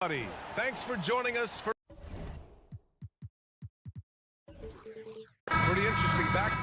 Thanks for joining us for pretty interesting back.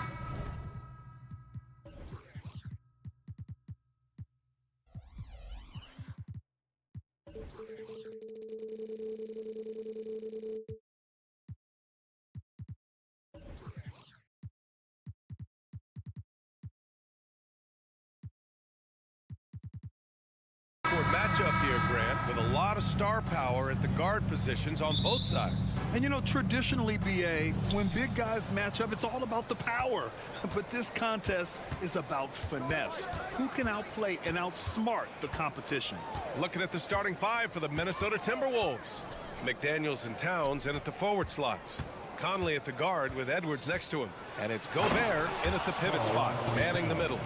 Matchup here, Grant, with a lot of star power at the guard positions on both sides. And you know, traditionally, BA, when big guys match up, it's all about the power. But this contest is about finesse. Who can outplay and outsmart the competition? Looking at the starting five for the Minnesota Timberwolves. McDaniels and Towns in at the forward slots. Conley at the guard with Edwards next to him. And it's Gobert in at the pivot spot, manning the middle.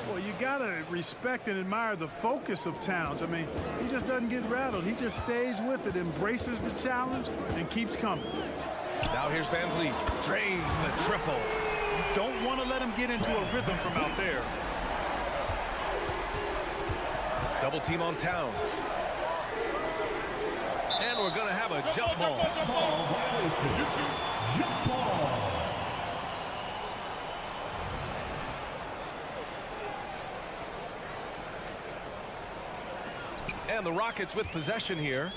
Well, you gotta respect and admire the focus of Towns. I mean, he just doesn't get rattled. He just stays with it, embraces the challenge, and keeps coming. Now here's Van Vliet. Drains the triple. You don't want to let him get into a rhythm from out there. Double team on Towns. And we're going to have a jump ball. Jump ball. And the Rockets with possession here.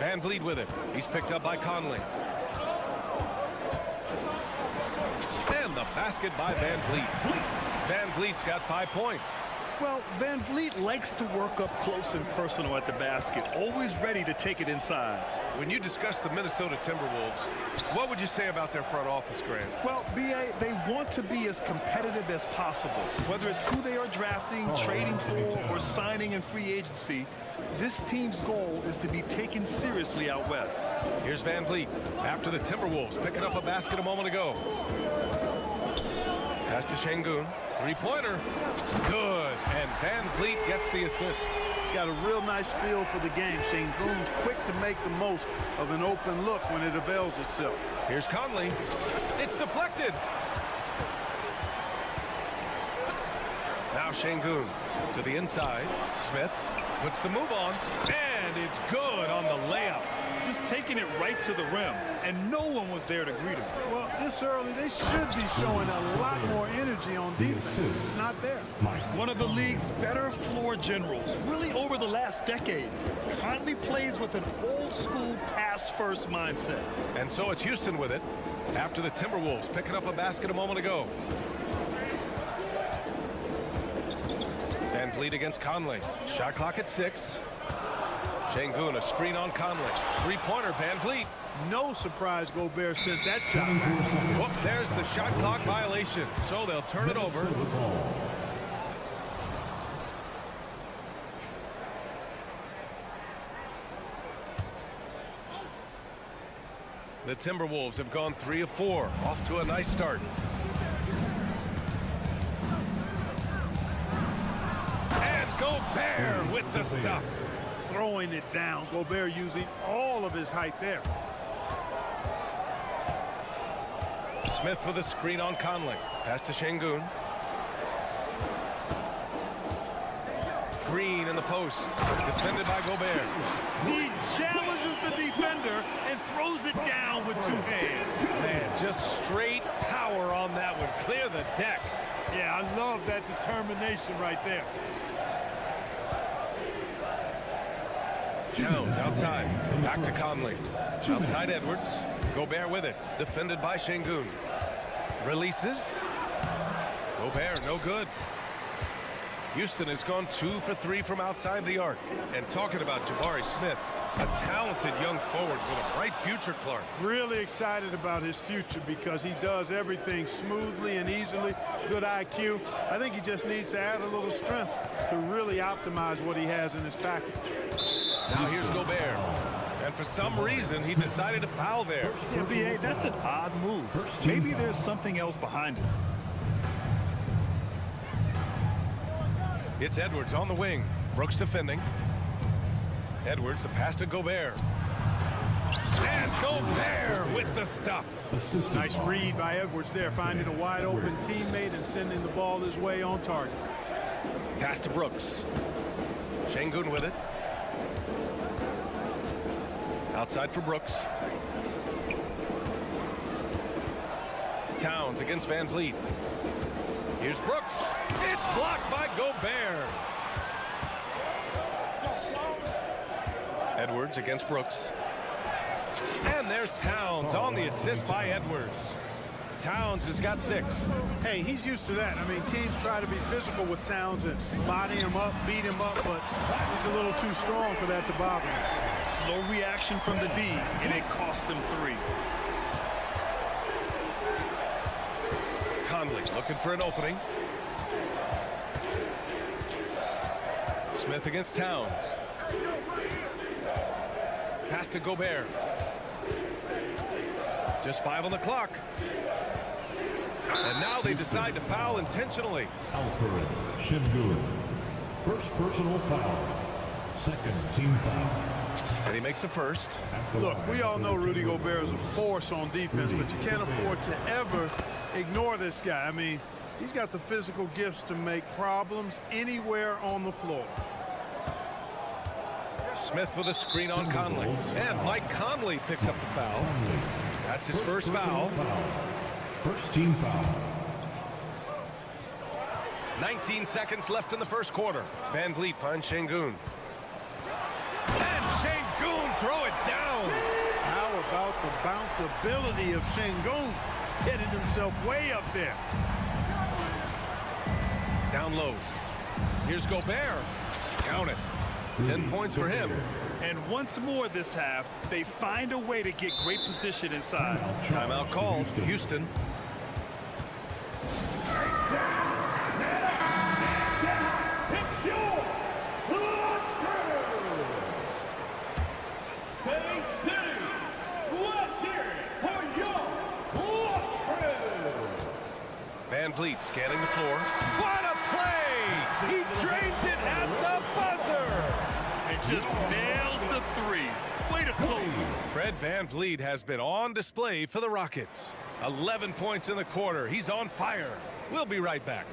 Van Vliet with it. He's picked up by Conley. And the basket by Van Vliet. Van Vliet's got 5 points. Well, Van Vliet likes to work up close and personal at the basket, always ready to take it inside. When you discuss the Minnesota Timberwolves, what would you say about their front office, Grant? Well, BA, they want to be as competitive as possible. Whether it's who they are drafting, trading for, or signing in free agency, this team's goal is to be taken seriously out west. Here's Van Vliet after the Timberwolves picking up a basket a moment ago. Pass to Şengün. Three-pointer. Good. And Van Vliet gets the assist. He's got a real nice feel for the game. Şengün's quick to make the most of an open look when it avails itself. Here's Conley. It's deflected. Now Şengün to the inside. Smith puts the move on. And it's good on the layup. Just taking it right to the rim, and no one was there to greet him. Well, this early, they should be showing a lot more energy on defense. It's not there. One of the league's better floor generals, really over the last decade. Conley plays with an old-school pass-first mindset. And so it's Houston with it after the Timberwolves picking up a basket a moment ago. Van Vliet against Conley. Shot clock at 6. Şengün, a screen on Conley. Three-pointer, Van Vliet. No surprise Gobert sent that shot. Whoop, there's the shot clock violation. So they'll turn it over. The Timberwolves have gone 3 of 4. Off to a nice start. And Gobert with the stuff. Throwing it down. Gobert using all of his height there. Smith with a screen on Conley. Pass to Şengün. Green in the post. Defended by Gobert. He challenges the defender and throws it down with 2 hands. Man, just straight power on that one. Clear the deck. Yeah, I love that determination right there. Jones outside. Back to Conley. Outside Edwards. Gobert with it. Defended by Şengün. Releases. Gobert, no good. Houston has gone 2 for 3 from outside the arc. And talking about Jabari Smith, a talented young forward with a bright future, Clark. Really excited about his future because he does everything smoothly and easily. Good IQ. I think he just needs to add a little strength to really optimize what he has in his package. Now here's Gobert. And for some reason, he decided to foul there. Yeah, BA, that's an odd move. Maybe there's something else behind it. It's Edwards on the wing. Brooks defending. Edwards, the pass to Gobert. And Gobert with the stuff. Nice read by Edwards there, finding a wide open teammate and sending the ball his way on target. Pass to Brooks. Şengün with it. Outside for Brooks. Towns against Van Vliet. Here's Brooks. It's blocked by Gobert. Edwards against Brooks. And there's Towns on the assist by Edwards. Towns has got 6. Hey, he's used to that. I mean, teams try to be physical with Towns and body him up, beat him up, but he's a little too strong for that to bother him. Slow reaction from the D, and it cost him 3. Conley looking for an opening. Smith against Towns. Pass to Gobert. Just 5 on the clock. And now they decide to foul intentionally. Alperen Şengün. First personal foul. Second team foul. And he makes the first. Look, we all know Rudy Gobert is a force on defense, but you can't afford to ever ignore this guy. I mean, he's got the physical gifts to make problems anywhere on the floor. Smith with a screen on Conley. And Mike Conley picks up the foul. That's his first foul. First team foul. 19 seconds left in the first quarter. Van Vliet finds Şengün. And Şengün throw it down. How about the bounceability of Şengün? Getting himself way up there. Down low. Here's Gobert. Count it. 10 points for him. And once more this half, they find a way to get great position inside. Timeout called. Houston. Van Vliet scanning the floor. What a play! He drains it at the buzzer! And just nails the 3. Way to close it. Fred Van Vliet has been on display for the Rockets. 11 points in the quarter. He's on fire. We'll be right back.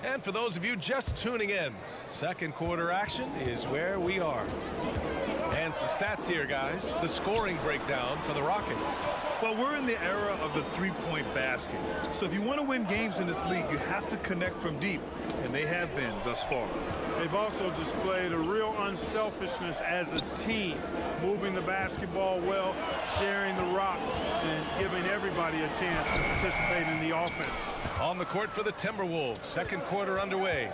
And for those of you just tuning in, second quarter action is where we are. And some stats here, guys. The scoring breakdown for the Rockets. Well, we're in the era of the three-point basket. So if you want to win games in this league, you have to connect from deep. And they have been thus far. They've also displayed a real unselfishness as a team, moving the basketball well, sharing the rock, and giving everybody a chance to participate in the offense. On the court for the Timberwolves. Second quarter underway.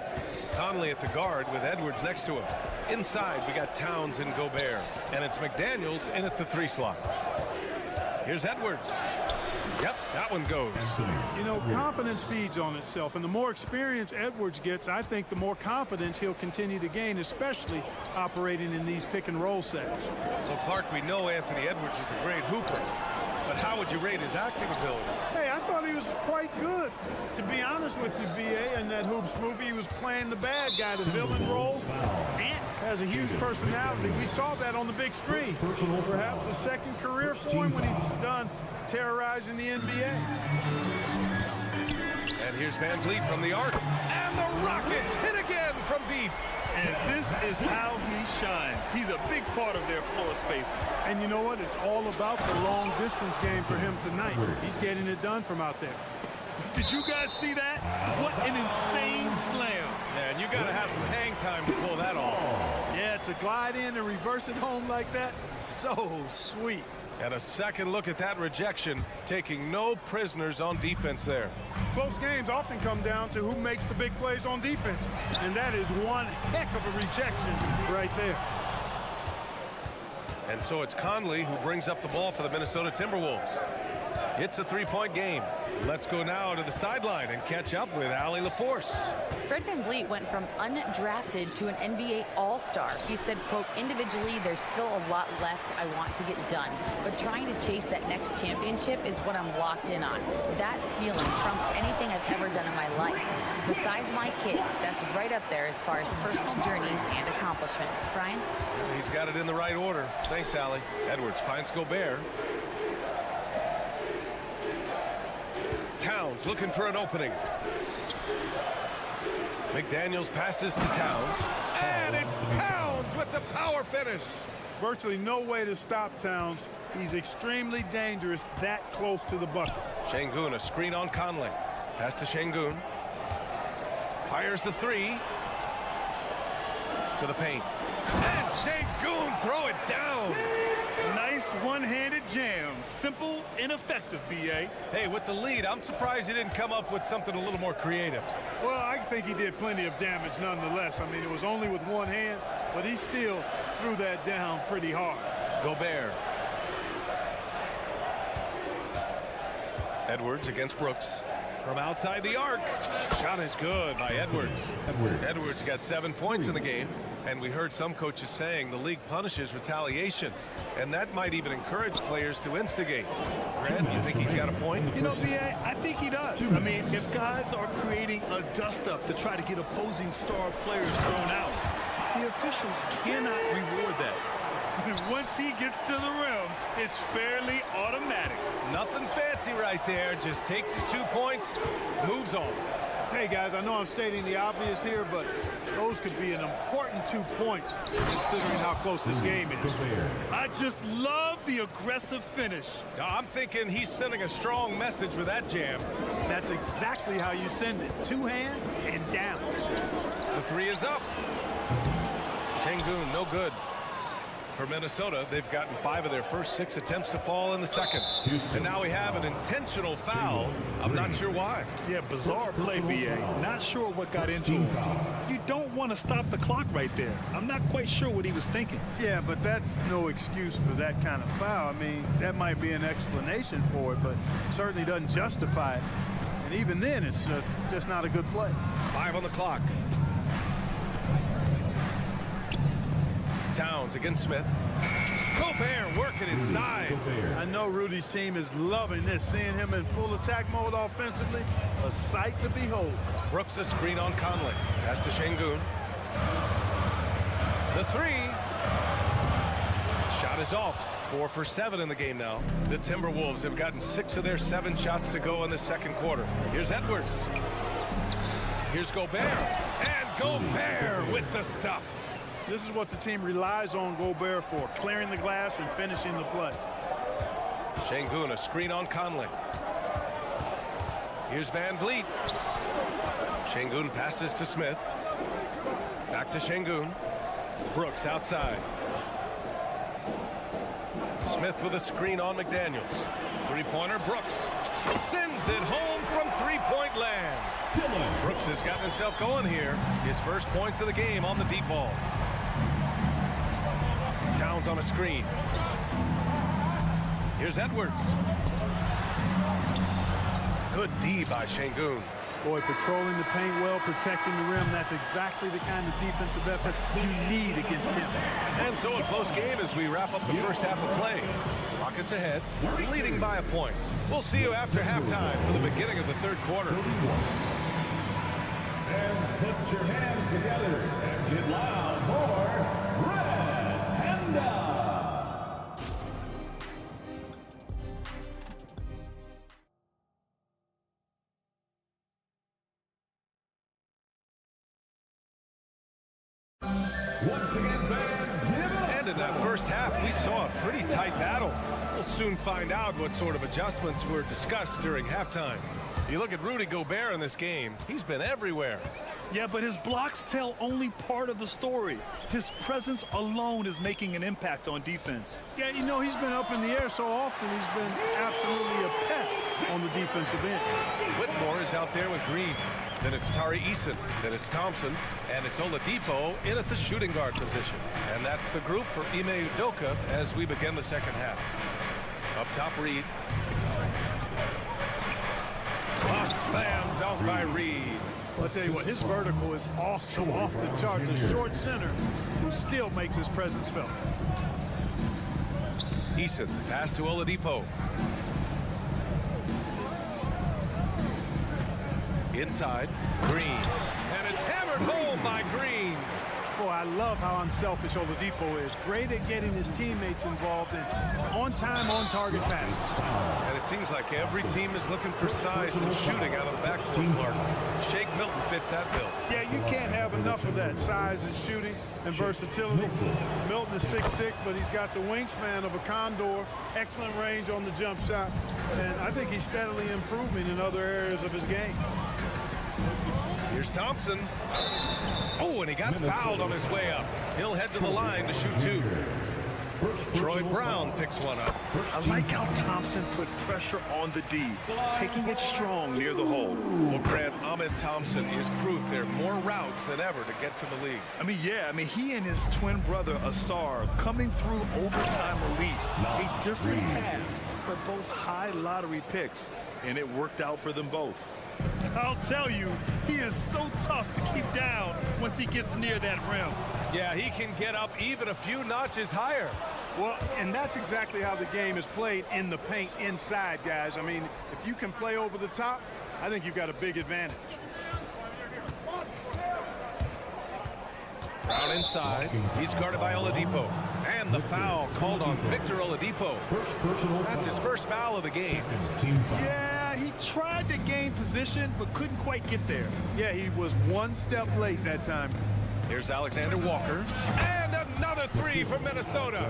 Conley at the guard with Edwards next to him. Inside, we got Towns and Gobert. And it's McDaniels in at the 3 slot. Here's Edwards. Yep, that one goes. You know, confidence feeds on itself, and the more experience Edwards gets, I think the more confidence he'll continue to gain, especially operating in these pick-and-roll sets. Well, Clark, we know Anthony Edwards is a great hooper, but how would you rate his acting ability? Hey, I thought he was quite good. To be honest with you, B.A., in that Hoops movie, he was playing the bad guy, the villain role. Ant has a huge personality. We saw that on the big screen. Perhaps a second career for him when he's done terrorizing the NBA. And here's Van Vliet from the arc. And the Rockets hit again from deep. And this is how he shines. He's a big part of their floor spacing. And you know what? It's all about the long distance game for him tonight. He's getting it done from out there. Did you guys see that? What an insane slam. Man, you got to have some hang time to pull that off. Yeah, to glide in and reverse it home like that, so sweet. And a second look at that rejection, taking no prisoners on defense there. Close games often come down to who makes the big plays on defense. And that is one heck of a rejection right there. And so it's Conley who brings up the ball for the Minnesota Timberwolves. It's a 3-point game. Let's go now to the sideline and catch up with Allie LaForce. Fred Van Vliet went from undrafted to an NBA All-Star. He said, quote, individually, there's still a lot left I want to get done, but trying to chase that next championship is what I'm locked in on. That feeling trumps anything I've ever done in my life. Besides my kids, that's right up there as far as personal journeys and accomplishments. Brian? He's got it in the right order. Thanks, Allie. Edwards finds Gobert. Towns looking for an opening. McDaniels passes to Towns. And it's Towns with the power finish. Virtually no way to stop Towns. He's extremely dangerous that close to the bucket. Şengün, a screen on Conley. Pass to Şengün. Fires the three. To the paint. And Şengün throw it down. Nice one-handed jam. Simple and effective, B.A. Hey, with the lead, I'm surprised he didn't come up with something a little more creative. Well, I think he did plenty of damage nonetheless. I mean, it was only with one hand, but he still threw that down pretty hard. Gobert. Edwards against Brooks. From outside the arc. Shot is good by Edwards. Edwards got 7 points in the game. And we heard some coaches saying the league punishes retaliation. And that might even encourage players to instigate. Grant, you think he's got a point? You know, B.A., I think he does. I mean, if guys are creating a dust-up to try to get opposing star players thrown out, the officials cannot reward that. Once he gets to the rim, it's fairly automatic. Nothing fancy right there. Just takes his 2 points, moves on. Hey, guys, I know I'm stating the obvious here, but those could be an important 2 points considering how close this game is. I just love the aggressive finish. I'm thinking he's sending a strong message with that jam. That's exactly how you send it. 2 hands and down. The three is up. Şengün, no good. For Minnesota, they've gotten 5 of their first 6 attempts to fall in the second. And now we have an intentional foul. I'm not sure why. Yeah, bizarre play, B.A. Not sure what got into him. You don't want to stop the clock right there. I'm not quite sure what he was thinking. Yeah, but that's no excuse for that kind of foul. I mean, that might be an explanation for it, but certainly doesn't justify it. And even then, it's just not a good play. 5 on the clock. Towns against Smith. Gobert working inside. I know Rudy's team is loving this, seeing him in full attack mode offensively. A sight to behold. Brooks a screen on Conley. Pass to Şengün. The three. Shot is off. 4 for 7 in the game now. The Timberwolves have gotten 6 of their 7 shots to go in the second quarter. Here's Edwards. Here's Gobert. And Gobert with the stuff. This is what the team relies on Gobert for, clearing the glass and finishing the play. Şengün, a screen on Conley. Here's Van Vliet. Şengün passes to Smith. Back to Şengün. Brooks outside. Smith with a screen on McDaniels. Three-pointer, Brooks sends it home from three-point land. Brooks has gotten himself going here. His first points of the game on the deep ball. Towns on a screen. Here's Edwards. Good D by Şengün. Boy, patrolling the paint well, protecting the rim. That's exactly the kind of defensive effort you need against him. And so a close game as we wrap up the first half of play. Rockets ahead, leading by a point. We'll see you after halftime for the beginning of the third quarter. And put your hands together and get loud for Red Panda. Once again, fans, give up. And in that first half, we saw a pretty tight battle. We'll soon find out what sort of adjustments were discussed during halftime. You look at Rudy Gobert in this game, he's been everywhere. Yeah, but his blocks tell only part of the story. His presence alone is making an impact on defense. Yeah, you know, he's been up in the air so often, he's been absolutely a pest on the defensive end. Whitmore is out there with Green. Then it's Tari Eason. Then it's Thompson. And it's Oladipo in at the shooting guard position. And that's the group for Ime Udoka as we begin the second half. Up top, Reed. A slam dunk by Reed. I'll tell you what, his vertical is awesome, off the charts. A short center who still makes his presence felt. Eason, pass to Oladipo. Inside, Green. And it's hammered home by Green. Boy, why I love how unselfish Oladipo is. Great at getting his teammates involved in on-time, on-target passes. And it seems like every team is looking for size and shooting out of the backcourt, Clark. Shake Milton fits that bill. Yeah, you can't have enough of that size and shooting and versatility. Milton is 6'6", but he's got the wingspan of a condor, excellent range on the jump shot, and I think he's steadily improving in other areas of his game. Here's Thompson. Oh, and he got fouled on his way up. He'll head to the line to shoot two. Troy Brown picks one up. I like how Thompson put pressure on the D, taking it strong near the hole. Well, Grant, Ahmed Thompson is proof there are more routes than ever to get to the league. He and his twin brother, Asar, coming through overtime elite. A different path, but both high lottery picks, and it worked out for them both. I'll tell you, he is so tough to keep down once he gets near that rim. Yeah, he can get up even a few notches higher. Well, and that's exactly how the game is played in the paint inside, guys. I mean, if you can play over the top, I think you've got a big advantage. Brown inside. He's guarded by Oladipo. And the foul called on Victor Oladipo. That's his first foul of the game. Yeah, he tried to gain position, but couldn't quite get there. Yeah, he was one step late that time. Here's Alexander Walker. And another three from Minnesota.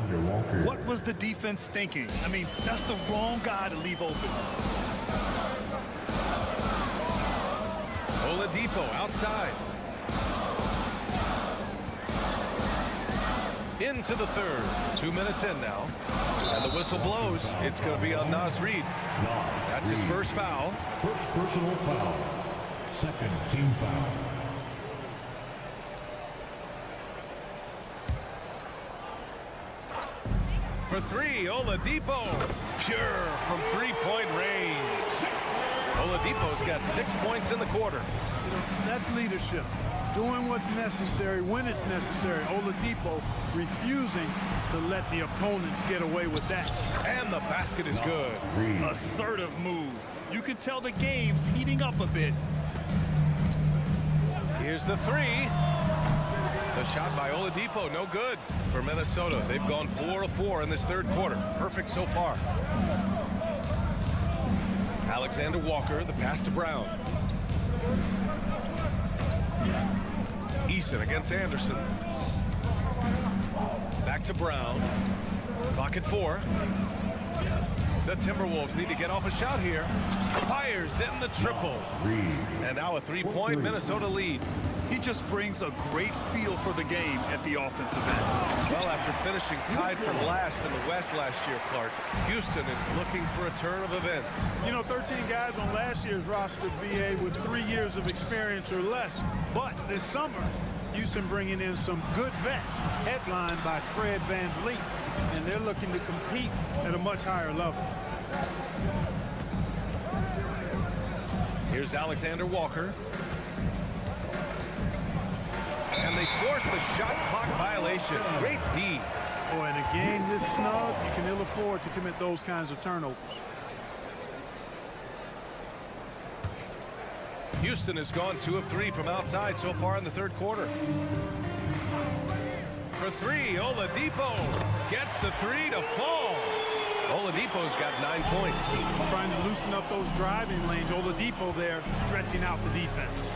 What was the defense thinking? I mean, that's the wrong guy to leave open. Oladipo outside. Into the third. 2 minutes in now. And the whistle blows. It's going to be on Naz Reid. That's his first foul. First personal foul. Second team foul. For three, Oladipo. Pure from three-point range. Oladipo's got 6 points in the quarter. That's leadership. Doing what's necessary when it's necessary. Oladipo refusing to let the opponents get away with that. And the basket is good. Assertive move. You can tell the game's heating up a bit. Here's the three. The shot by Oladipo, no good for Minnesota. They've gone 4 of 4 in this third quarter. Perfect so far. Alexander Walker, the pass to Brown. Easton against Anderson. Back to Brown. Clock at 4. The Timberwolves need to get off a shot here. Fires in the triple. And now a three-point Minnesota lead. He just brings a great feel for the game at the offensive end. Well, after finishing tied for last in the West last year, Clark, Houston is looking for a turn of events. You know, 13 guys on last year's roster, BA, with 3 years of experience or less. But this summer, Houston bringing in some good vets, headlined by Fred VanVleet, and they're looking to compete at a much higher level. Here's Alexander Walker. And they force the shot clock violation. Great D. Oh, in a game this snug, you can ill afford to commit those kinds of turnovers. Houston has gone 2 of 3 from outside so far in the third quarter. For three, Oladipo gets the three to fall. Oladipo's got 9 points. Trying to loosen up those driving lanes. Oladipo there stretching out the defense.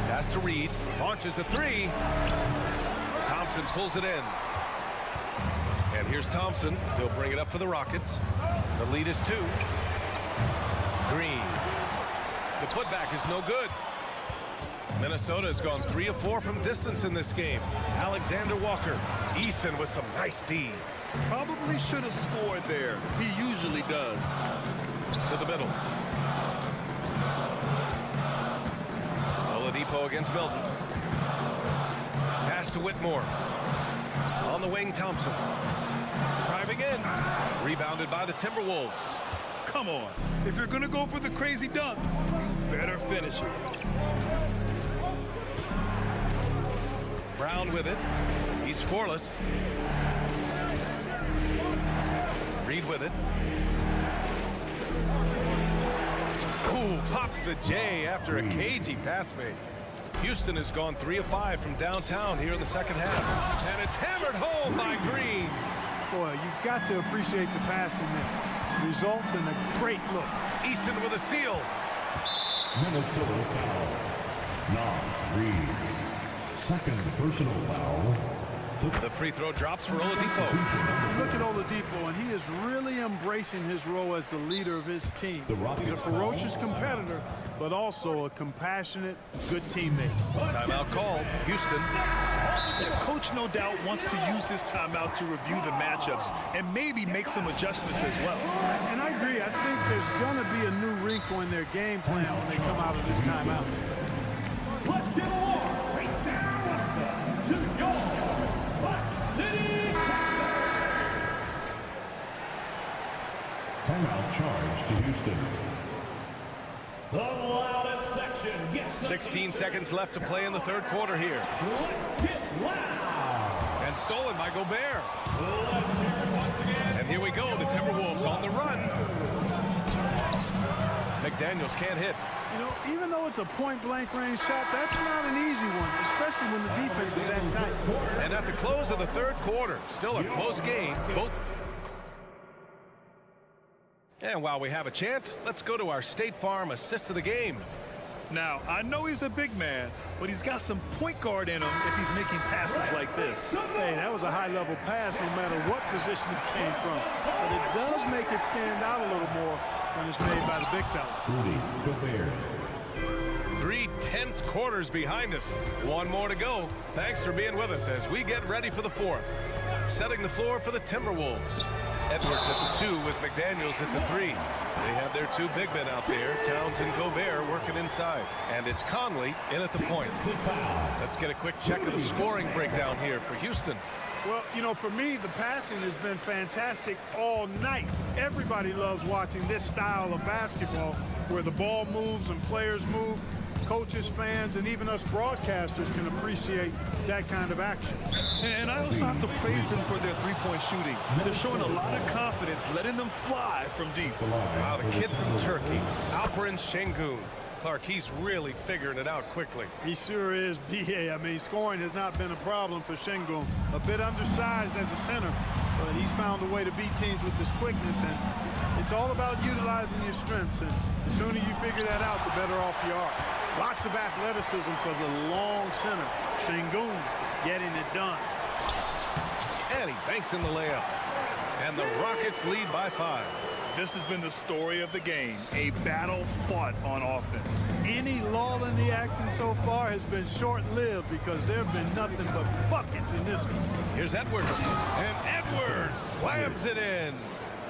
Pass to Reid, launches a three. Thompson pulls it in. And here's Thompson. He'll bring it up for the Rockets. The lead is 2. Green. The putback is no good. Minnesota has gone 3 of 4 from distance in this game. Alexander Walker. Eason with some nice D. Probably should have scored there. He usually does. To the middle. Oladipo against Milton. Pass to Whitmore. On the wing, Thompson. Driving in. Rebounded by the Timberwolves. Come on. If you're going to go for the crazy dunk, you better finish it. Brown with it. He's scoreless. Reid with it. Ooh, pops the J after a cagey pass fake. Houston has gone 3 of 5 from downtown here in the second half. And it's hammered home by Green. Boy, you've got to appreciate the passing that results in a great look. Easton with a steal. Minnesota foul. Knox Reed. Second personal foul. The free throw drops for Oladipo. Look at Oladipo, and he is really embracing his role as the leader of his team. He's a ferocious competitor, but also a compassionate, good teammate. Timeout called. Houston. The coach, no doubt, wants to use this timeout to review the matchups and maybe make some adjustments as well. And I agree. I think there's going to be a new wrinkle in their game plan when they come out of this timeout. Let's get along. To your City. Timeout charge to Houston. The loudest section gets 16 seconds left to play in the third quarter here. Let's get loud. And stolen by Gobert. Let's hear it once again. And here we go. The Timberwolves on the run. McDaniels can't hit. You know, even though it's a point-blank range shot, that's not an easy one, especially when the defense is that tight. And at the close of the third quarter, still a close game. Both. And while we have a chance, let's go to our State Farm assist of the game. Now, I know he's a big man, but he's got some point guard in him if he's making passes like this. Hey, that was a high-level pass no matter what position it came from. But it does make it stand out a little more when it's made by the big fella. Rudy Gobert. 3/10 quarters behind us. One more to go. Thanks for being with us as we get ready for the fourth. Setting the floor for the Timberwolves. Edwards at the 2 with McDaniels at the 3. They have their 2 big men out there, Towns and Gobert, working inside. And it's Conley in at the point. Let's get a quick check of the scoring breakdown here for Houston. Well, you know, for me, the passing has been fantastic all night. Everybody loves watching this style of basketball where the ball moves and players move. Coaches, fans, and even us broadcasters can appreciate that kind of action. And I also have to praise them for their three-point shooting. They're showing a lot of confidence, letting them fly from deep. Wow, the kid from Turkey, Alperen Şengün. Clark, he's really figuring it out quickly. He sure is, B.A. I mean, scoring has not been a problem for Şengün. A bit undersized as a center, but he's found a way to beat teams with his quickness, and it's all about utilizing your strengths, and the sooner you figure that out, the better off you are. Lots of athleticism for the long center. Şengün getting it done. And he banks in the layup. And the Rockets lead by 5. This has been the story of the game, a battle fought on offense. Any lull in the action so far has been short-lived because there have been nothing but buckets in this one. Here's Edwards. And Edwards slams it in.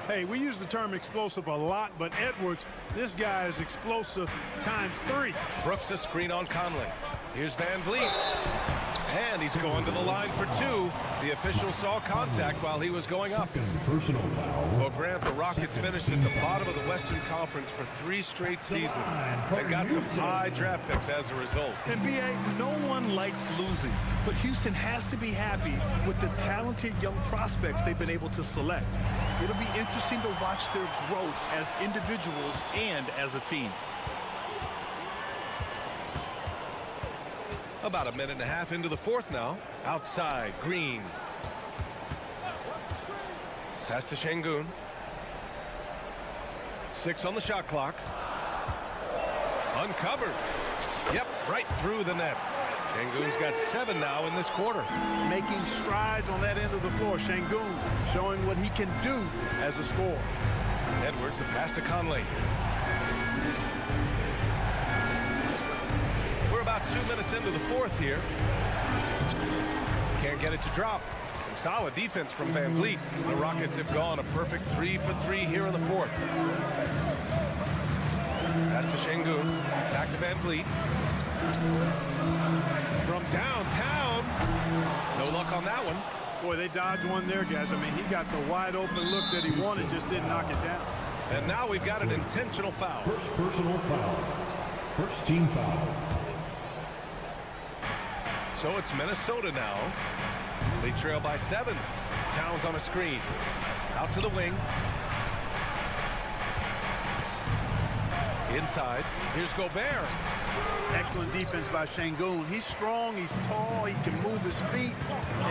Hey, we use the term explosive a lot, but Edwards, this guy is explosive ×3. Brooks a screen on Conley. Here's Van Vliet. And he's going to the line for 2. The official saw contact while he was going up. Personal foul. Well, Grant, the Rockets finished at the bottom of the Western Conference for 3 straight seasons. They got some high draft picks as a result. And B.A., no one likes losing, but Houston has to be happy with the talented young prospects they've been able to select. It'll be interesting to watch their growth as individuals and as a team. About a minute and a half into the fourth now. Outside, Green. Pass to Şengün. 6 on the shot clock. Uncovered. Yep, right through the net. Şengün's got 7 now in this quarter. Making strides on that end of the floor. Şengün showing what he can do as a scorer. Edwards, the pass to Conley. We're about 2 minutes into the fourth here. Can't get it to drop. Some solid defense from Van Vliet. The Rockets have gone a perfect 3 for 3 here in the fourth. Pass to Şengün. Back to Van Vliet. From downtown. No luck on that one. Boy, they dodged one there, guys. I mean, he got the wide open look that he wanted, just didn't knock it down. And now we've got an intentional foul. First personal foul. First team foul. So it's Minnesota now. They trail by 7. Towns on a screen. Out to the wing. Inside, here's Gobert. Excellent defense by Şengün. He's strong, he's tall, he can move his feet,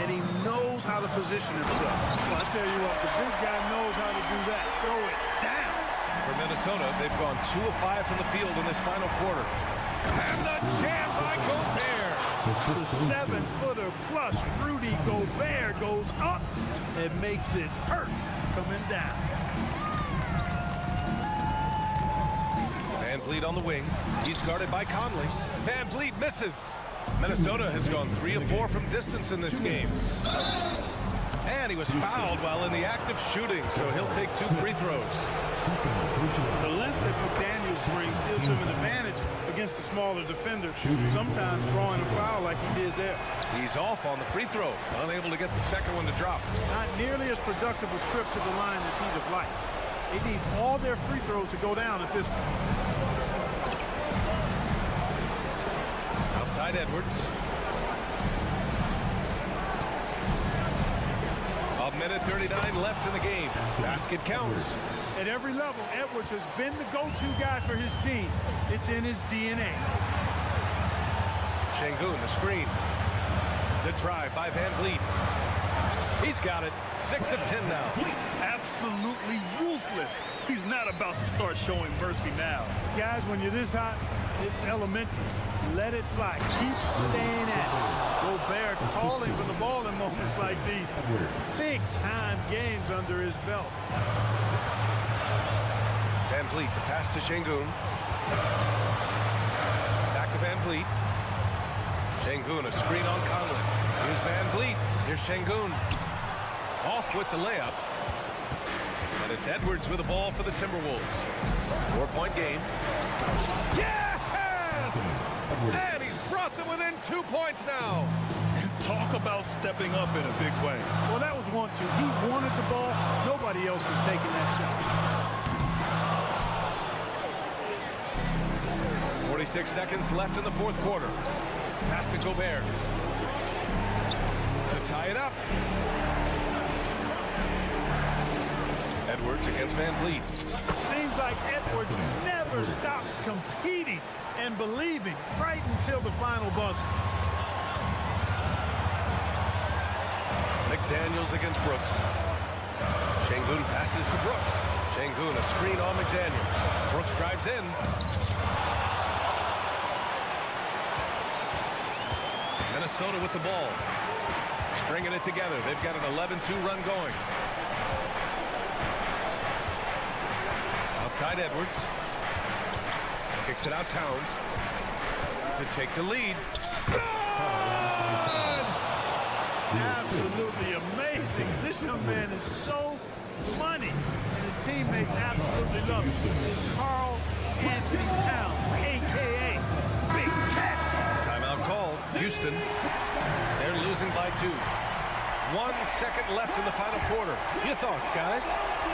and he knows how to position himself. Well, I tell you what, the big guy knows how to do that. Throw it down. For Minnesota, they've gone 2 of 5 from the field in this final quarter. And the jam by Gobert. The 7-footer plus Rudy Gobert goes up and makes it hurt coming down. Van Vliet on the wing. He's guarded by Conley. Van Vliet misses. Minnesota has gone 3 of 4 from distance in this game. And he was fouled while in the act of shooting, so he'll take 2 free throws. The length that McDaniels brings gives him an advantage against the smaller defender, sometimes drawing a foul like he did there. He's off on the free throw, unable to get the second one to drop. Not nearly as productive a trip to the line as he'd have liked. They need all their free throws to go down at this point. Outside Edwards. A minute 39 left in the game. Basket counts. At every level, Edwards has been the go-to guy for his team. It's in his DNA. Şengün, the screen. The drive by Van Vliet. He's got it. 6 of 10 now. Absolutely ruthless. He's not about to start showing mercy now. Guys, when you're this hot, it's elementary. Let it fly. Keep staying at it. Gobert calling for the ball in moments like these. Big-time games under his belt. Van Vliet, the pass to Şengün. Back to Van Vliet. Şengün, a screen on Conley. Here's Van Vliet. Here's Şengün. Off with the layup. And it's Edwards with the ball for the Timberwolves. 4-point game. Yes! And he's brought them within 2 points now. Talk about stepping up in a big way. Well, that was 1-2. He wanted the ball. Nobody else was taking that shot. 46 seconds left in the fourth quarter. Pass to Gobert. To tie it up. Edwards against Van Vliet. Seems like Edwards never stops competing and believing right until the final buzzer. McDaniels against Brooks. Şengün passes to Brooks. Şengün, a screen on McDaniels. Brooks drives in. Minnesota with the ball. Stringing it together. They've got an 11-2 run going. Outside Edwards. Kicks it out Towns. To take the lead. Good! Absolutely amazing. This young man is so funny, and his teammates absolutely love him. Karl Anthony Towns, a.k.a. Big Cat. Timeout call. Houston. They're losing by 2. 1 second left in the final quarter. Your thoughts, guys?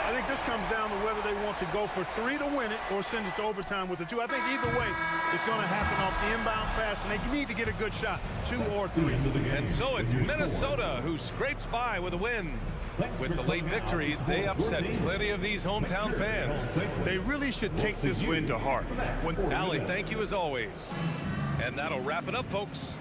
I think this comes down to whether they want to go for 3 to win it or send it to overtime with a 2. I think either way, it's going to happen off the inbound pass, and they need to get a good shot, 2 or 3. And so it's Minnesota who scrapes by with a win. With the late victory, they upset plenty of these hometown fans. They really should take this win to heart. Allie, thank you as always. And that'll wrap it up, folks.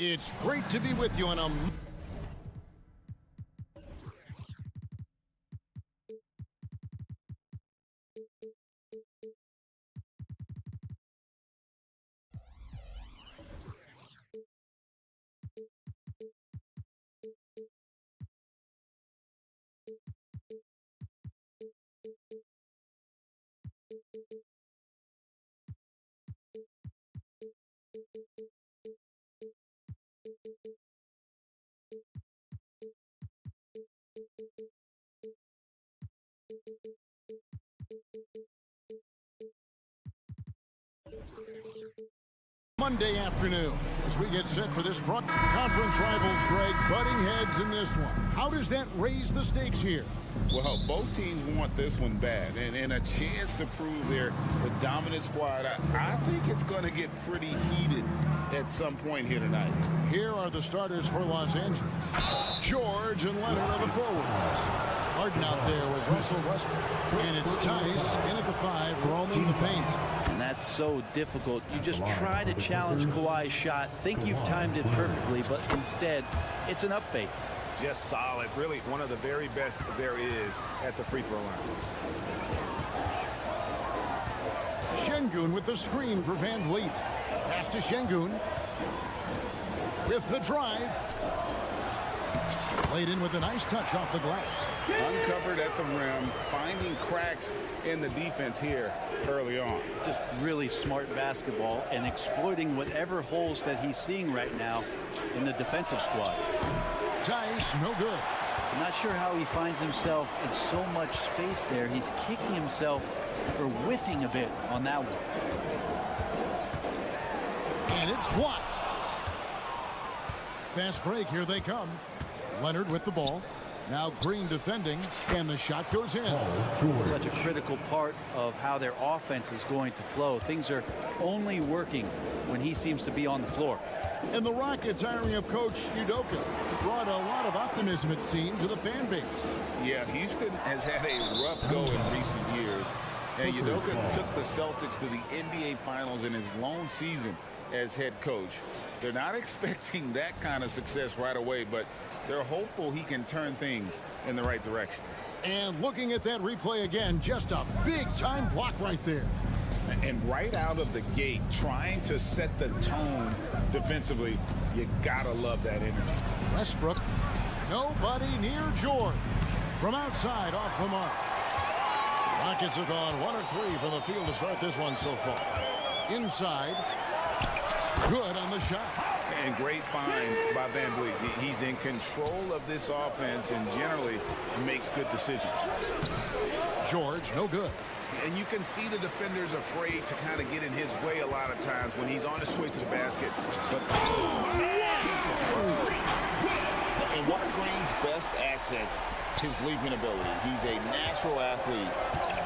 It's great to be with you on a Monday afternoon as we get set for this conference rivals, Greg, butting heads in this one. How does that raise the stakes here? Well, both teams want this one bad, and a chance to prove they're the dominant squad. I think it's going to get pretty heated at some point here tonight. Here are the starters for Los Angeles. George and Leonard are the forwards. Harden out there with Russell Westbrook. And it's Tice in at the 5, roaming the paint. And that's so difficult. You just try to challenge Kawhi's shot, think you've timed it perfectly, but instead, it's an up fake. Just solid. Really one of the very best there is at the free throw line. Şengün with the screen for Van Vliet. Pass to Şengün. With the drive. Laid in with a nice touch off the glass. Uncovered at the rim, finding cracks in the defense here early on. Just really smart basketball and exploiting whatever holes that he's seeing right now in the defensive squad. Tice, no good. I'm not sure how he finds himself in so much space there. He's kicking himself for whiffing a bit on that one. And it's blocked. Fast break, here they come. Leonard with the ball. Now Green defending, and the shot goes in. Such a critical part of how their offense is going to flow. Things are only working when he seems to be on the floor. And the Rockets hiring of Coach Udoka brought a lot of optimism, it seemed, to the fan base. Yeah, Houston has had a rough go in recent years. And Udoka took the Celtics to the NBA Finals in his lone season as head coach. They're not expecting that kind of success right away, but they're hopeful he can turn things in the right direction. And looking at that replay again, just a big-time block right there. And right out of the gate, trying to set the tone defensively, you gotta love that energy. Westbrook, nobody near George. From outside, off the mark. Rockets have gone 1 of 3 from the field to start this one so far. Inside, good on the shot. And great find by Van Vliet. He's in control of this offense and generally makes good decisions. George, no good. And you can see the defenders afraid to kind of get in his way a lot of times when he's on his way to the basket. But and one of Green's best assets, his leaping ability. He's a natural athlete,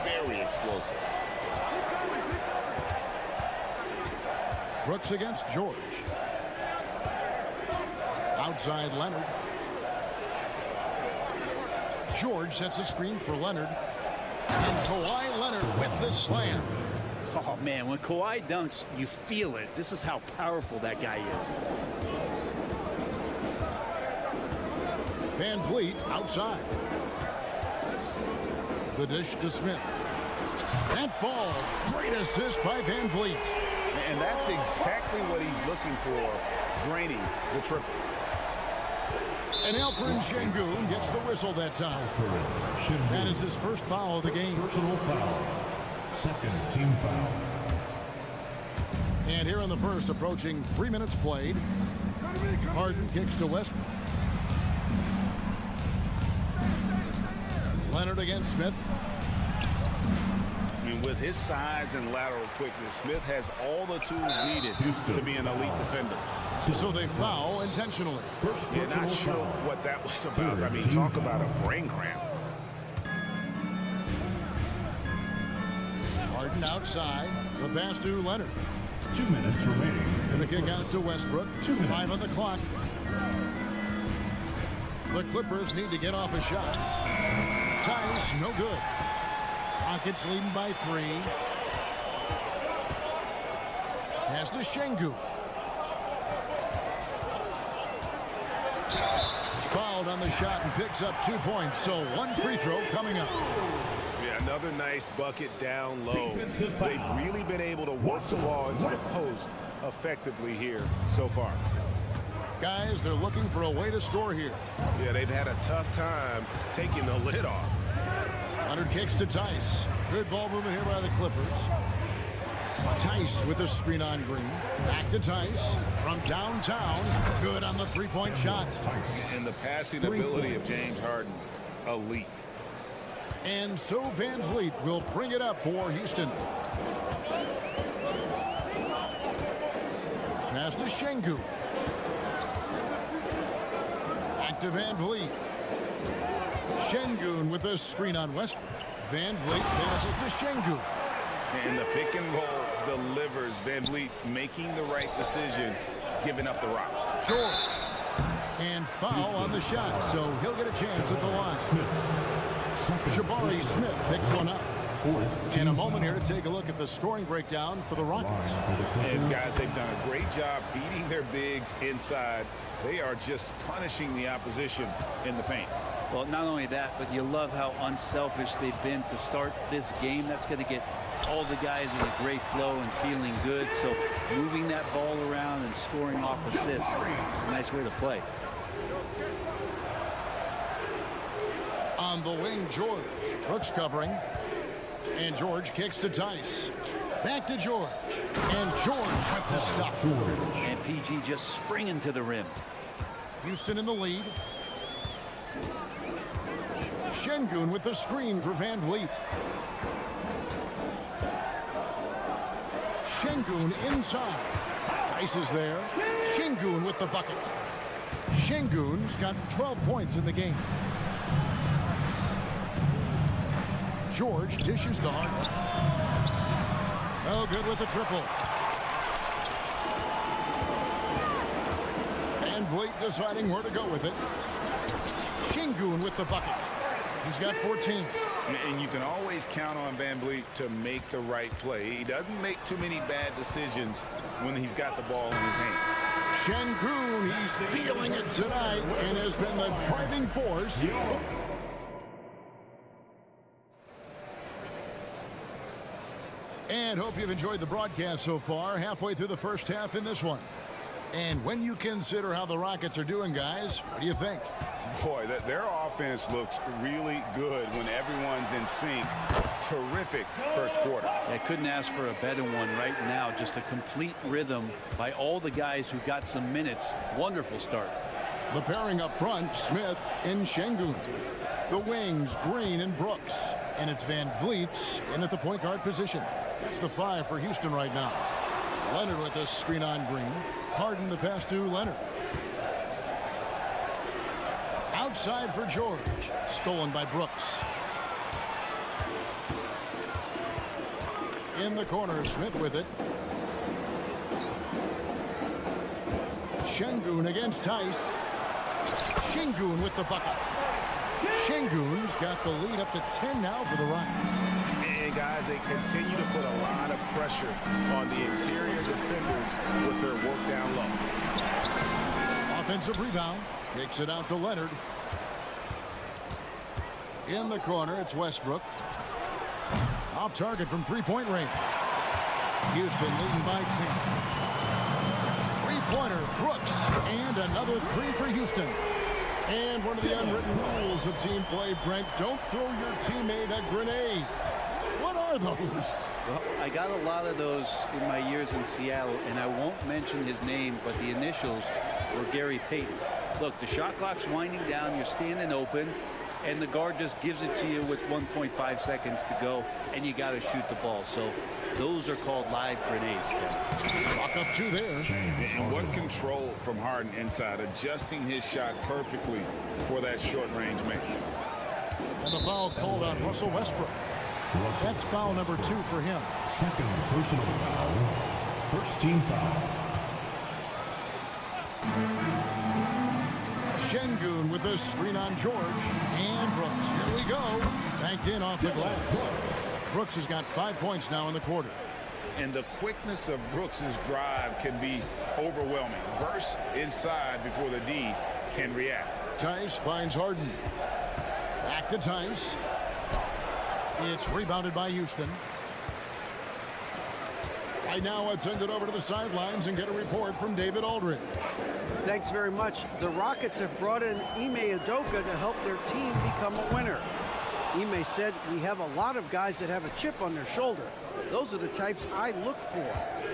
very explosive. Brooks against George. Outside Leonard. George sets a screen for Leonard. And Kawhi Leonard with the slam. Oh, man, when Kawhi dunks, you feel it. This is how powerful that guy is. Van Vliet outside. The dish to Smith. That falls. Great assist by Van Vliet. And that's exactly what he's looking for, draining the triple. And Alperen Şengün gets the whistle that time. That is his first foul of the game. Personal foul. Second team foul. And here in the first, approaching 3 minutes played. Harden kicks to Westbrook. Leonard against Smith. And with his size and lateral quickness, Smith has all the tools needed to be an elite defender. So they foul intentionally. you're not sure what that was about. I mean, talk about a brain cramp. Harden outside. The pass to Leonard. 2 minutes remaining. The kick out to Westbrook. 5 on the clock. The Clippers need to get off a shot. Tice, no good. Rockets leading by 3. Pass to Şengün. Fouled on the shot and picks up 2 points. So one free throw coming up. Yeah, another nice bucket down low. They've really been able to work the ball into the post effectively here so far. Guys, they're looking for a way to score here. Yeah, they've had a tough time taking the lid off. Leonard kicks to Tice. Good ball movement here by the Clippers. Tice with a screen on Green. Back to Tice from downtown. Good on the three-point shot. And the passing ability of James Harden, elite. And so Van Vliet will bring it up for Houston. Pass to Şengün. Back to Van Vliet. Şengün with a screen on Westbrook. Van Vliet passes to Şengün. And the pick and roll delivers. Van Vliet making the right decision, giving up the rock. Short. And foul on the shot, so he'll get a chance at the line. Jabari Smith picks one up. And a moment here to take a look at the scoring breakdown for the Rockets. And guys, they've done a great job feeding their bigs inside. They are just punishing the opposition in the paint. Well, not only that, but you love how unselfish they've been to start this game. That's going to get all the guys in a great flow and feeling good. So moving that ball around and scoring off assists is a nice way to play. On the wing, George. Brooks covering. And George kicks to Tice. Back to George. And George with the stuff. And PG just springing to the rim. Houston in the lead. Şengün with the screen for Van Vliet. Şengün inside. Tice is there. Şengün with the bucket. Şengün's got 12 points in the game. George dishes to Harden. No good with the triple. Van Vliet deciding where to go with it. Şengün with the bucket. He's got 14. And you can always count on Van Vliet to make the right play. He doesn't make too many bad decisions when he's got the ball in his hands. Şengün, he's feeling it tonight and has been the driving force. And hope you've enjoyed the broadcast so far. Halfway through the first half in this one. And when you consider how the Rockets are doing, guys, what do you think? Boy, their offense looks really good when everyone's in sync. Terrific first quarter. I couldn't ask for a better one right now. Just a complete rhythm by all the guys who got some minutes. Wonderful start. The pairing up front, Smith and Şengün. The wings, Green and Brooks. And it's Van Vliet in at the point guard position. That's the 5 for Houston right now. Leonard with a screen on Green. Harden the pass to Leonard. Outside for George. Stolen by Brooks. In the corner, Smith with it. Şengün against Tice. Şengün with the bucket. Şengün's got the lead up to 10 now for the Rockets. And guys, they continue to put a lot of pressure on the interior defenders with their work down low. Offensive rebound. Kicks it out to Leonard. In the corner, it's Westbrook. Off target from three-point range. Houston leading by 10. Three-pointer, Brooks. And another 3 for Houston. And one of the unwritten rules of team play, Brent, don't throw your teammate a grenade. What are those? Well, I got a lot of those in my years in Seattle, and I won't mention his name, but the initials were Gary Payton. Look, the shot clock's winding down, you're standing open, and the guard just gives it to you with 1.5 seconds to go, and you got to shoot the ball. So those are called live grenades, Kevin. Walk up 2 there. And what control from Harden inside, adjusting his shot perfectly for that short-range make. And the foul called on Russell Westbrook. That's foul number 2 for him. Second personal foul. First team foul. Şengün with a screen on George. And Brooks. Here we go. Tanked in off the glass. Brooks has got 5 points now in the quarter. And the quickness of Brooks's drive can be overwhelming. Burst inside before the D, can react. Tice finds Harden. Back to Tice. It's rebounded by Houston. Right now, let's send it over to the sidelines and get a report from David Aldridge. Thanks very much. The Rockets have brought in Ime Udoka to help their team become a winner. Ime said, "We have a lot of guys that have a chip on their shoulder. Those are the types I look for.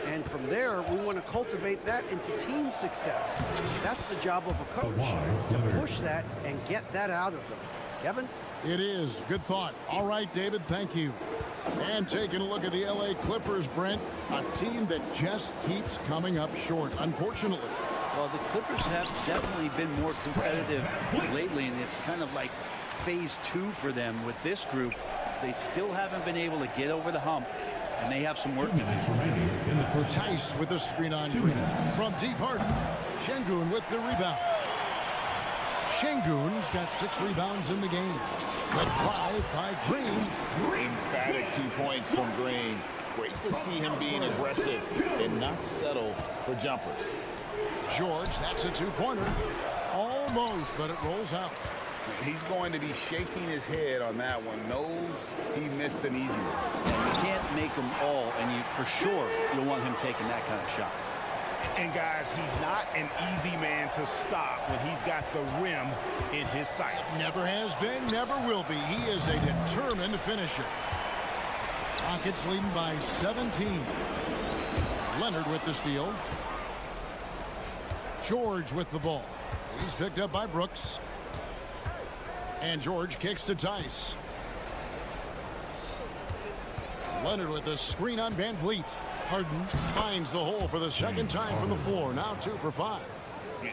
And from there, we want to cultivate that into team success. That's the job of a coach, to push that and get that out of them." Kevin? It is. Good thought. All right, David, thank you. And taking a look at the LA Clippers, Brent, a team that just keeps coming up short, unfortunately. Well, the Clippers have definitely been more competitive lately, and it's kind of like phase 2 for them with this group. They still haven't been able to get over the hump, and they have some work to do. Tice with the screen on Green. From deep Harden. Şengün with the rebound. Şengün's got 6 rebounds in the game. The drive by Green. Emphatic 2 points from Green. Great to see him being aggressive and not settle for jumpers. George, that's a 2-pointer. Almost, but it rolls out. He's going to be shaking his head on that one. Knows he missed an easy one. You can't make them all, and you for sure you'll want him taking that kind of shot. And guys, he's not an easy man to stop when he's got the rim in his sights. Never has been, never will be. He is a determined finisher. Rockets leading by 17. Leonard with the steal. George with the ball. He's picked up by Brooks. And George kicks to Tice. Leonard with a screen on Van Vliet. Harden finds the hole for the second time from the floor. Now 2 for 5.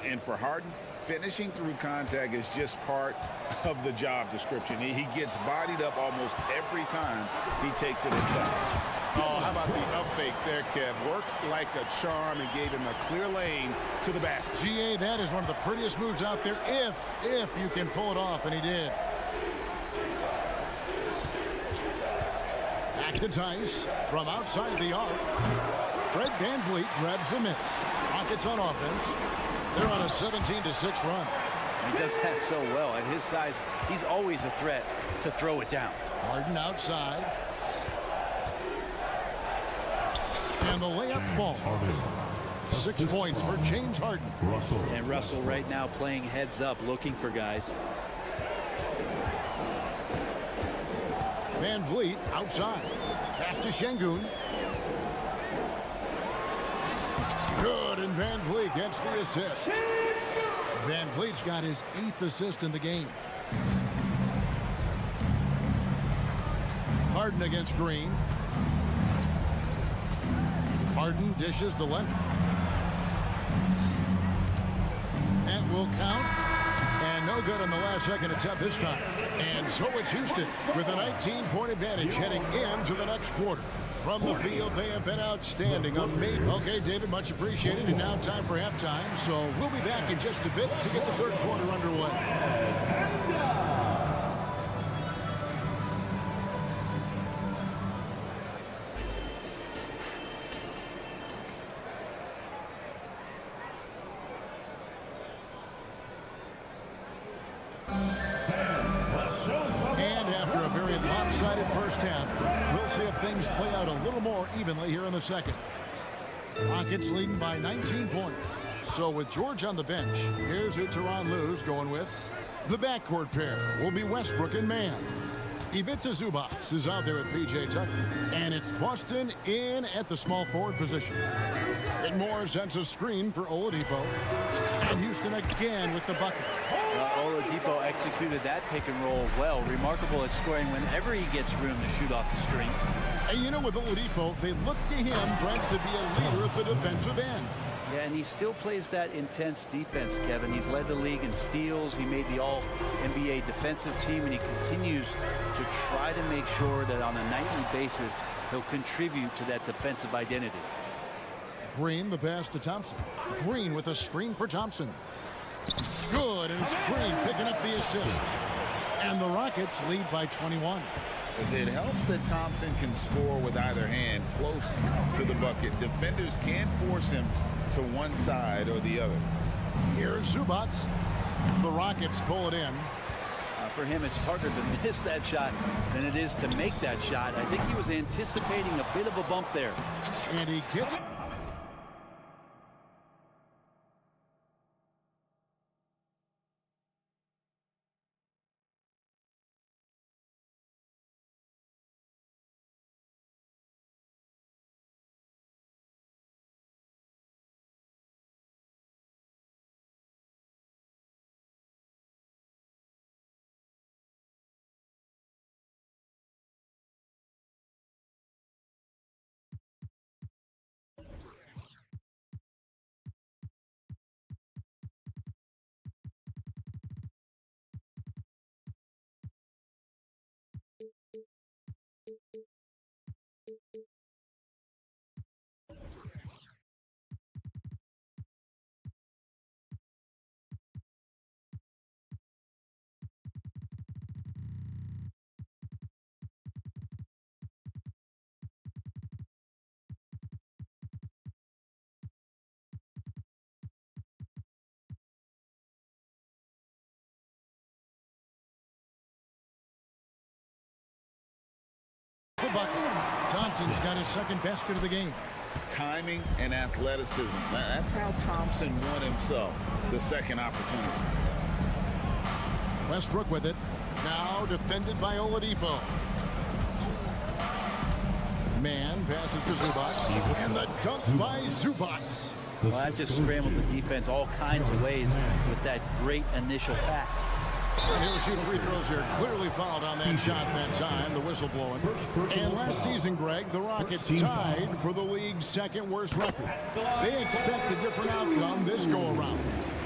And for Harden, finishing through contact is just part of the job description. He gets bodied up almost every time he takes it inside. Oh, how about the up fake there, Kev? Worked like a charm and gave him a clear lane to the basket. GA, that is one of the prettiest moves out there if you can pull it off, and he did. Back to Tice from outside the arc. Fred Van Vliet grabs the miss. Rockets on offense. They're on a 17-6 run. He does that so well. At his size, he's always a threat to throw it down. Harden outside. And the layup falls. 6 points for James Harden. And Russell right now playing heads up, looking for guys. Van Vliet outside. Pass to Şengün. Good, and Van Vliet gets the assist. Van Vliet's got his 8th assist in the game. Harden against Green. Harden dishes to Leonard. That will count. And no good on the last second attempt this time. And so it's Houston with a 19-point advantage heading into the next quarter. From the field, they have been outstanding. Amazing. Okay, David, much appreciated. And now time for halftime. So we'll be back in just a bit to get the third quarter underway. First half. We'll see if things play out a little more evenly here in the second. Rockets leading by 19 points. So with George on the bench, here's who Tyronn Lue's going with. The backcourt pair will be Westbrook and Mann. Ivica Zubac is out there with P.J. Tucker. And it's Boston in at the small forward position. And Moore sends a screen for Oladipo. And Houston again with the bucket. Oladipo executed that pick and roll well. Remarkable at scoring whenever he gets room to shoot off the screen. And you know, with Oladipo, they look to him, Brent, to be a leader at the defensive end. Yeah, and he still plays that intense defense, Kevin. He's led the league in steals. He made the All-NBA defensive team, and he continues to try to make sure that on a nightly basis, he'll contribute to that defensive identity. Green, the pass to Thompson. Green with a screen for Thompson. Good, and it's Green picking up the assist. And the Rockets lead by 21. It helps that Thompson can score with either hand close to the bucket. Defenders can't force him to one side or the other. Here's Zubac. The Rockets pull it in. For him, it's harder to miss that shot than it is to make that shot. I think he was anticipating a bit of a bump there. And he gets... The bucket. Thompson's got his second basket of the game. Timing and athleticism. That's how Thompson won himself the second opportunity. Westbrook with it. Now defended by Oladipo. Man passes to Zubac. And the dunk by Zubac. Well, that just scrambled the defense all kinds of ways with that great initial pass. And he'll shoot free throws here. Clearly fouled on that shot that time. The whistle blowing. And last season, Greg, the Rockets tied for the league's second worst record. They expect a different outcome this go-around.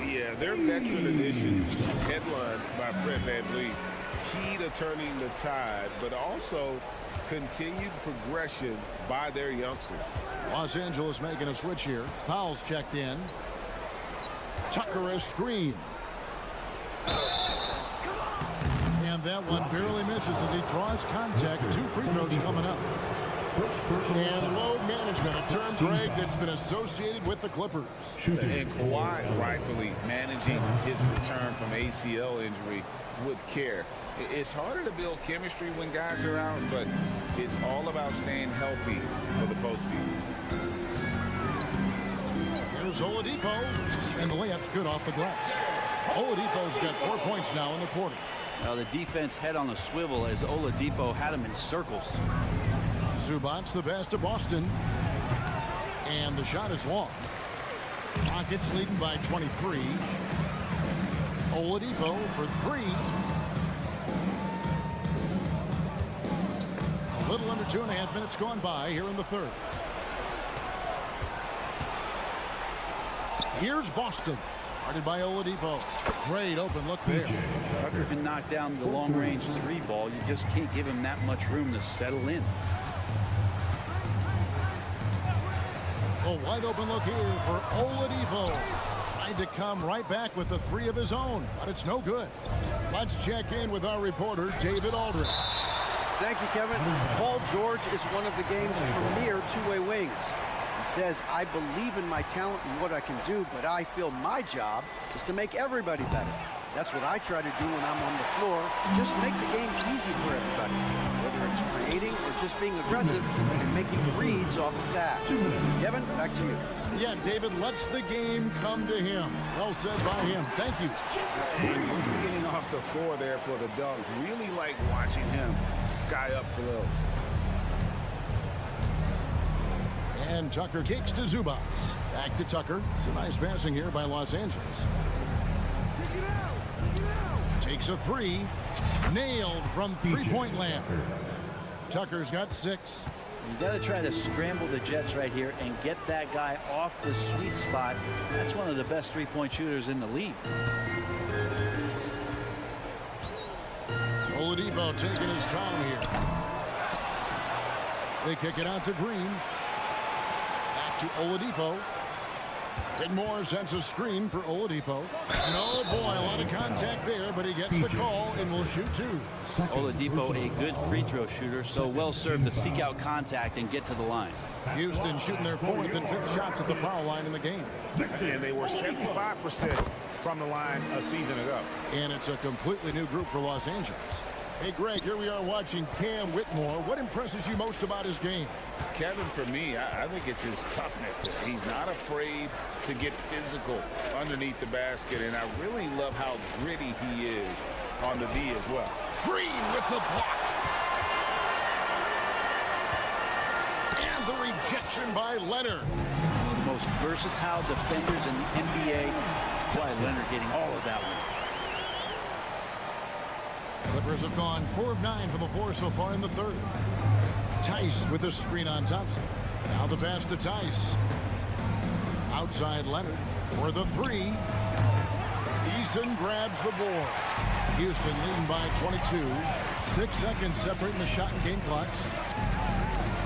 Yeah, their veteran additions, headlined by Fred VanVleet, key to turning the tide, but also continued progression by their youngsters. Los Angeles making a switch here. Powell's checked in. Tucker a screen. And that one barely misses as he draws contact. 2 free throws coming up. And load management, a term, Greg, that's been associated with the Clippers. And Kawhi rightfully managing his return from ACL injury with care. It's harder to build chemistry when guys are out, but it's all about staying healthy for the postseason. Here's Oladipo, and the layup's good off the glass. Oladipo's got 4 points now in the quarter. Now the defense head on a swivel as Oladipo had him in circles. Zubac the best of Boston. And the shot is long. Rockets leading by 23. Oladipo for 3. A little under 2.5 minutes gone by here in the third. Here's Boston. Guarded by Oladipo. Great open look there. Tucker can knock down the long-range 3 ball. You just can't give him that much room to settle in. A wide open look here for Oladipo. Tried to come right back with the 3 of his own, but it's no good. Let's check in with our reporter, David Aldridge. Thank you, Kevin. Paul George is one of the game's premier two-way wings. He says, I believe in my talent and what I can do, but I feel my job is to make everybody better. That's what I try to do when I'm on the floor. Just make the game easy for everybody. Whether it's creating or just being aggressive and making reads off of that. Kevin, back to you. Yeah, David lets the game come to him. Well said by him. Thank you. And getting off the floor there for the dunk. Really like watching him sky up for those. And Tucker kicks to Zubac. Back to Tucker. It's a nice passing here by Los Angeles. Takes a 3. Nailed from three-point land. Tucker's got 6. You got to try to scramble the Jets right here and get that guy off the sweet spot. That's one of the best three-point shooters in the league. Oladipo taking his time here. They kick it out to Green. To Oladipo. Whitmore sends a screen for Oladipo. And oh boy, a lot of contact there, but he gets the call and will shoot 2. Oladipo, a good free throw shooter, so well served to seek out contact and get to the line. Houston shooting their 4th and 5th shots at the foul line in the game. And they were 75% from the line a season ago. And it's a completely new group for Los Angeles. Hey, Greg, here we are watching Cam Whitmore. What impresses you most about his game? Kevin, for me, I think it's his toughness. He's not afraid to get physical underneath the basket, and I really love how gritty he is on the D as well. Green with the block. And the rejection by Leonard. One of the most versatile defenders in the NBA. Kawhi Leonard getting all of that one. Clippers have gone 4 of 9 from the floor so far in the third. Tice with the screen on Thompson. Now the pass to Tice. Outside Leonard for the 3. Eason grabs the board. Houston leading by 22. 6 seconds separating the shot and game clocks.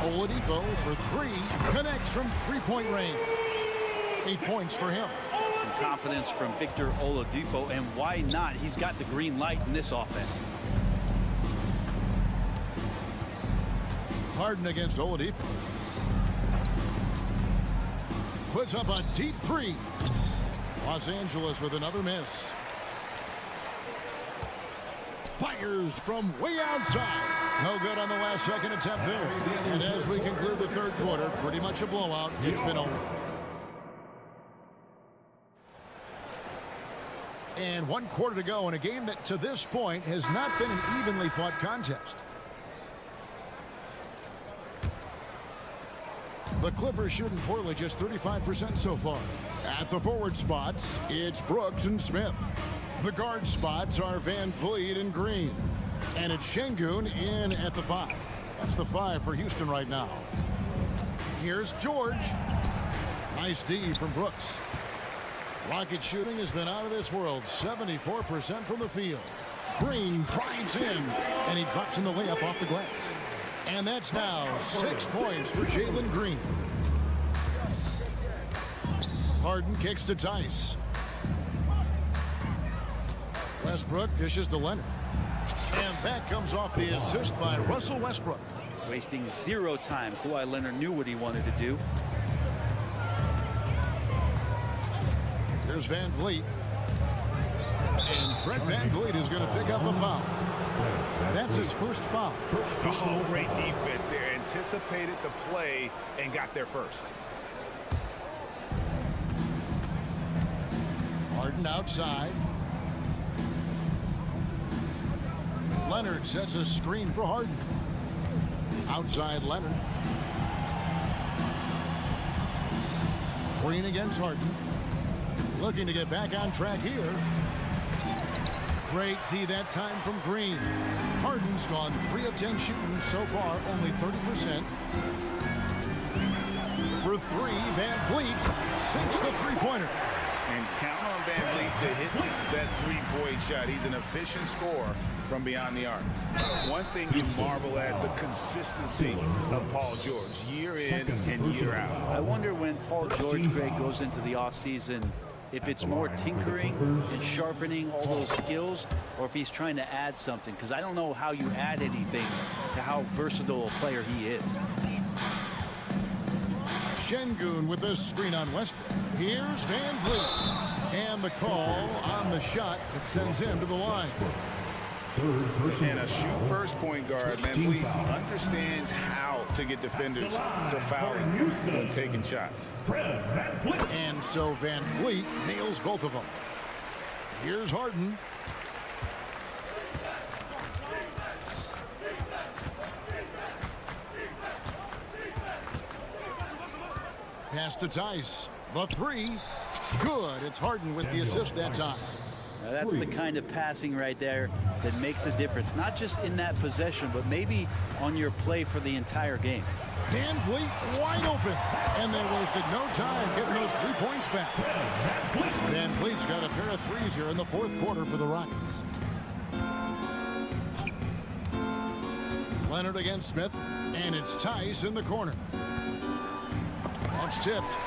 Oladipo for 3. Connects from three-point range. 8 points for him. Some confidence from Victor Oladipo, and why not? He's got the green light in this offense. Harden against Oladipo. Puts up a deep 3. Los Angeles with another miss. Fires from way outside. No good on the last second attempt there. And as we conclude the third quarter, pretty much a blowout. It's been over. And 1 quarter to go in a game that to this point has not been an evenly fought contest. The Clippers shooting poorly, just 35% so far. At the forward spots, it's Brooks and Smith. The guard spots are Van Vliet and Green. And it's Şengün in at the 5. That's the 5 for Houston right now. Here's George. Nice D from Brooks. Rocket shooting has been out of this world. 74% from the field. Green drives in, and he drops in the layup off the glass. And that's now 6 points for Jalen Green. Harden kicks to Tice. Westbrook dishes to Leonard. And that comes off the assist by Russell Westbrook. Wasting 0 time. Kawhi Leonard knew what he wanted to do. Here's Van Vliet. And Fred Van Vliet is going to pick up a foul. That's his first foul. Oh, great defense there. Anticipated the play and got there first. Harden outside. Leonard sets a screen for Harden. Outside Leonard. Green against Harden. Looking to get back on track here. Great D that time from Green. Harden's gone 3 of 10 shooting so far, only 30%. For 3, Van Vliet sinks the three-pointer. And count on Van Vliet to hit that three-point shot. He's an efficient scorer from beyond the arc. One thing you marvel at, the consistency of Paul George, year in and year out. I wonder when Paul George, Greg, goes into the offseason, if it's more tinkering and sharpening all those skills, or if he's trying to add something, because I don't know how you add anything to how versatile a player he is. Şengün with the screen on Westbrook. Here's Van Vliet. And the call on the shot that sends him to the line. And a shoot-first point guard, Van Vliet understands how to get defenders to foul when taking shots. And so Van Vliet nails both of them. Here's Harden. Pass to Tice. The 3. Good. It's Harden with the assist that time. Now that's the kind of passing right there that makes a difference, not just in that possession, but maybe on your play for the entire game. Van Vliet wide open, and they wasted no time getting those 3 points back. Van Vliet's got a pair of threes here in the fourth quarter for the Rockets. Leonard against Smith, and it's Tice in the corner. Launch tipped.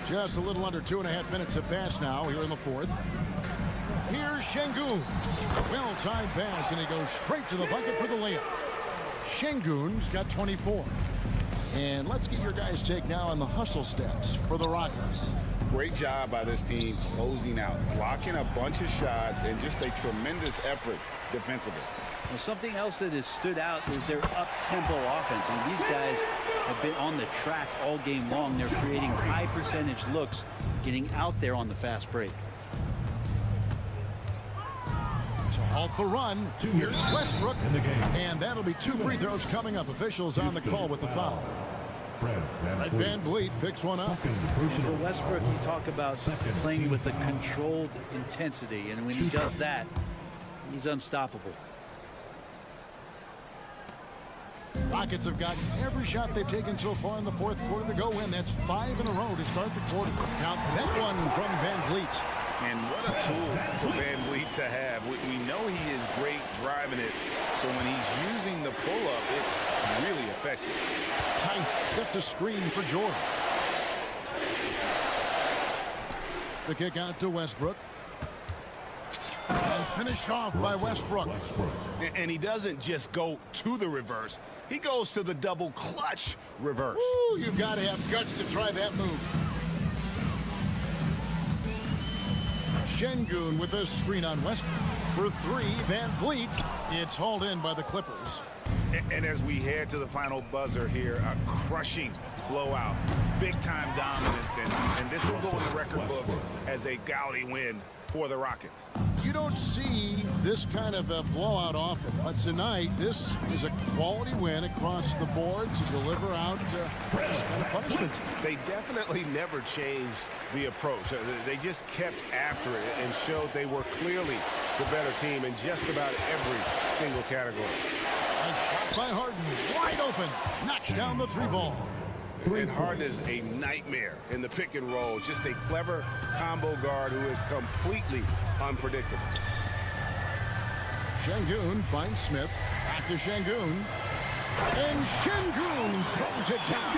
Just a little under 2.5 minutes have passed now here in the fourth. Here's Şengün. Well-timed pass, and he goes straight to the bucket for the layup. Şengün's got 24. And let's get your guys' take now on the hustle stats for the Rockets. Great job by this team closing out, blocking a bunch of shots, and just a tremendous effort defensively. Well, something else that has stood out is their up-tempo offense. I mean, these guys have been on the track all game long. They're creating high-percentage looks, getting out there on the fast break. To halt the run, here's Westbrook. And that'll be 2 free throws coming up. Officials on the call with the foul. Van Vliet picks one up. And for Westbrook, you talk about playing with a controlled intensity, and when he does that, he's unstoppable. Rockets have gotten every shot they've taken so far in the fourth quarter to go in. That's 5 in a row to start the quarter. Count that one from Van Vliet. And what a tool for Van Vliet to have. We know he is great driving it, so when he's using the pull-up, it's really effective. Tice sets a screen for George. The kick out to Westbrook. And finished off by Westbrook. And he doesn't just go to the reverse. He goes to the double clutch reverse. Woo, you've got to have guts to try that move. Şengün with a screen on Westbrook. For 3, Van Vliet. It's hauled in by the Clippers. And as we head to the final buzzer here, a crushing blowout. Big-time dominance. And this will go in the record books as a gaudy win for the Rockets. You don't see this kind of a blowout often, but tonight this is a quality win across the board to deliver out this kind of punishment. They definitely never changed the approach. They just kept after it and showed they were clearly the better team in just about every single category. A shot by Harden, wide open, knocks down the 3-ball. And Harden is a nightmare in the pick and roll. Just a clever combo guard who is completely unpredictable. Şengün finds Smith. Back to Şengün. And Şengün throws it down.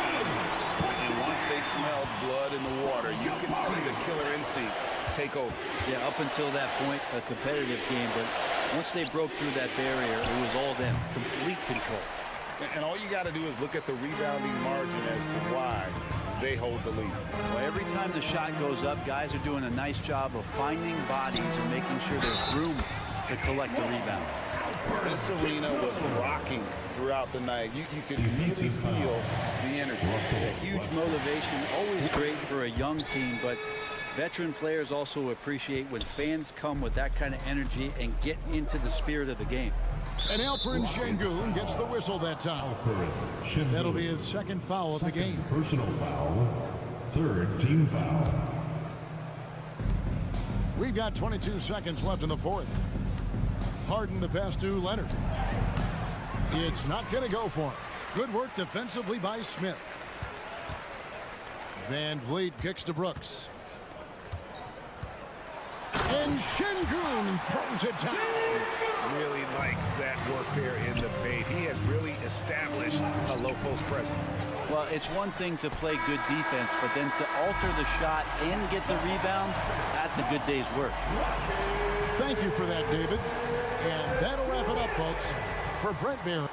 And once they smelled blood in the water, you can see the killer instinct take over. Yeah, up until that point, a competitive game. But once they broke through that barrier, it was all them. Complete control. And all you got to do is look at the rebounding margin as to why they hold the lead. Well, every time the shot goes up, guys are doing a nice job of finding bodies and making sure there's room to collect the rebound. This arena was rocking throughout the night. You could really feel the energy. A huge motivation, always great for a young team, but veteran players also appreciate when fans come with that kind of energy and get into the spirit of the game. And Alperen Şengün gets the whistle that time. That'll be his second foul of the game. Personal foul. 3rd team foul. We've got 22 seconds left in the fourth. Harden the pass to Leonard. It's not going to go for him. Good work defensively by Smith. Van Vliet kicks to Brooks. And Şengün throws it down. Really like that work there in the paint. He has really established a low post presence. Well, it's one thing to play good defense, but then to alter the shot and get the rebound, that's a good day's work. Thank you for that, David. And that'll wrap it up, folks. For Brent Barron.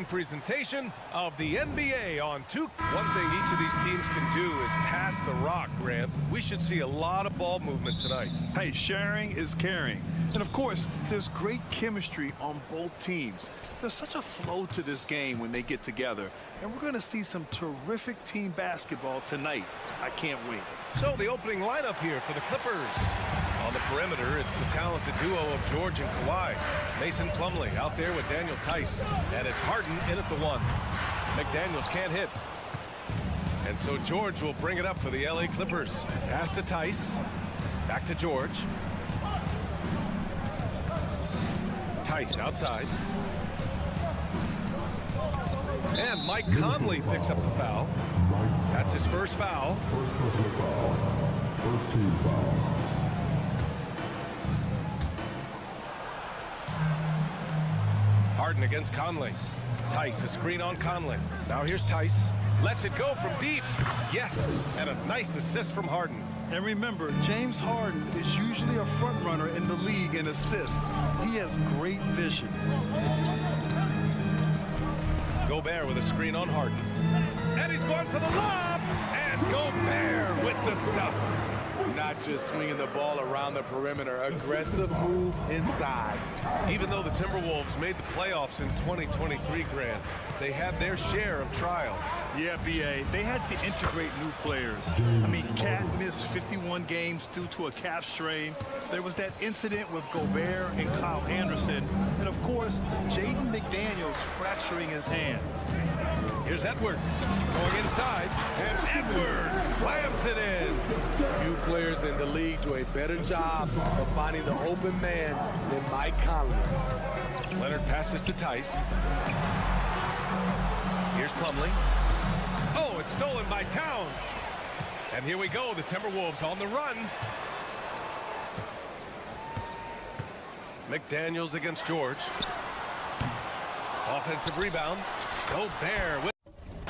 Presentation of the NBA on 2. One thing each of these teams can do is pass the rock, Grant. We should see a lot of ball movement tonight. Hey, sharing is caring. And of course, there's great chemistry on both teams. There's such a flow to this game when they get together. And we're going to see some terrific team basketball tonight. I can't wait. So the opening lineup here for the Clippers. On the perimeter, it's the talented duo of George and Kawhi. Mason Plumlee out there with Daniel Tice. And it's Harden in at the 1. McDaniels can't hit. And so George will bring it up for the LA Clippers. Pass to Tice. Back to George. Tice outside. And Mike Conley picks up the foul. That's his first foul. First team foul. Harden against Conley. Tice, a screen on Conley. Now here's Tice. Lets it go from deep. Yes, and a nice assist from Harden. And remember, James Harden is usually a front runner in the league in assists. He has great vision. Gobert with a screen on Harden. And he's going for the lob. And Gobert with the stuff. Not just swinging the ball around the perimeter, aggressive move inside. Even though the Timberwolves made the playoffs in 2023, Grant, they had their share of trials. Yeah, B.A., they had to integrate new players. I mean, Cat missed 51 games due to a calf strain. There was that incident with Gobert and Kyle Anderson. And, of course, Jaden McDaniels fracturing his hand. Here's Edwards going inside, and Edwards slams it in. Few players in the league do a better job of finding the open man than Mike Conley. Leonard passes to Tice. Here's Plumlee. Oh, it's stolen by Towns. And here we go, the Timberwolves on the run. McDaniels against George. Offensive rebound. Gobert with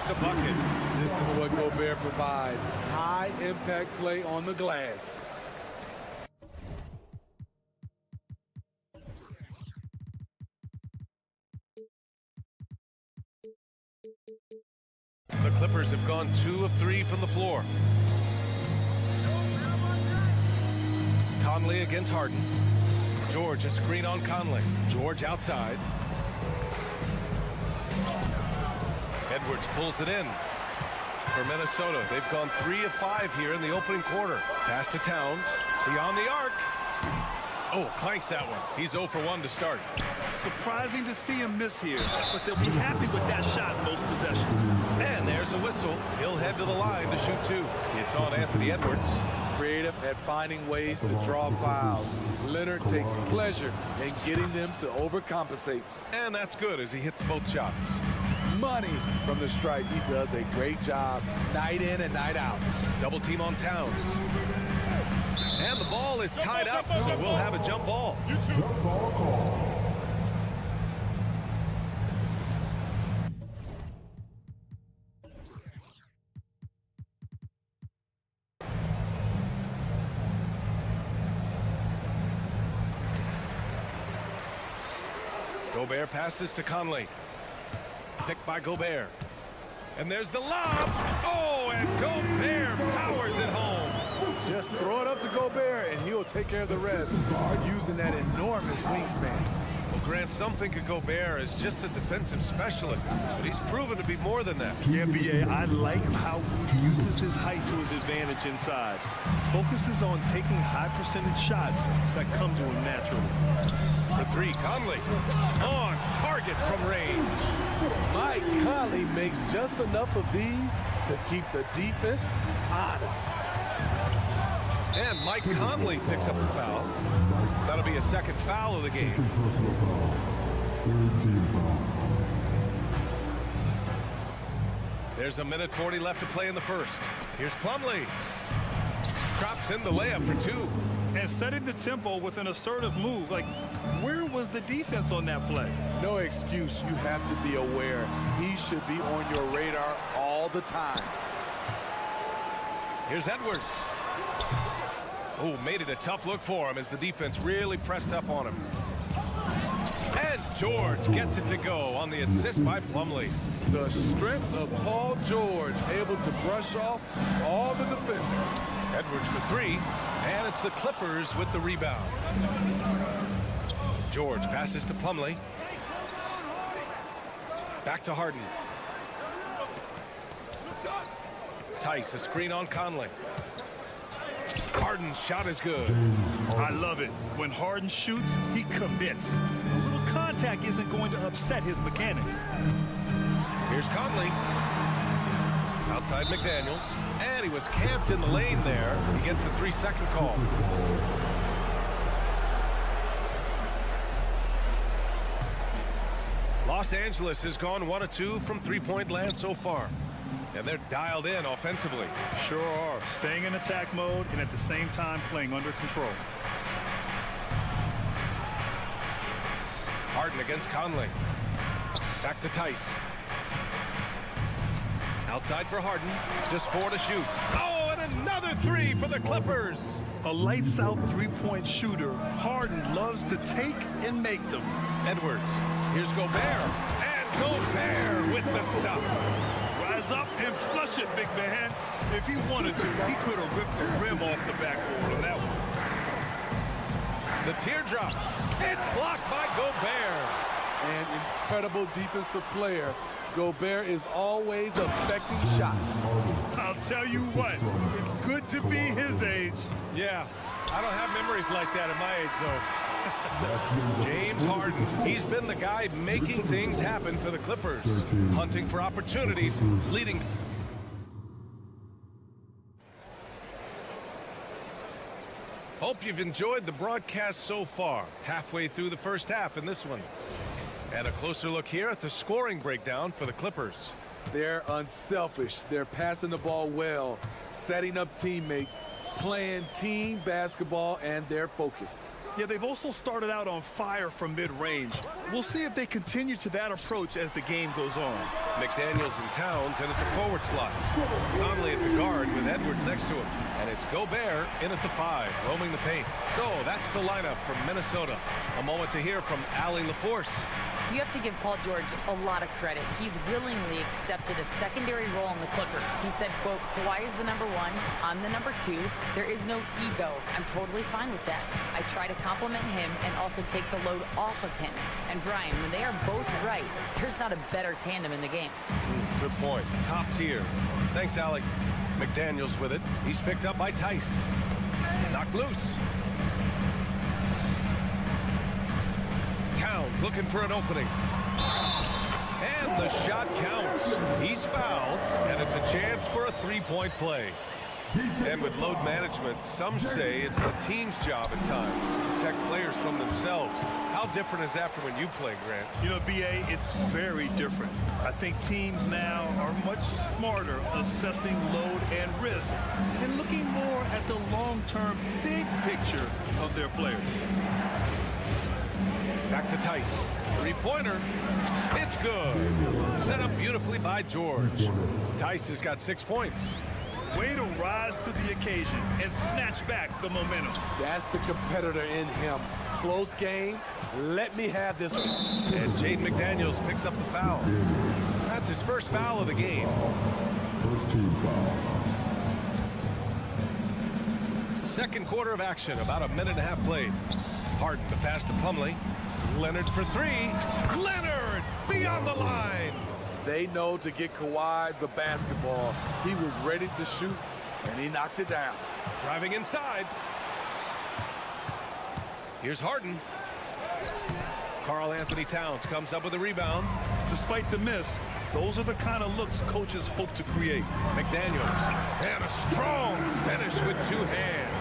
the bucket. This is what Gobert provides. High impact play on the glass. The Clippers have gone 2 of 3 from the floor. Conley against Harden. George, a screen on Conley. George outside. Edwards pulls it in for Minnesota. They've gone 3 of 5 here in the opening quarter. Pass to Towns. Beyond the arc. Oh, clanks that one. He's 0 for 1 to start. Surprising to see him miss here, but they'll be happy with that shot in most possessions. And there's a whistle. He'll head to the line to shoot 2. It's on Anthony Edwards. Creative at finding ways to draw fouls. Leonard takes pleasure in getting them to overcompensate. And that's good as he hits both shots. Money from the stripe. He does a great job night in and night out. Double team on Towns. And the ball is tied up, so we'll have a jump ball. Jump ball call. Gobert passes to Conley. Picked by Gobert. And there's the lob. Oh, and Gobert powers it home. Just throw it up to Gobert, and he'll take care of the rest using that enormous wingspan. Well, Grant, some think of Gobert as just a defensive specialist, but he's proven to be more than that. Yeah, B.A., I like how he uses his height to his advantage inside. Focuses on taking high percentage shots that come to him naturally. For 3, Conley on target from range. Mike Conley makes just enough of these to keep the defense honest. And Mike Conley picks up the foul. That'll be a second foul of the game. There's a minute 40 left to play in the first. Here's Plumlee. Drops in the layup for 2. And setting the tempo with an assertive move. Like, where was the defense on that play? No excuse. You have to be aware. He's should be on your radar all the time. Here's Edwards. Oh, made it a tough look for him as the defense really pressed up on him. And George gets it to go on the assist by Plumlee. The strength of Paul George, able to brush off all the defenders. Edwards for three, and it's the Clippers with the rebound. George passes to Plumlee. Back to Harden. Tice, a screen on Conley. Harden's shot is good. I love it. When Harden shoots, he commits. A little contact isn't going to upset his mechanics. Here's Conley. Outside McDaniels. And he was camped in the lane there. He gets a 3-second call. Los Angeles has gone 1 of 2 from three-point land so far. And they're dialed in offensively. Sure are. Staying in attack mode and at the same time playing under control. Harden against Conley. Back to Tice. Outside for Harden. Just 4 to shoot. Oh, and another 3 for the Clippers. A lights-out three-point shooter. Harden loves to take and make them. Edwards. Here's Gobert. And Gobert with the stuff. Rise up and flush it, big man. If he wanted to, he could have ripped the rim off the backboard on that one. The teardrop. It's blocked by Gobert. An incredible defensive player. Gobert is always affecting shots. I'll tell you what, it's good to be his age. Yeah, I don't have memories like that at my age, though. James Harden, he's been the guy making things happen for the Clippers. Hunting for opportunities, leading. Hope you've enjoyed the broadcast so far. Halfway through the first half in this one. And a closer look here at the scoring breakdown for the Clippers. They're unselfish. They're passing the ball well, setting up teammates, playing team basketball, and their focus. Yeah, they've also started out on fire from mid-range. We'll see if they continue to that approach as the game goes on. McDaniels and Towns in at the forward slot. Conley at the guard with Edwards next to him. And it's Gobert in at the 5, roaming the paint. So that's the lineup from Minnesota. A moment to hear from Allie LaForce. You have to give Paul George a lot of credit. He's willingly accepted a secondary role in the Clippers. He said, quote, Kawhi is the number 1, I'm the number 2. There is no ego. I'm totally fine with that. I try to compliment him and also take the load off of him. And Brian, when they are both right, there's not a better tandem in the game. Good point. Top tier. Thanks, Allie. McDaniels with it. He's picked up by Tice. Knocked loose. Towns looking for an opening. And the shot counts. He's fouled, and it's a chance for a three-point play. And with load management, some say it's the team's job at times to protect players from themselves. How different is that from when you play, Grant? You know, B.A., it's very different. I think teams now are much smarter assessing load and risk and looking more at the long-term big picture of their players. Back to Tice. Three-pointer. It's good. Set up beautifully by George. Tice has got 6 points. Way to rise to the occasion and snatch back the momentum. That's the competitor in him. Close game. Let me have this one. And Jaden McDaniels picks up the foul. That's his first foul of the game. First team foul. Second quarter of action, about a minute and a half played. Harden the pass to Plumlee. Leonard for 3. Leonard beyond the line. They know to get Kawhi the basketball. He was ready to shoot, and he knocked it down. Driving inside. Here's Harden. Karl Anthony Towns comes up with a rebound. Despite the miss, those are the kind of looks coaches hope to create. McDaniels. And a strong finish with 2 hands.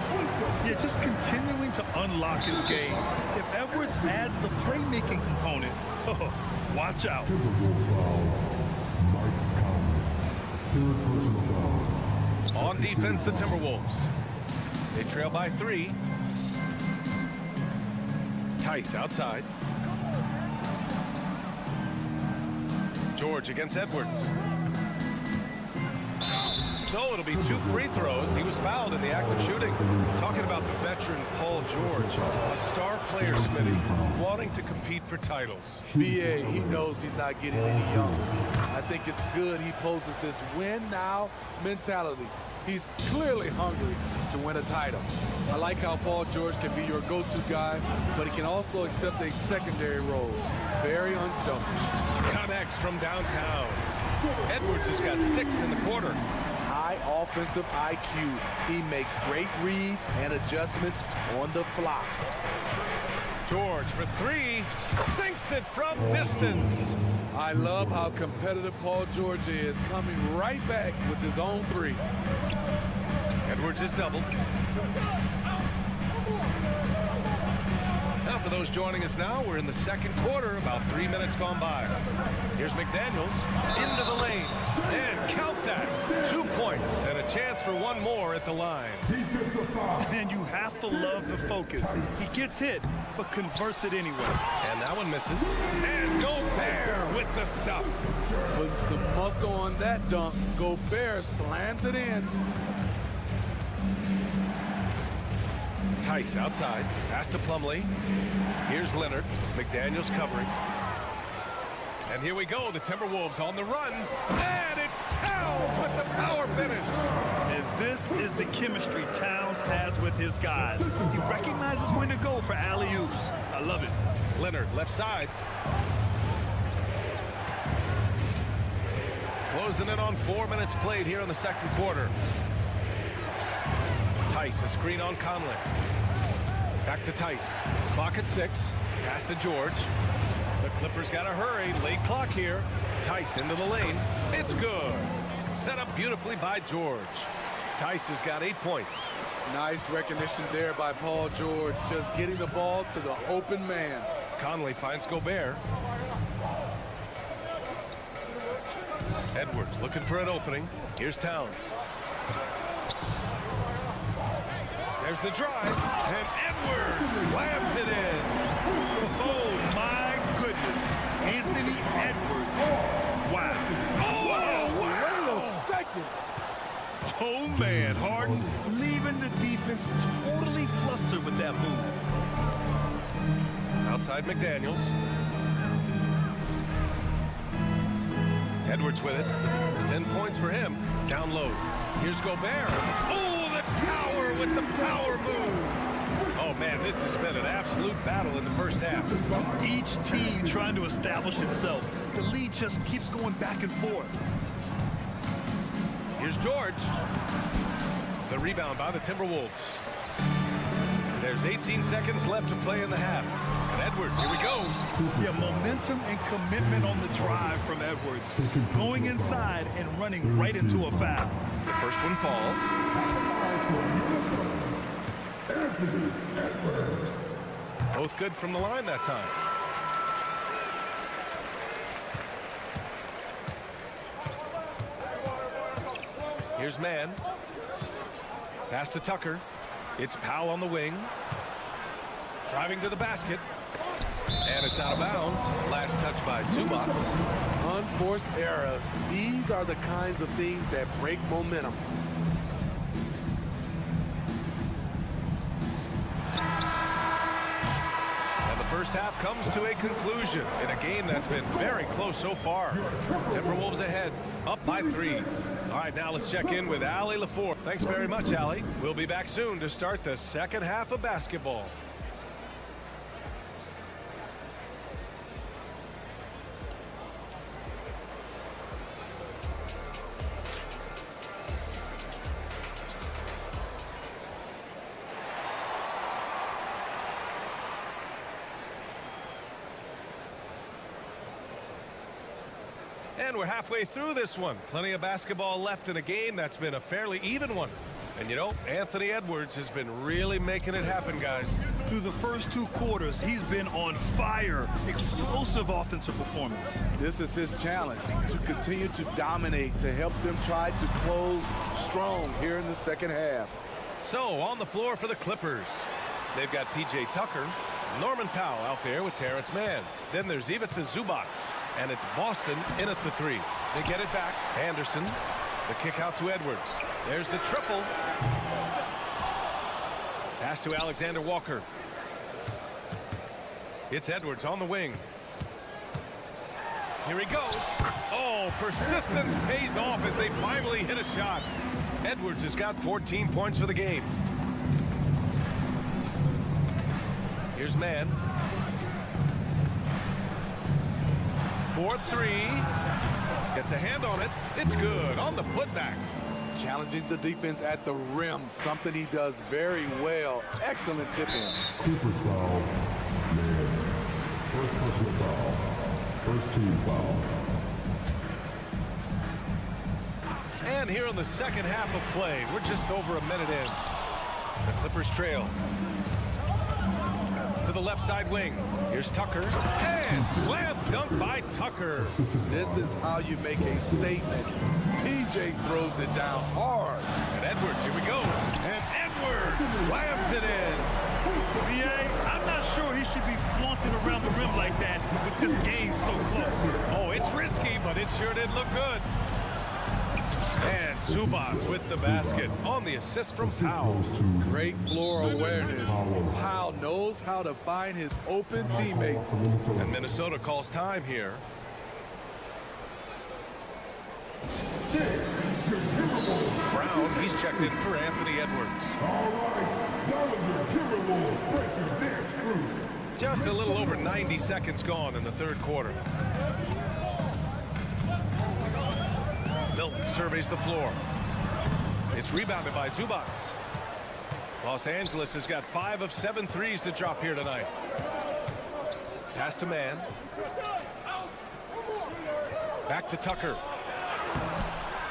Yeah, just continuing to unlock his game. If Edwards adds the playmaking component, oh, watch out. On defense, the Timberwolves. They trail by 3. Tice outside. George against Edwards. So it'll be 2 free throws. He was fouled in the act of shooting. Talking about the veteran Paul George, a star player, Smitty, wanting to compete for titles. BA, he knows he's not getting any younger. I think it's good he poses this win now mentality. He's clearly hungry to win a title. I like how Paul George can be your go-to guy, but he can also accept a secondary role. Very unselfish. Connects from downtown. Edwards has got 6 in the quarter. High offensive IQ. He makes great reads and adjustments on the fly. George for 3, sinks it from distance. I love how competitive Paul George is, coming right back with his own 3. Edwards is doubled. Now for those joining us now, we're in the second quarter, about 3 minutes gone by. Here's McDaniels into the lane, and count that. 2 points and a chance for 1 more at the line. And you have to love the focus. He gets hit, but converts it anyway. And that one misses. And Gobert with the stuff. Put some muscle on that dunk. Gobert slams it in. Tice outside, pass to Plumlee. Here's Leonard, McDaniels covering. And here we go, the Timberwolves on the run. And it's Towns with the power finish. And this is the chemistry Towns has with his guys. He recognizes when to go for alley-oops. I love it. Leonard, left side. Closing in on 4 minutes played here in the second quarter. Tice, a screen on Conley. Back to Tice. Clock at 6. Pass to George. The Clippers got to hurry. Late clock here. Tice into the lane. It's good. Set up beautifully by George. Tice has got 8 points. Nice recognition there by Paul George, just getting the ball to the open man. Conley finds Gobert. Edwards looking for an opening. Here's Towns. There's the drive, and Edwards slams it in. Oh, my goodness. Anthony Edwards. Wow. Oh, Wait a second. Oh, man. Harden leaving the defense totally flustered with that move. Outside McDaniels. Edwards with it. 10 points for him. Down low. Here's Gobert. Oh, the tower with the power move. Oh, man, this has been an absolute battle in the first half. Each team trying to establish itself. The lead just keeps going back and forth. Here's George. The rebound by the Timberwolves. There's 18 seconds left to play in the half. And Edwards, here we go. Yeah, momentum and commitment on the drive from Edwards. Going inside and running right into a foul. The first one falls. Both good from the line that time. Here's Mann. Pass to Tucker. It's Powell on the wing. Driving to the basket. And it's out of bounds. Last touch by Zubac. Unforced errors. These are the kinds of things that break momentum. And the first half comes to a conclusion in a game that's been very close so far. Timberwolves ahead, up by 3. All right, now let's check in with Allie LaFour. Thanks very much, Allie. We'll be back soon to start the second half of basketball. And we're halfway through this one. Plenty of basketball left in a game that's been a fairly even one. And you know, Anthony Edwards has been really making it happen, guys. Through the first 2 quarters, he's been on fire. Explosive offensive performance. This is his challenge, to continue to dominate, to help them try to close strong here in the second half. So, on the floor for the Clippers. They've got P.J. Tucker, Norman Powell out there with Terrence Mann. Then there's Ivica Zubac. And it's Boston in at the 3. They get it back. Anderson, the kick out to Edwards. There's the triple. Pass to Alexander Walker. It's Edwards on the wing. Here he goes. Oh, persistence pays off as they finally hit a shot. Edwards has got 14 points for the game. Here's Mann. 4-3. Gets a hand on it. It's good on the putback. Challenging the defense at the rim, something he does very well. Excellent tip in. Cooper's foul. Man. First personal foul. First team foul. And here in the second half of play, we're just over a minute in. The Clippers trail. To the left side wing. Here's Tucker. And slam dunk by Tucker. This is how you make a statement. PJ throws it down hard. And Edwards, here we go. And Edwards slams it in. BA, I'm not sure he should be flaunting around the rim like that with this game so close. Oh, it's risky, but it sure did look good. And Zubats with the basket on the assist from Powell. Great floor awareness. Powell knows how to find his open teammates. And Minnesota calls time here. Brown, he's checked in for Anthony Edwards. All right, now with your Timberwolves breaking dance crew. Just a little over 90 seconds gone in the third quarter. Milton surveys the floor. It's rebounded by Zubats. Los Angeles has got 5 of 7 threes to drop here tonight. Pass to Mann. Back to Tucker.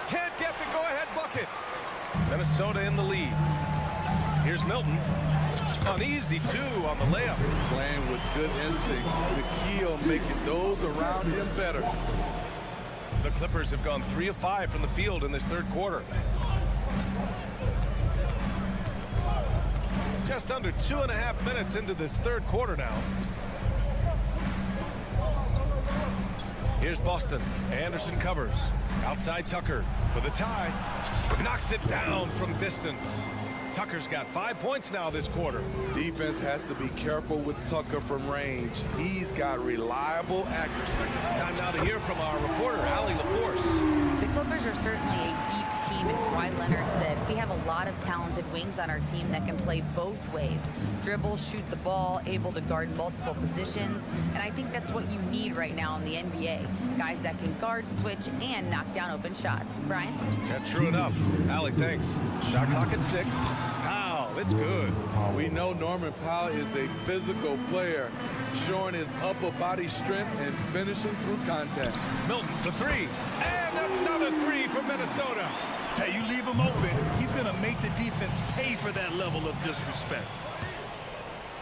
Can't get the go-ahead bucket. Minnesota in the lead. Here's Milton. An easy 2 on the layup. Playing with good instincts. The key on making those around him better. The Clippers have gone 3 of 5 from the field in this third quarter. Just under 2.5 minutes into this third quarter now. Here's Boston. Anderson covers. Outside Tucker for the tie. Knocks it down from distance. Tucker's got 5 points now this quarter. Defense has to be careful with Tucker from range. He's got reliable accuracy. Time now to hear from our reporter, Allie LaForce. The Clippers are certainly a deep team, and Kawhi Leonard said, we have a lot of talented wings on our team that can play both ways. Dribble, shoot the ball, able to guard multiple positions, and I think that's what you need right now in the NBA. Guys that can guard, switch, and knock down open shots. Brian? That's true enough. Allie, thanks. Shot clock at 6. Powell, it's good. We know Norman Powell is a physical player, showing his upper body strength and finishing through contact. Milton for 3. And another 3 for Minnesota. Hey, you leave him open, he's going to make the defense pay for that level of disrespect.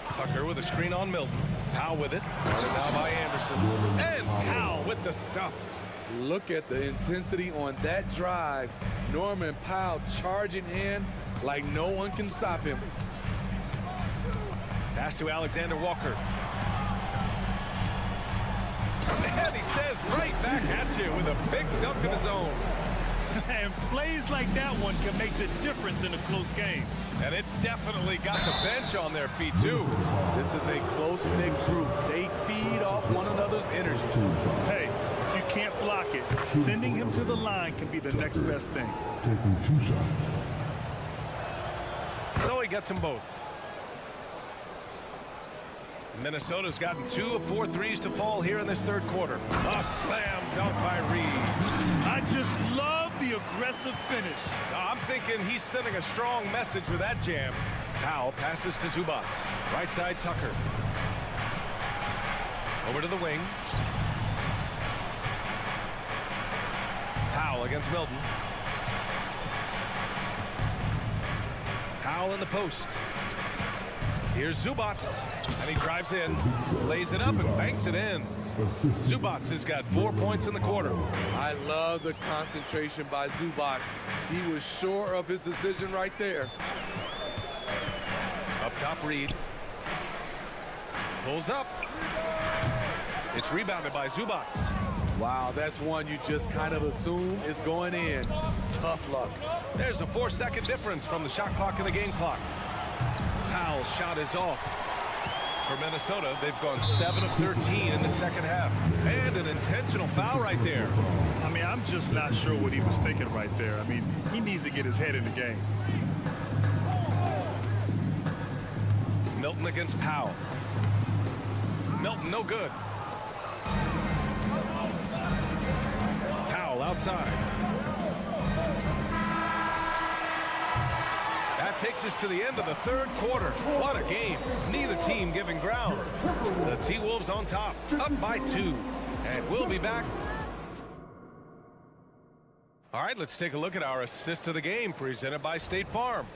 Tucker with a screen on Milton. Powell with it. Guarded now by Anderson. And Powell with the stuff. Look at the intensity on that drive. Norman Powell charging in like no one can stop him. Pass to Alexander Walker. And he says right back at you with a big dunk of his own. And plays like that one can make the difference in a close game. And it definitely got the bench on their feet, too. This is a close-knit group. They feed off one another's energy. Hey, if you can't block it, sending him to the line can be the next best thing. Taking 2 shots. So he gets them both. Minnesota's gotten 2 of 4 threes to fall here in this third quarter. A slam dunk by Reed. I just love the aggressive finish. I'm thinking he's sending a strong message with that jam. Powell passes to Zubats. Right side Tucker. Over to the wing. Powell against Milton. Powell in the post. Here's Zubats, and he drives in, lays it up, and banks it in. Zubats has got 4 points in the quarter. I love the concentration by Zubats. He was sure of his decision right there. Up top, Reed. Pulls up. It's rebounded by Zubats. Wow, that's one you just kind of assume is going in. Tough luck. There's a 4-second difference from the shot clock and the game clock. Powell's shot is off. For Minnesota, they've gone 7 of 13 in the second half. And an intentional foul right there. I mean, I'm just not sure what he was thinking right there. I mean, he needs to get his head in the game. Milton against Powell. Milton, no good. Powell outside. That takes us to the end of the third quarter. What a game. Neither team giving ground. The T-Wolves on top, up by 2. And we'll be back. All right, let's take a look at our assist of the game presented by State Farm.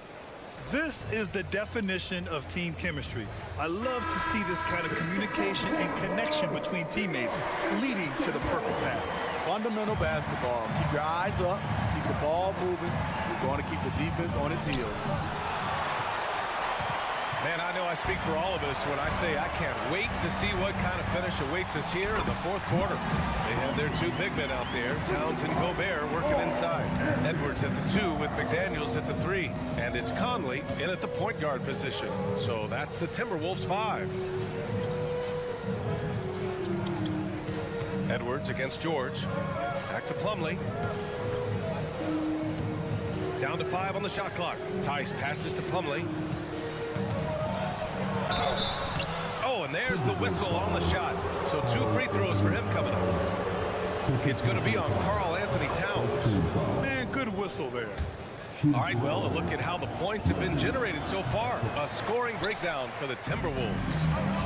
This is the definition of team chemistry. I love to see this kind of communication and connection between teammates leading to the perfect pass. Fundamental basketball. Keep your eyes up, keep the ball moving. You're going to keep the defense on its heels. Man, I know I speak for all of us when I say I can't wait to see what kind of finish awaits us here in the fourth quarter. They have their 2 big men out there, Towns and Gobert, working inside. Edwards at the 2 with McDaniels at the 3. And it's Conley in at the point guard position. So that's the Timberwolves 5. Edwards against George. Back to Plumlee. Down to 5 on the shot clock. Tice passes to Plumlee. Oh, and there's the whistle on the shot. So 2 free throws for him coming up. It's going to be on Karl Anthony Towns. Man, good whistle there. All right, well, a look at how the points have been generated so far. A scoring breakdown for the Timberwolves.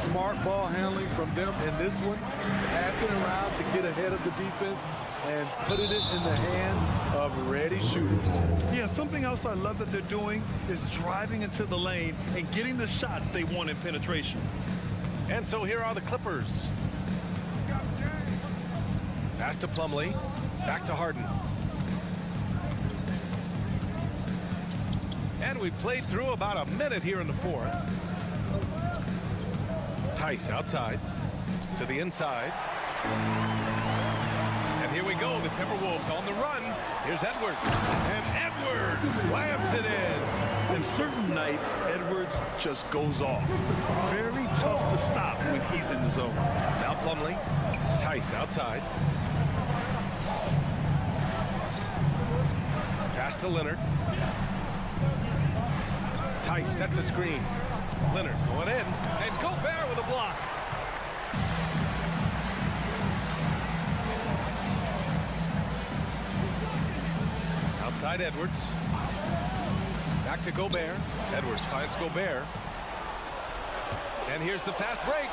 Smart ball handling from them in this one. Passing around to get ahead of the defense and putting it in the hands of ready shooters. Yeah, something else I love that they're doing is driving into the lane and getting the shots they want in penetration. And so here are the Clippers. Pass to Plumlee. Back to Harden. And we played through about a minute here in the fourth. Tice outside to the inside. And here we go, the Timberwolves on the run. Here's Edwards. And Edwards slams it in. And certain nights, Edwards just goes off. Very tough to stop when he's in the zone. Now Plumlee. Tice outside. Pass to Leonard. Tice sets a screen. Leonard going in. And Gobert with a block. Outside Edwards. Back to Gobert. Edwards finds Gobert. And here's the fast break.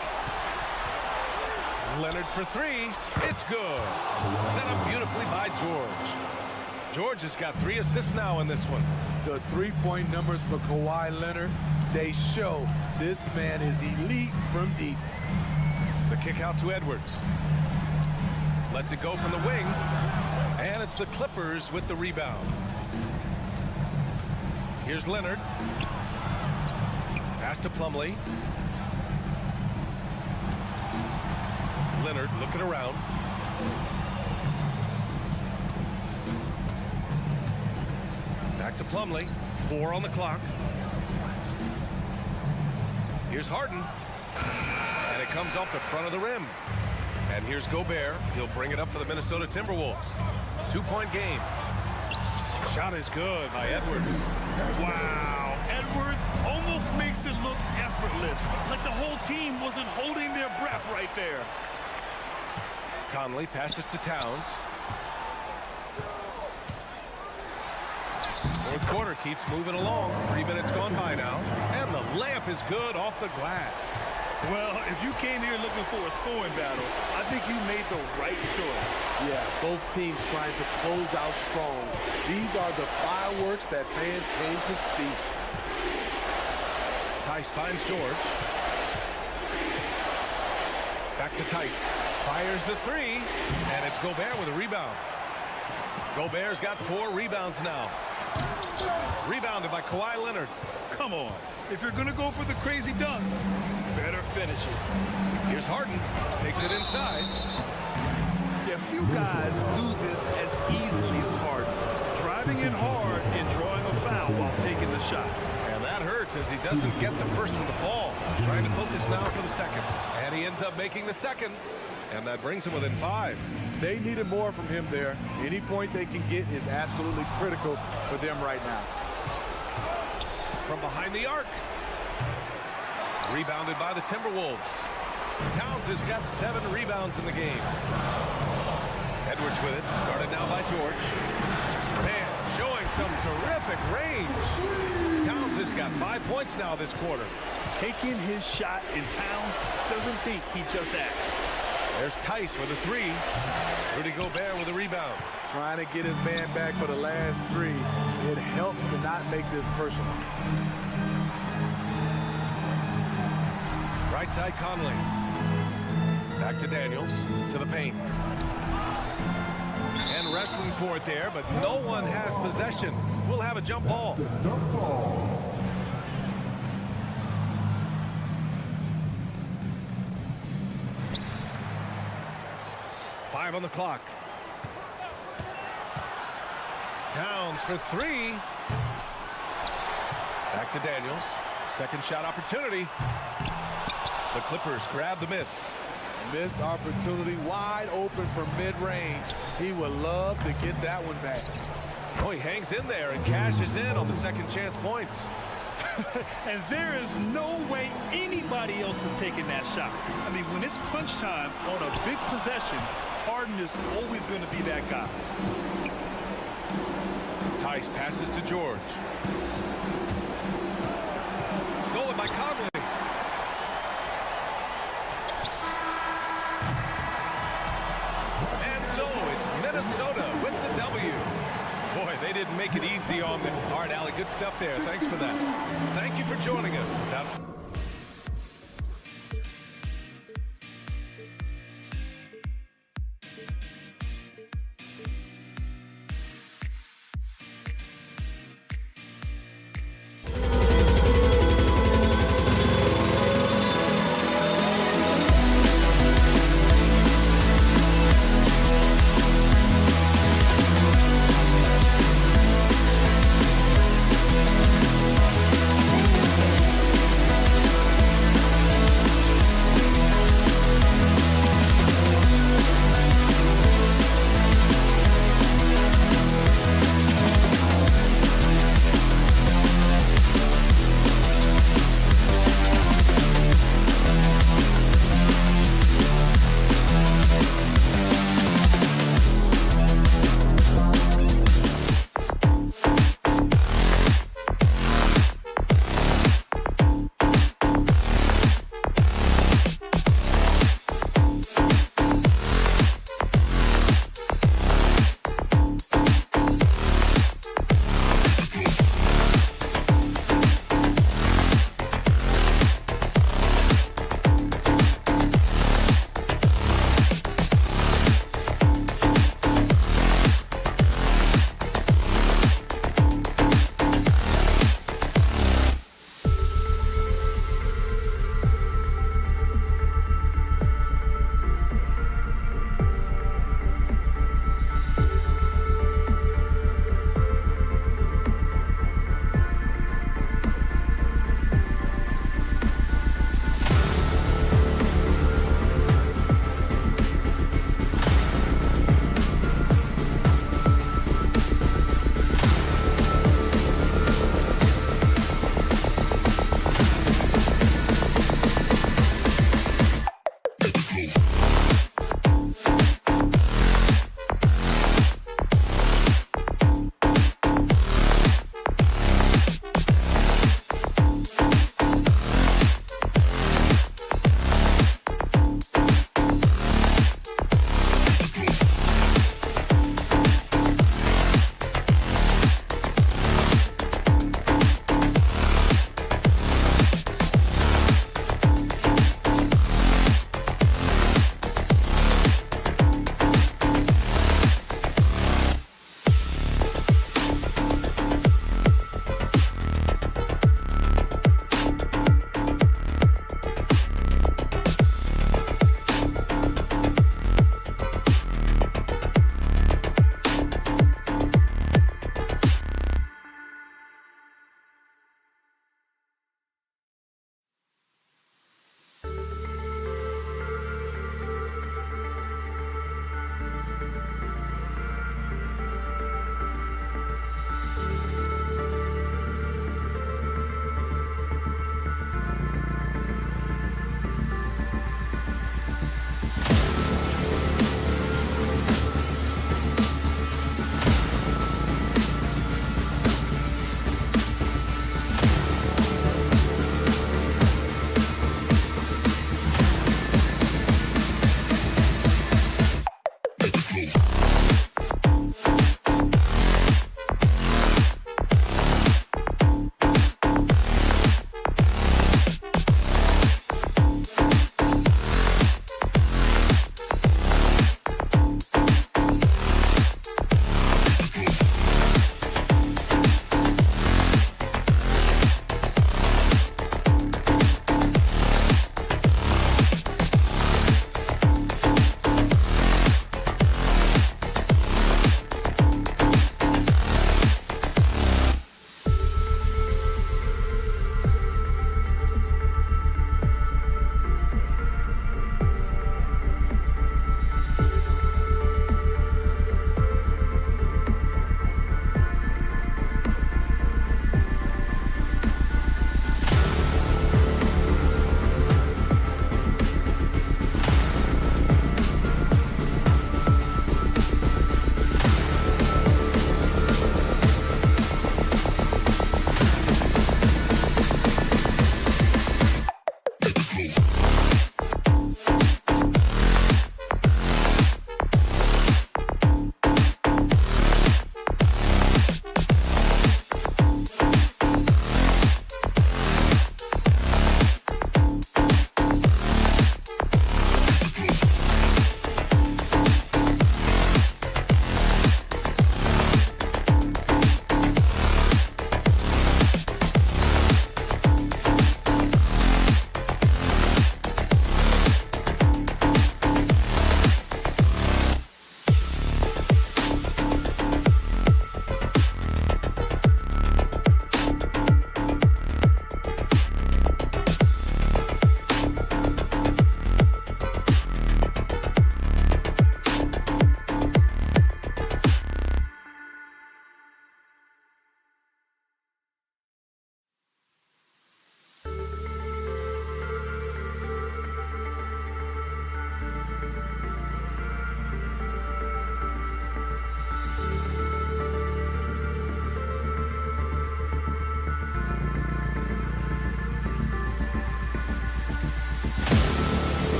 Leonard for 3. It's good. Set up beautifully by George. George has got 3 assists now in this one. The 3-point numbers for Kawhi Leonard, they show this man is elite from deep. The kick out to Edwards. Lets it go from the wing. And it's the Clippers with the rebound. Here's Leonard. Pass to Plumlee. Leonard looking around. Back to Plumlee. 4 on the clock. Here's Harden. And it comes off the front of the rim. And here's Gobert. He'll bring it up for the Minnesota Timberwolves. 2-point game. Shot is good by Edwards. Wow. Edwards almost makes it look effortless. Like the whole team wasn't holding their breath right there. Conley passes to Towns. Fourth quarter keeps moving along. 3 minutes gone by now. And the layup is good off the glass. Well, if you came here looking for a scoring battle, I think you made the right choice. Yeah, both teams trying to close out strong. These are the fireworks that fans came to see. Tice finds George. Back to Tice. Fires the 3. And it's Gobert with a rebound. Gobert's got 4 rebounds now. Rebounded by Kawhi Leonard. Come on. If you're going to go for the crazy dunk, you better finish it. Here's Harden. Takes it inside. Yeah, few guys do this as easily as Harden, driving in hard and drawing a foul while taking the shot. And that hurts as he doesn't get the first one to fall. Trying to focus now for the second. And he ends up making the second. And that brings him within 5. They needed more from him there. Any point they can get is absolutely critical for them right now. From behind the arc. Rebounded by the Timberwolves. Towns has got 7 rebounds in the game. Edwards with it. Guarded now by George. Man, showing some terrific range. Towns has got 5 points now this quarter. Taking his shot, and Towns doesn't think he just acts. There's Tice with a 3. Rudy Gobert with a rebound. Trying to get his man back for the last 3. It helps to not make this personal. Right side Conley. Back to Daniels. To the paint. And wrestling for it there, but no one has possession. We'll have a jump ball. Jump ball. Five on the clock. Towns for 3. Back to Daniels. Second shot opportunity. The Clippers grab the miss. Missed opportunity, wide open for mid-range. He would love to get that one back. Oh, he hangs in there and cashes in on the second chance points. And there is no way anybody else is taking that shot. I mean, when it's crunch time on a big possession, Harden is always going to be that guy. Tice passes to George. Stolen by Conley. And so it's Minnesota with the W. Boy, they didn't make it easy on them. All right, Allie, good stuff there. Thanks for that. Thank you for joining us. Now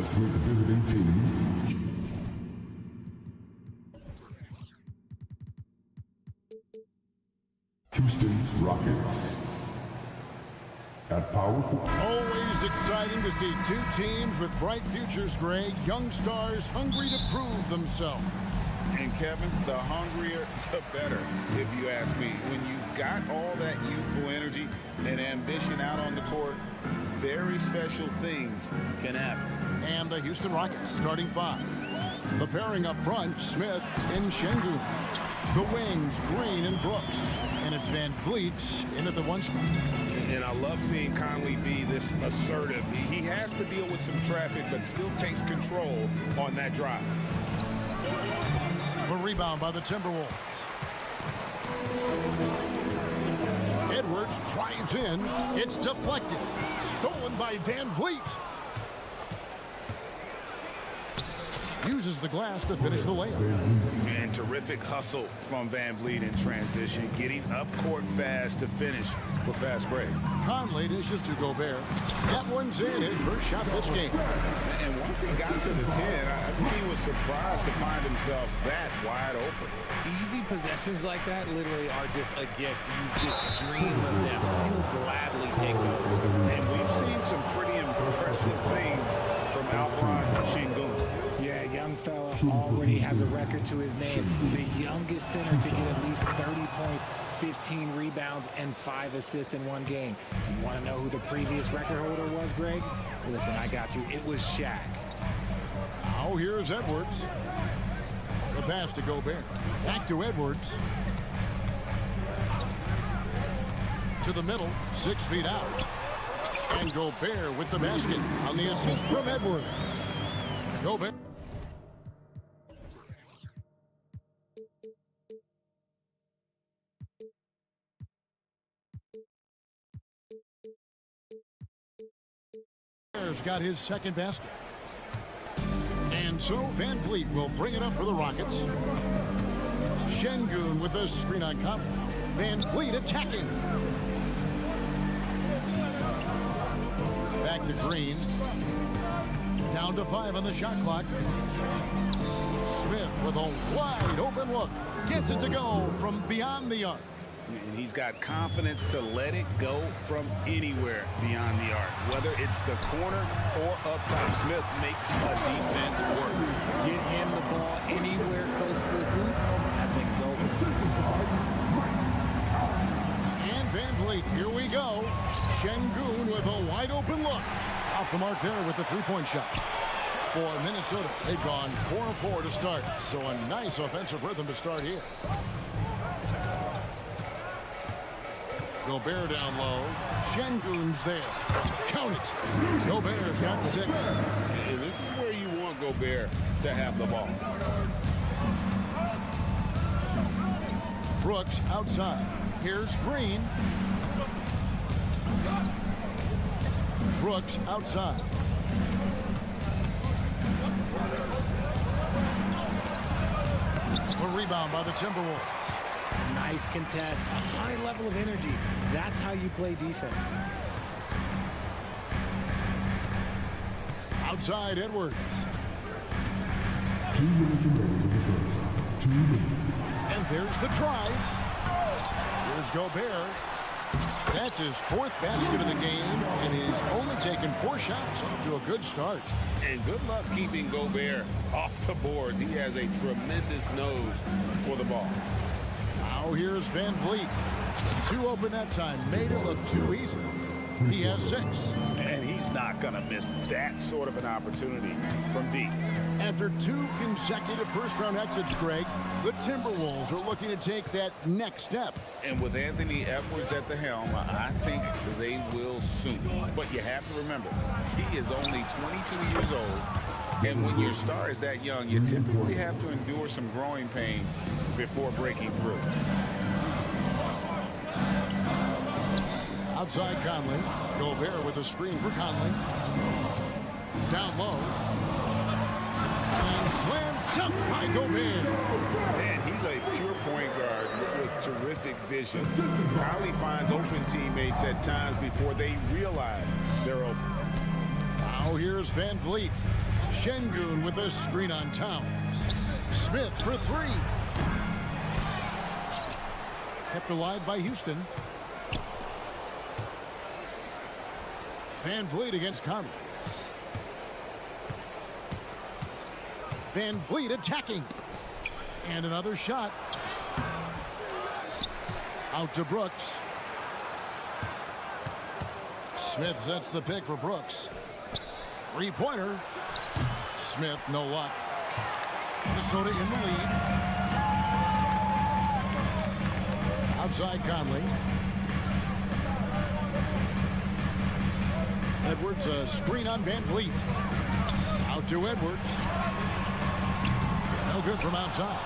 Let's meet the visiting team. Houston's Rockets. At power forward. Always exciting to see two teams with bright futures, Greg. Young stars hungry to prove themselves. And Kevin, the hungrier, the better, if you ask me. When you've got all that youthful energy and ambition out on the court, very special things can happen. And the Houston Rockets starting five. The pairing up front, Smith and Şengün. The wings, Green and Brooks. And it's Van Vliet in at the one spot. And I love seeing Conley be this assertive. He has to deal with some traffic, but still takes control on that drive. A rebound by the Timberwolves. Edwards drives in. It's deflected. Stolen by Van Vliet. Uses the glass to finish the layup. And terrific hustle from Van Vliet in transition, getting up court fast to finish with fast break. Conley dishes to Gobert. That one's in, his first shot of this game. And once he got to the 10, I think he was surprised to find himself that wide open. Easy possessions like that literally are just a gift. You just dream of them. He'll gladly take those. And we've seen some pretty impressive things from Alperen Şengün. Yeah, young fella already has a record to his name. The youngest center to get at least 30 points, 15 rebounds, and 5 assists in one game. Do you want to know who the previous record holder was, Greg? Listen, I got you. It was Shaq. Now here's Edwards. The pass to Gobert. Back to Edwards. To the middle, 6 feet out. And Gobert with the basket on the assist from Edwards. Gobert. Got his second basket. And so Van Vliet will bring it up for the Rockets. Şengün with the screen on Conley. Van Vliet attacking. Back to Green. Down to 5 on the shot clock. Smith with a wide open look. Gets it to go from beyond the arc. And he's got confidence to let it go from anywhere beyond the arc. Whether it's the corner or up top, Smith makes a defense work. Get him the ball anywhere close to the hoop. That thing's over. And Van Vliet, here we go. Şengün with a wide open look. Off the mark there with the three-point shot. For Minnesota, they've gone 4 of 4 to start. So a nice offensive rhythm to start here. Gobert down low. Şengün's there. Count it. Gobert's got 6. And this is where you want Gobert to have the ball. Brooks outside. Here's Green. Brooks outside. A rebound by the Timberwolves. Nice contest, a high level of energy. That's how you play defense. Outside Edwards. 2 minutes remaining in the first. 2 minutes. And there's the drive. Here's Gobert. That's his 4th basket of the game, and he's only taken 4 shots. Off to a good start. And good luck keeping Gobert off the boards. He has a tremendous nose for the ball. Now here's Van Vliet. 2 open that time. Made it look too easy. He has 6. And he's not going to miss that sort of an opportunity from deep. After 2 consecutive first-round exits, Greg, the Timberwolves are looking to take that next step. And with Anthony Edwards at the helm, I think they will soon. But you have to remember, he is only 22 years old. And when your star is that young, you typically have to endure some growing pains before breaking through. Outside Conley. Gobert with a screen for Conley. Down low. And slam dunk by Gobert. And he's a pure point guard with terrific vision. Probably finds open teammates at times before they realize they're open. Now here's Van Vliet. Şengün with a screen on Towns. Smith for three. Kept alive by Houston. Van Vliet against Conley. Van Vliet attacking. And another shot. Out to Brooks. Smith sets the pick for Brooks. Three-pointer. Smith, no luck. Minnesota in the lead. Outside Conley. Edwards, a screen on Van Vliet. Out to Edwards. No good from outside.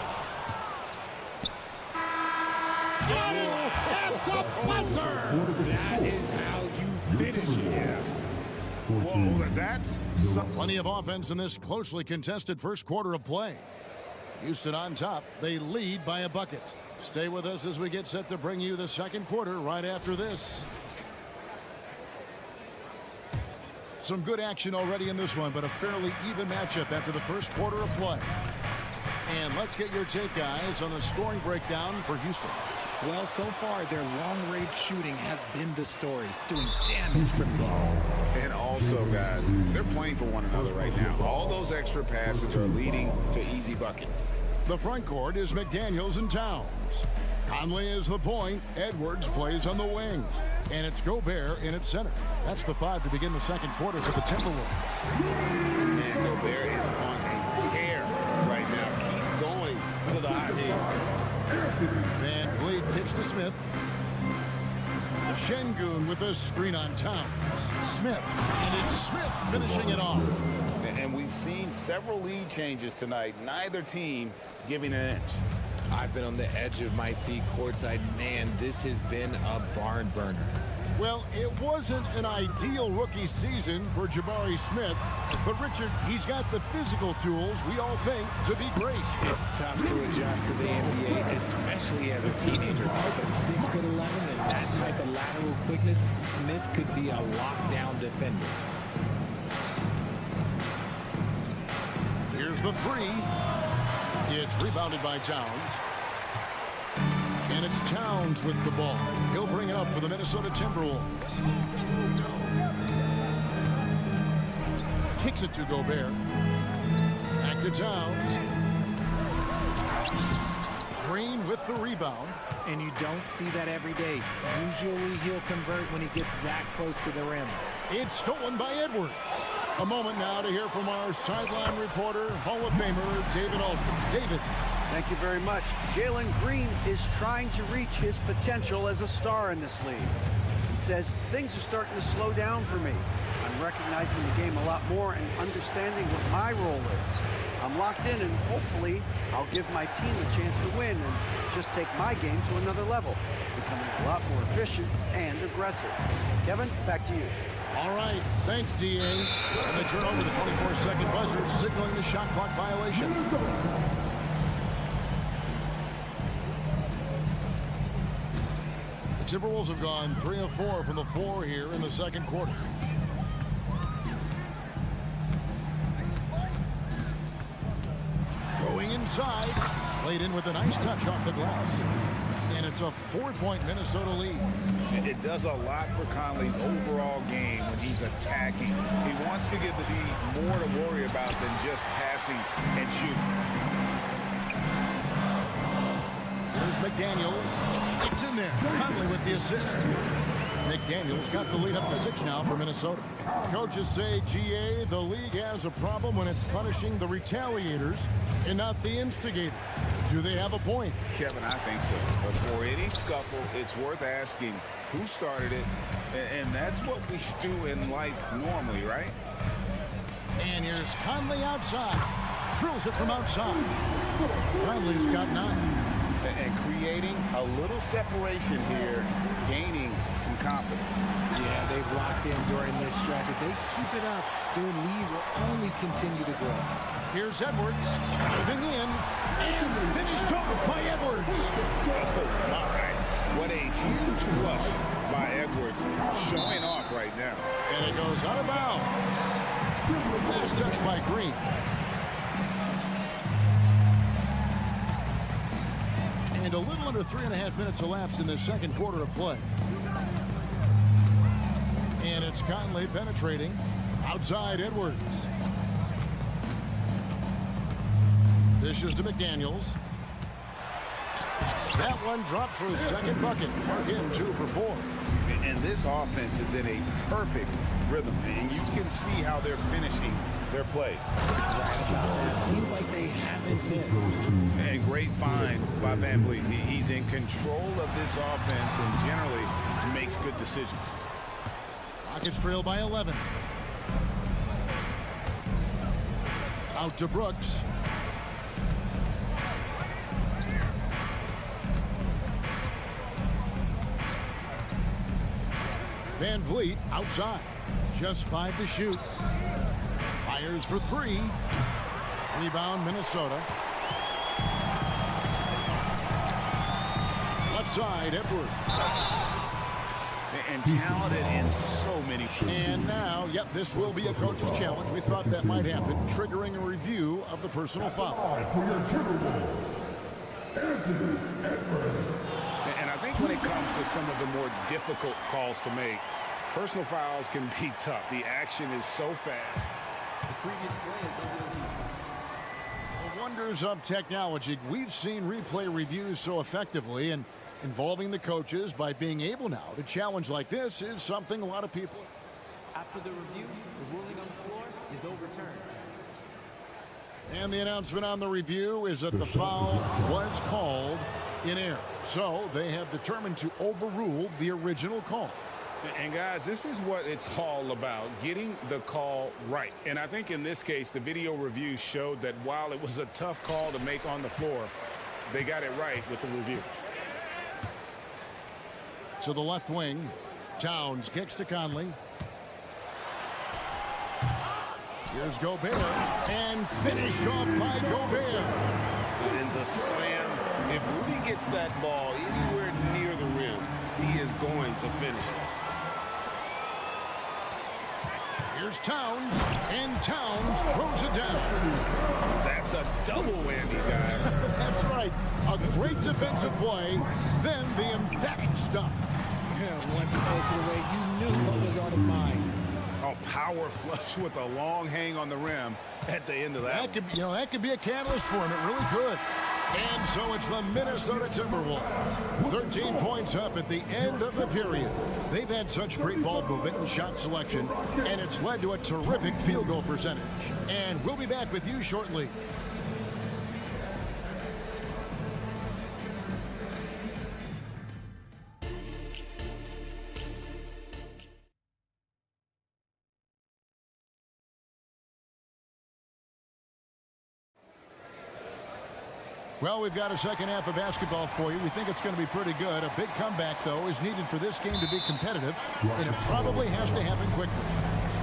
Got it at the buzzer. That is how you finish it. Well, that's plenty of offense in this closely contested first quarter of play. Houston on top. They lead by a bucket. Stay with us as we get set to bring you the second quarter right after this. Some good action already in this one, but a fairly even matchup after the first quarter of play. And let's get your take, guys, on the scoring breakdown for Houston. Well, so far, their long-range shooting has been the story, doing damage from deep. And also, guys, they're playing for one another right now. All those extra passes are leading to easy buckets. The front court is McDaniels and Towns. Conley is the point. Edwards plays on the wing. And it's Gobert in its center. That's the five to begin the second quarter for the Timberwolves. Man, Gobert is on a tear right now. Keep going to the hot hand. Van Vliet pitch to Smith. Şengün with a screen on Towns. Smith. And it's Smith finishing it off. And we've seen several lead changes tonight. Neither team giving an inch. I've been on the edge of my seat courtside. Man, this has been a barn burner. Well, it wasn't an ideal rookie season for Jabari Smith, but Richard, he's got the physical tools we all think to be great. It's tough to adjust to the NBA, especially as a teenager. But 6'11" and that type of lateral quickness, Smith could be a lockdown defender. Here's the three. It's rebounded by Towns. And it's Towns with the ball. He'll bring it up for the Minnesota Timberwolves. Kicks it to Gobert. Back to Towns. Green with the rebound. And you don't see that every day. Usually he'll convert when he gets that close to the rim. It's stolen by Edwards. A moment now to hear from our sideline reporter, Hall of Famer David Aldridge. David. Thank you very much. Jalen Green is trying to reach his potential as a star in this league. He says, things are starting to slow down for me. I'm recognizing the game a lot more and understanding what my role is. I'm locked in and hopefully I'll give my team a chance to win and just take my game to another level, becoming a lot more efficient and aggressive. Kevin, back to you. All right, thanks, DA. And they turn over the 24-second buzzer, signaling the shot clock violation. The Timberwolves have gone 3 of 4 from the floor here in the second quarter. Going inside, played in with a nice touch off the glass. And it's a 4-point Minnesota lead. It does a lot for Conley's overall game when he's attacking. He wants to give the D more to worry about than just passing and shooting. Here's McDaniels. It's in there. Conley with the assist. McDaniels got the lead up to 6 now for Minnesota. Coaches say, GA, the league has a problem when it's punishing the retaliators and not the instigators. Do they have a point? Kevin, I think so. But for any scuffle, it's worth asking who started it. And that's what we do in life normally, right? And here's Conley outside. Drills it from outside. Conley's got 9. And creating a little separation here, gaining some confidence. Yeah, they've locked in during this stretch. If they keep it up, their lead will only continue to grow. Here's Edwards, moving in, and finished off by Edwards. Oh, all right. What a huge flush by Edwards, showing off right now. And it goes out of bounds. Nice touch by Green. And a little under 3.5 minutes elapsed in the second quarter of play. And it's Conley penetrating. Outside Edwards. Dishes to McDaniels. That one dropped for his second bucket. Mark him 2 for 4. And this offense is in a perfect rhythm. And you can see how they're finishing their plays. It seems like they haven't missed. And great find by Van Vliet. He's in control of this offense and generally makes good decisions. Rockets trail by 11. Out to Brooks. Van Vliet outside. Just 5 to shoot. Fires for 3. Rebound Minnesota. Left side Edwards. And talented in so many. And now, yep, this will be a coach's challenge. We thought that might happen, triggering a review of the personal foul. And I think when it comes to some of the more difficult calls to make, personal fouls can be tough. The action is so fast. The previous play is over the lead. The wonders of technology. We've seen replay reviews so effectively, and involving the coaches by being able now to challenge like this is something a lot of people. After the review, the ruling on the floor is overturned. And the announcement on the review is that the foul was called in error. So they have determined to overrule the original call. And guys, this is what it's all about, getting the call right. And I think in this case, the video review showed that while it was a tough call to make on the floor, they got it right with the review. To the left wing, Towns kicks to Conley. Here's Gobert, and finished off by Gobert. And the slam, if Rudy gets that ball anywhere near the rim, he is going to finish it. Here's Towns, and Towns throws it down. That's a double whammy, guys. That's right. A great defensive play, then the emphatic stuff. Once he broke it away, you knew what was on his mind. A power flush with a long hang on the rim at the end of that. That could be a catalyst for him. It really could. And so it's the Minnesota Timberwolves. 13 points up at the end of the period. They've had such great ball movement and shot selection, and it's led to a terrific field goal percentage. And we'll be back with you shortly. Well, we've got a second half of basketball for you. We think it's going to be pretty good. A big comeback, though, is needed for this game to be competitive, and it probably has to happen quickly.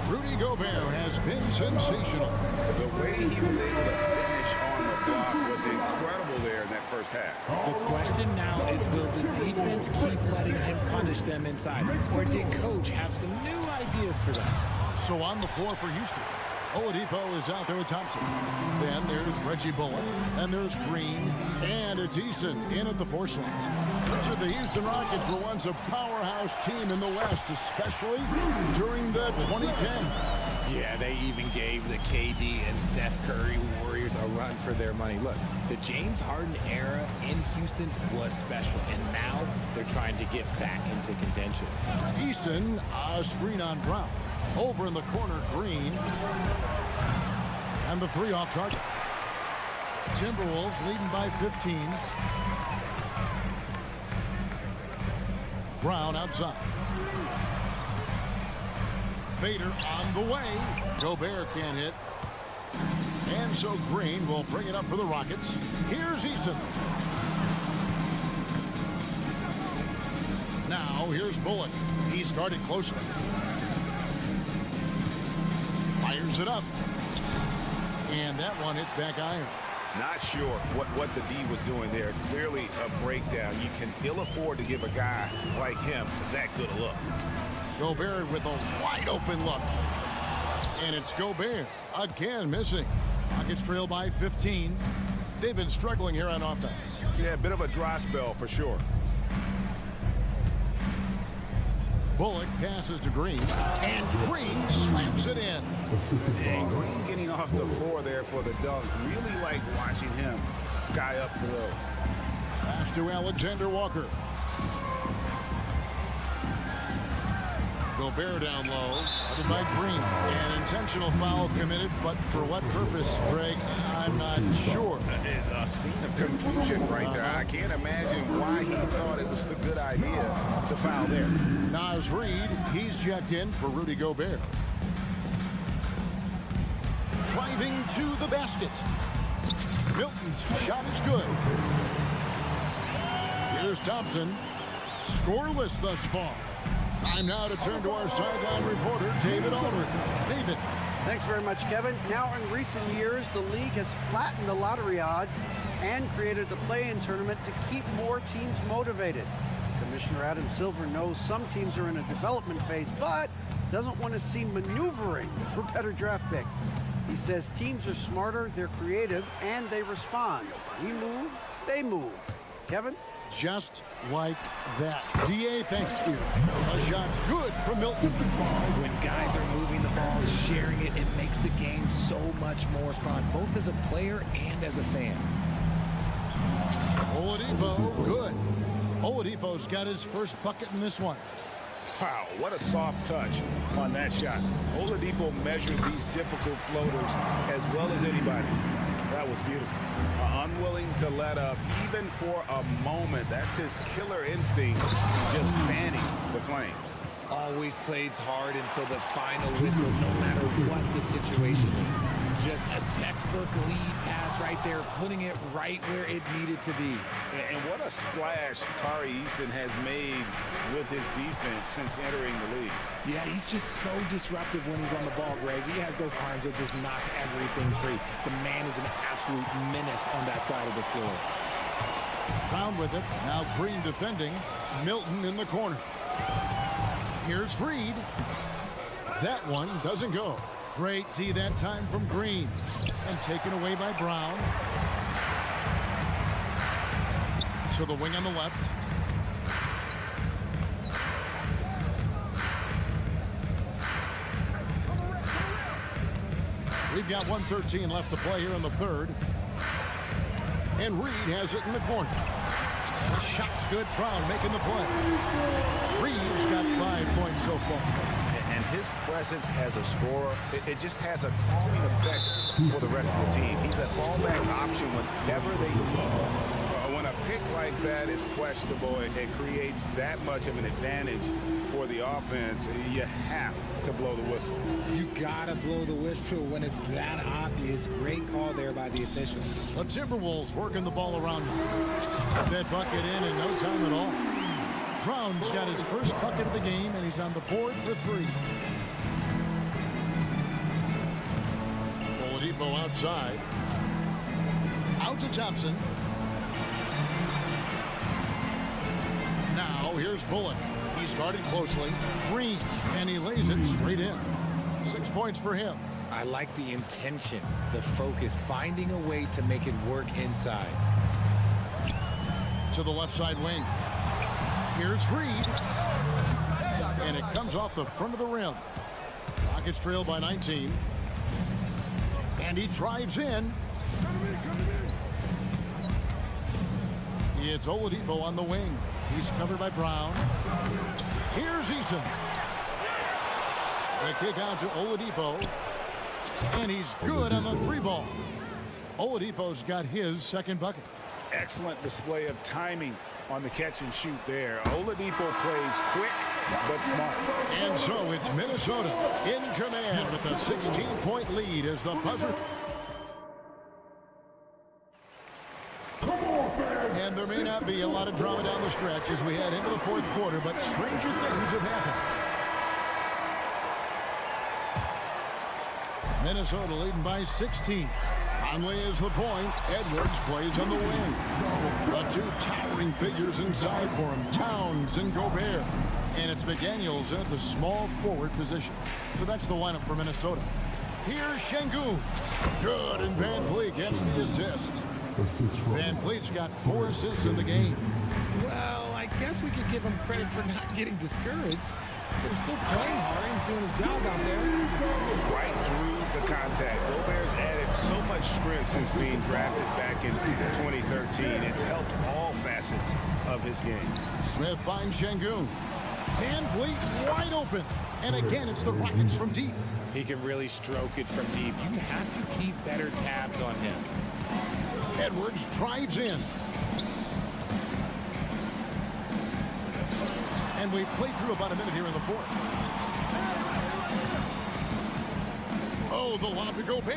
Rudy Gobert has been sensational. The way he was able to finish on the block was incredible there in that first half. The question now is, will the defense keep letting him punish them inside, or did Coach have some new ideas for them? So on the floor for Houston, Oladipo is out there with Thompson. Then there's Reggie Bullock, and there's Green, and it's Eason in at the 4 slot. The Houston Rockets were once a powerhouse team in the West, especially during the 2010. Yeah, they even gave the KD and Steph Curry Warriors a run for their money. Look, the James Harden era in Houston was special, and now they're trying to get back into contention. Eason, a screen on Brown. Over in the corner, Green. And the 3 off target. Timberwolves leading by 15. Brown outside. Fader on the way. Gobert can't hit. And so Green will bring it up for the Rockets. Here's Eason. Now here's Bullock. He's guarded closely. Fires it up. And that one hits back iron. Not sure what the D was doing there. Clearly a breakdown. You can ill afford to give a guy like him that good a look. Gobert with a wide open look. And it's Gobert again missing. Rockets trail by 15. They've been struggling here on offense. Yeah, a bit of a dry spell for sure. Bullock passes to Green, and Green slams it in. And Green getting off the floor there for the dunk. Really like watching him sky up for those. Pass to Alexander Walker. Gobert down low, headed by Green. An intentional foul committed, but for what purpose, Greg? I'm not sure. A scene of confusion right there. I can't imagine why he thought it was a good idea to foul there. Naz Reid, he's checked in for Rudy Gobert. Driving to the basket. Milton's shot is good. Here's Thompson. Scoreless thus far. Time now to turn to our sideline reporter, David Aldridge. David. Thanks very much, Kevin. Now, in recent years, the league has flattened the lottery odds and created the play-in tournament to keep more teams motivated. Commissioner Adam Silver knows some teams are in a development phase, but doesn't want to see maneuvering for better draft picks. He says teams are smarter, they're creative, and they respond. We move, they move. Kevin? Just like that. D.A., thank you. A shot's good from Milton. When guys are moving the ball, sharing it, it makes the game so much more fun, both as a player and as a fan. Oladipo, good. Oladipo's got his first bucket in this one. Wow, what a soft touch on that shot. Oladipo measures these difficult floaters as well as anybody. That was beautiful. Unwilling to let up even for a moment. That's his killer instinct, just fanning the flames. Always plays hard until the final whistle, no matter what the situation is. Just a textbook lead pass right there, putting it right where it needed to be. And what a splash Tari Eason has made with his defense since entering the league. Yeah, he's just so disruptive when he's on the ball, Greg. He has those arms that just knock everything free. The man is an absolute menace on that side of the floor. Brown with it. Now Green defending. Milton in the corner. Here's Reed. That one doesn't go. Great D that time from Green. And taken away by Brown. To the wing on the left. We've got 1:13 left to play here in the third. And Reed has it in the corner. The shot's good. Brown making the play. Reed's got 5 points so far. And his presence as a scorer, it just has a calming effect for the rest of the team. He's a fallback option whenever they need. When a pick like that is questionable, it creates that much of an advantage for the offense. You have to blow the whistle. You gotta blow the whistle when it's that obvious. Great call there by the official. The Timberwolves working the ball around. That bucket in no time at all. Brown's got his first bucket of the game, and he's on the board for 3. Oladipo outside. Out to Thompson. Now here's Bullock. He's guarded closely. Green, and he lays it straight in. 6 points for him. I like the intention, the focus, finding a way to make it work inside. To the left side wing. Here's Reed. And it comes off the front of the rim. Rockets trail by 19. And he drives in. It's Oladipo on the wing. He's covered by Brown. Here's Eason. The kick out to Oladipo. And he's good on the 3-ball. Oladipo's got his second bucket. Excellent display of timing on the catch and shoot there. Oladipo plays quick but smart. And so it's Minnesota in command with a 16-point lead as the buzzer. And there may not be a lot of drama down the stretch as we head into the fourth quarter, but stranger things have happened. Minnesota leading by 16. Conley is the point. Edwards plays on the wing. The 2 towering figures inside for him, Towns and Gobert. And it's McDaniels at the small forward position. So that's the lineup for Minnesota. Here's Şengün. Good, and Van Vliet gets the assist. Van Vliet's got 4 assists in the game. Well, I guess we could give him credit for not getting discouraged. They're still playing hard. He's doing his job out there. Right through the contact. Gobert's added so much strength since being drafted back in 2013. It's helped all facets of his game. Smith finds Şengün. Van Vliet wide open. And again, it's the Rockets from deep. He can really stroke it from deep. You have to keep better tabs on him. Edwards drives in. And we've played through about a minute here in the fourth. Oh, the lob to Gobert.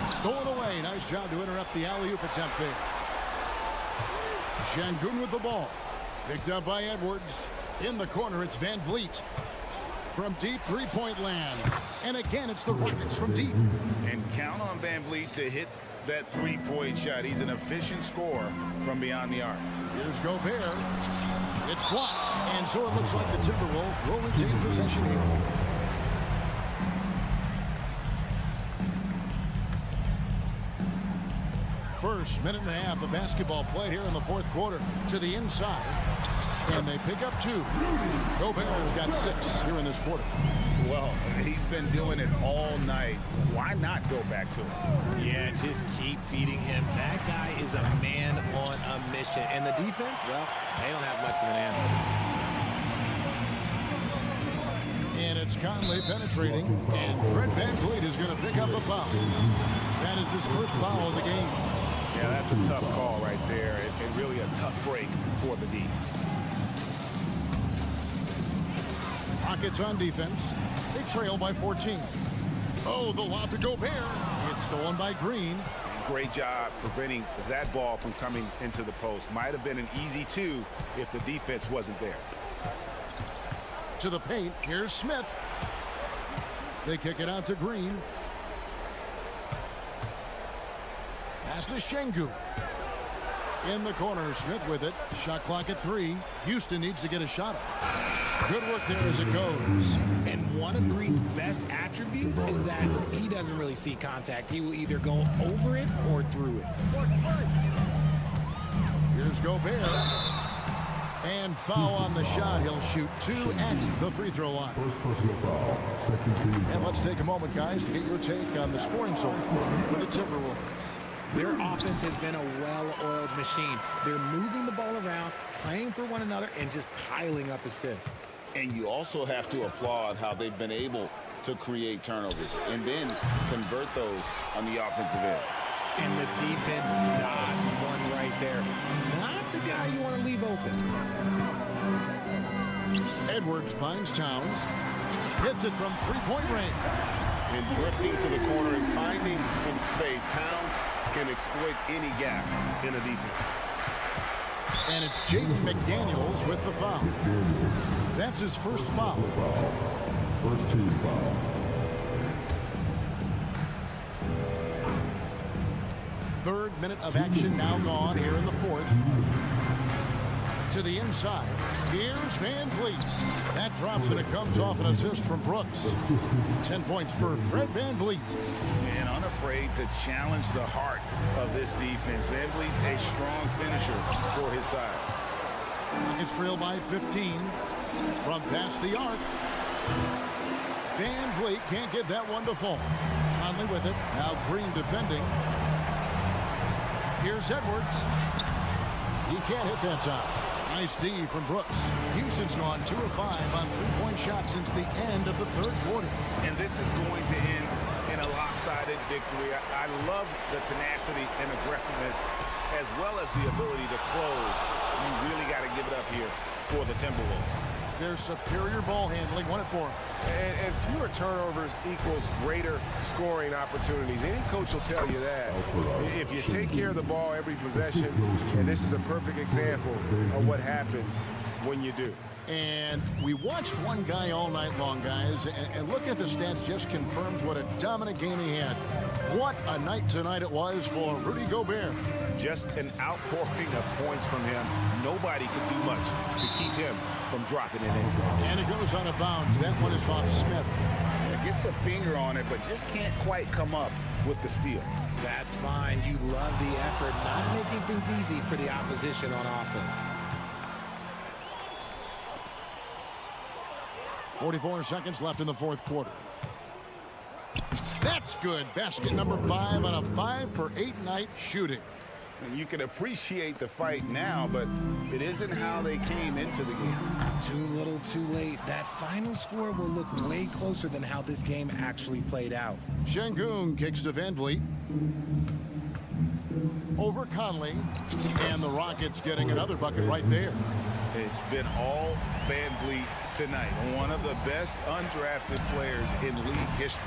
Stolen away. Nice job to interrupt the alley-oop attempt there. Şengün with the ball. Picked up by Edwards. In the corner, it's Van Vliet. From deep three-point land. And again, it's the Rockets from deep. And count on Van Vliet to hit that three-point shot. He's an efficient scorer from beyond the arc. Here's Gobert. It's blocked. And so it looks like the Timberwolves will retain possession here. First minute and a half of basketball played here in the fourth quarter. To the inside. And they pick up 2. Gobert's got 6 here in this quarter. Well, he's been doing it all night. Why not go back to it? Yeah, just keep feeding him. That guy is a man on a mission. And the defense, well, they don't have much of an answer. And it's Conley penetrating. And Fred Van Vliet is going to pick up a foul. That is his first foul of the game. Yeah, that's a tough call right there. And really a tough break for the D. Rockets on defense. They trail by 14. Oh, the lob to Gobert. It's stolen by Green. Great job preventing that ball from coming into the post. Might have been an easy 2 if the defense wasn't there. To the paint. Here's Smith. They kick it out to Green. Pass to Şengün. In the corner, Smith with it. Shot clock at 3. Houston needs to get a shot up. Good work there as it goes. And one of Green's best attributes is that he doesn't really see contact. He will either go over it or through it. Here's Gobert. And foul on the shot. He'll shoot 2 at the free throw line. And let's take a moment, guys, to get your take on the scoring so far for the Timberwolves. Their offense has been a well-oiled machine. They're moving the ball around, playing for one another, and just piling up assists. And you also have to applaud how they've been able to create turnovers and then convert those on the offensive end. And the defense dodged one right there. Not the guy you want to leave open. Edwards finds Towns. Hits it from three-point range. And drifting to the corner and finding some space. Towns can exploit any gap in a defense. And it's Jaden McDaniels with the foul. That's his first foul. First team foul. Third minute of action now gone here in the fourth. To the inside. Here's Van Vliet. That drops and it comes off an assist from Brooks. 10 points for Fred Van Vliet. And unafraid to challenge the heart of this defense. Van Vliet's a strong finisher for his side. It's trailed by 15 from past the arc. Van Vliet can't get that one to fall. Conley with it. Now Green defending. Here's Edwards. He can't hit that time. Nice D from Brooks. Houston's gone 2 of 5 on three-point shots since the end of the third quarter. And this is going to end in a lopsided victory. I love the tenacity and aggressiveness as well as the ability to close. You really got to give it up here for the Timberwolves. Their superior ball handling won it for them. And fewer turnovers equals greater scoring opportunities. Any coach will tell you that. If you take care of the ball every possession, and this is a perfect example of what happens when you do. And we watched one guy all night long, guys, and looking at the stats just confirms what a dominant game he had. What a night tonight it was for Rudy Gobert. Just an outpouring of points from him. Nobody could do much to keep him from dropping it in. And it goes out of bounds. That one is off Smith. gets a finger on it, but just can't quite come up with the steal. That's fine. You love the effort, not making things easy for the opposition on offense. 44 seconds left in the fourth quarter. That's good. Basket number 5 on a 5 for 8 night shooting. And you can appreciate the fight now, but it isn't how they came into the game. Too little, too late. That final score will look way closer than how this game actually played out. Şengün kicks to Van Vliet. Over Conley. And the Rockets getting another bucket right there. It's been all Van Vliet tonight. One of the best undrafted players in league history.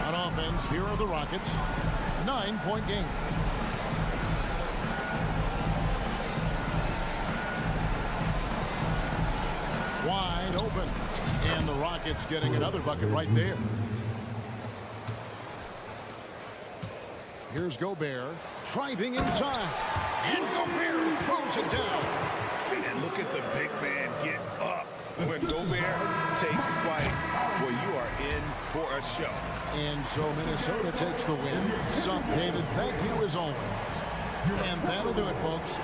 On offense, here are the Rockets. 9-point game. Wide open. And the Rockets getting another bucket right there. Here's Gobert. Driving inside. And Gobert throws it down. And look at the big man get up. When Gobert takes flight, well, you are in for a show. And so Minnesota takes the win. David, thank you as always. And that'll do it, folks.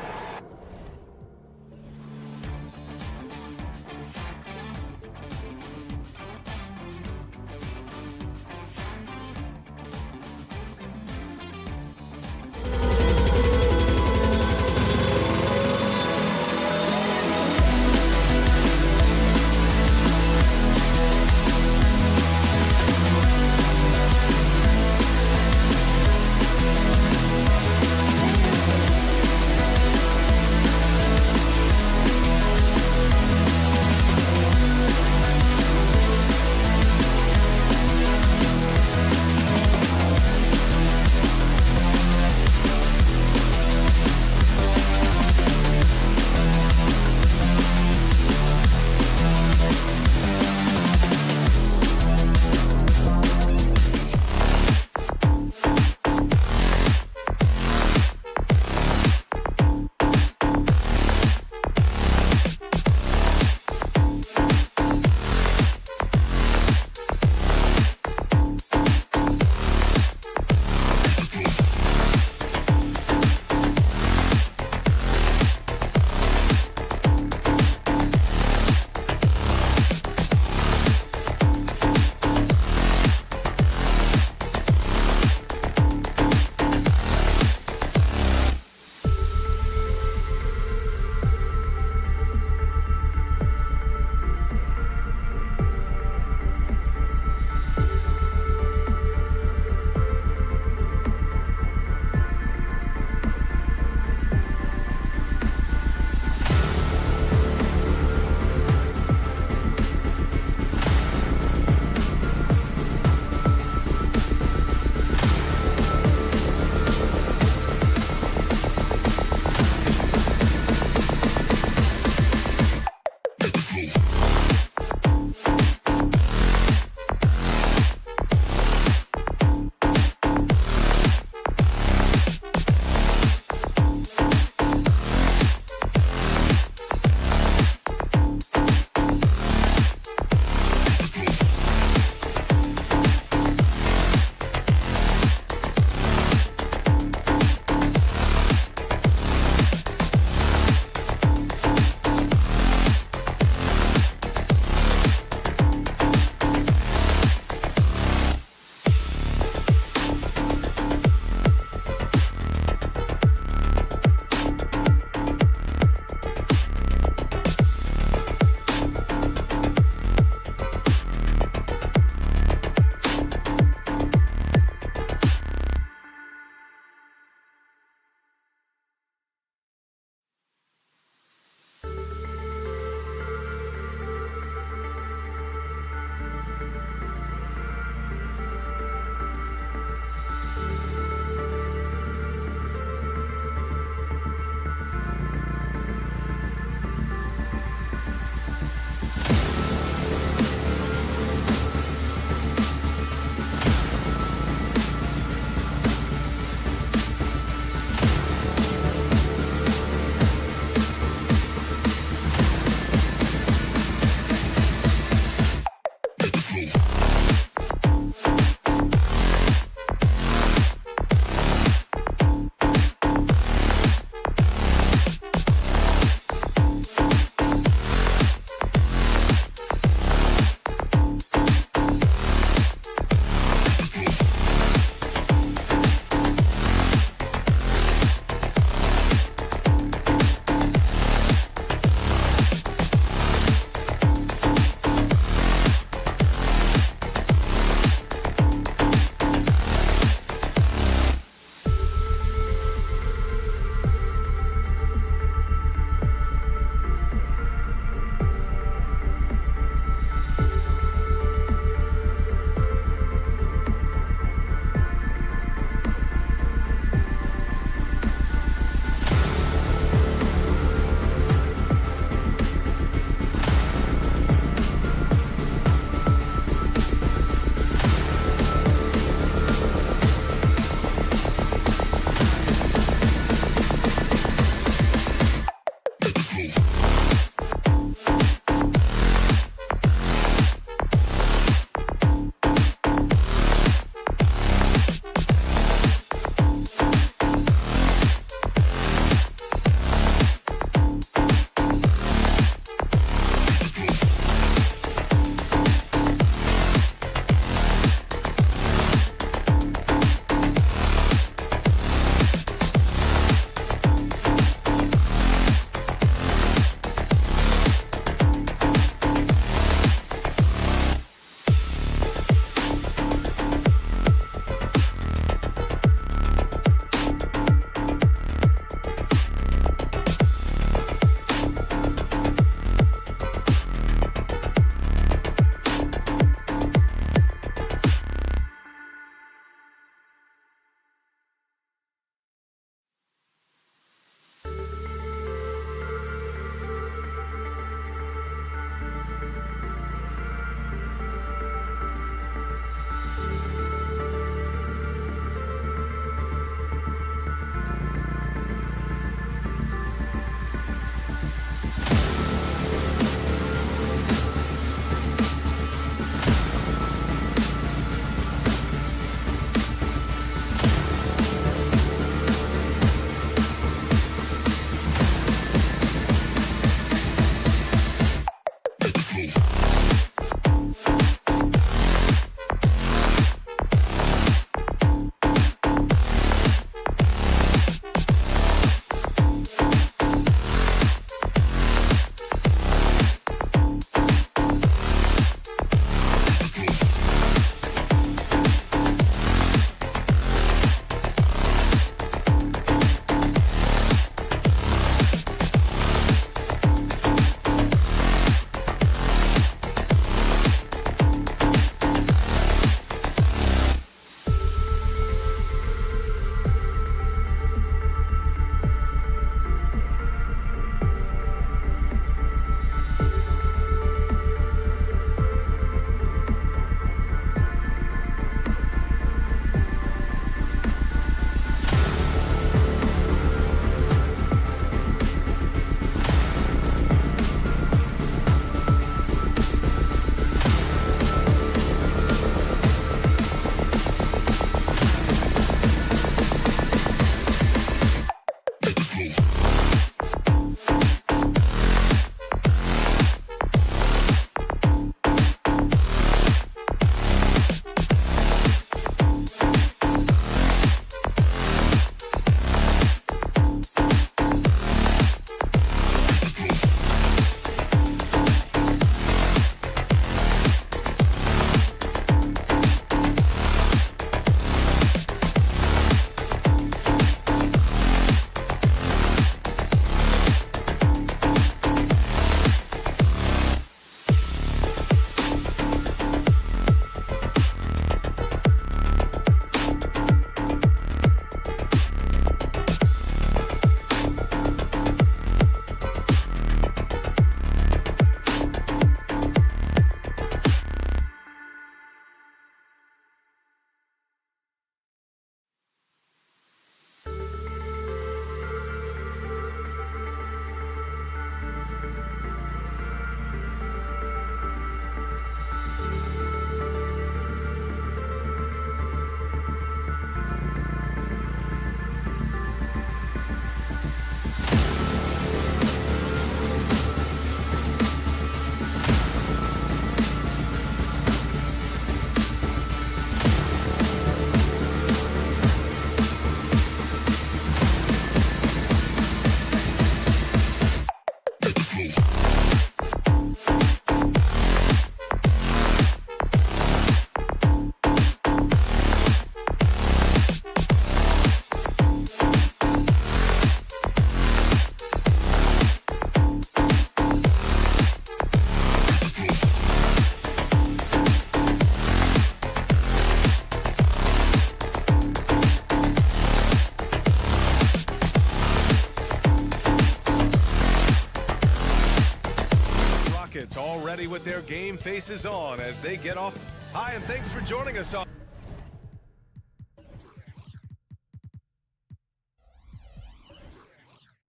ready with their game faces on as they get off. Hi, and thanks for joining us on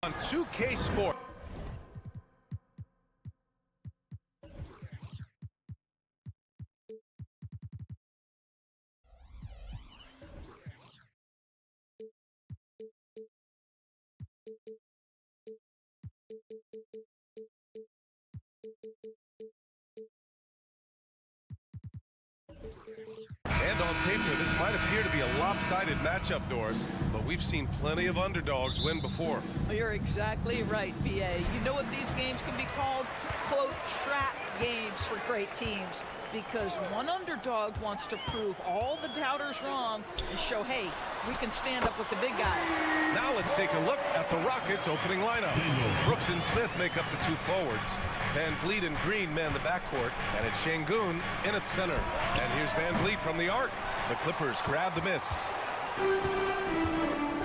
2K Sport. And on paper, this might appear to be a lopsided matchup, Doris, but we've seen plenty of underdogs win before. You're exactly right, BA. You know what these games can be called? Quote, trap games for great teams, because one underdog wants to prove all the doubters wrong and show, hey, we can stand up with the big guys. Now let's take a look at the Rockets' opening lineup. Brooks and Smith make up the two forwards. Van Vliet and Green man the backcourt, and it's Şengün in its center. And here's Van Vliet from the arc. The Clippers grab the miss.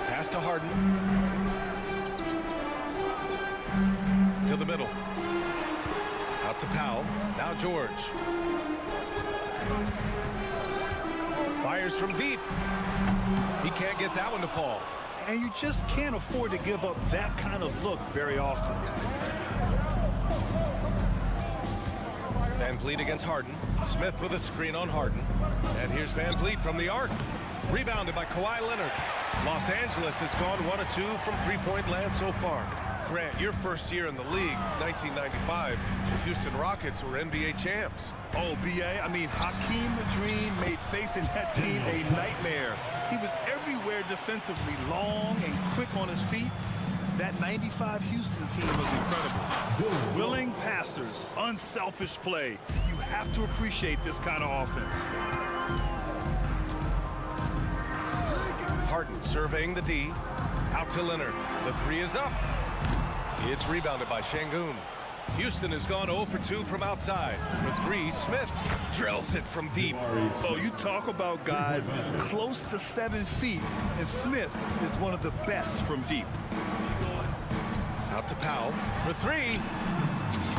Pass to Harden. To the middle. Out to Powell. Now George. Fires from deep. He can't get that one to fall. And you just can't afford to give up that kind of look very often. Van Vliet against Harden. Smith with a screen on Harden. And here's Van Vliet from the arc. Rebounded by Kawhi Leonard. Los Angeles has gone 1 of 2 from three-point land so far. Grant, your first year in the league, 1995, the Houston Rockets were NBA champs. Oh, BA, I mean, Hakeem the Dream made facing that team a nightmare. He was everywhere defensively, long and quick on his feet. That 95 Houston team was incredible. Willing passers, unselfish play. You have to appreciate this kind of offense. Harden surveying the D. Out to Leonard. The three is up. It's rebounded by Şengün. Houston has gone 0 for 2 from outside. For three, Smith drills it from deep. Oh, you talk about guys close to 7 feet, and Smith is one of the best from deep. Out to Powell for three.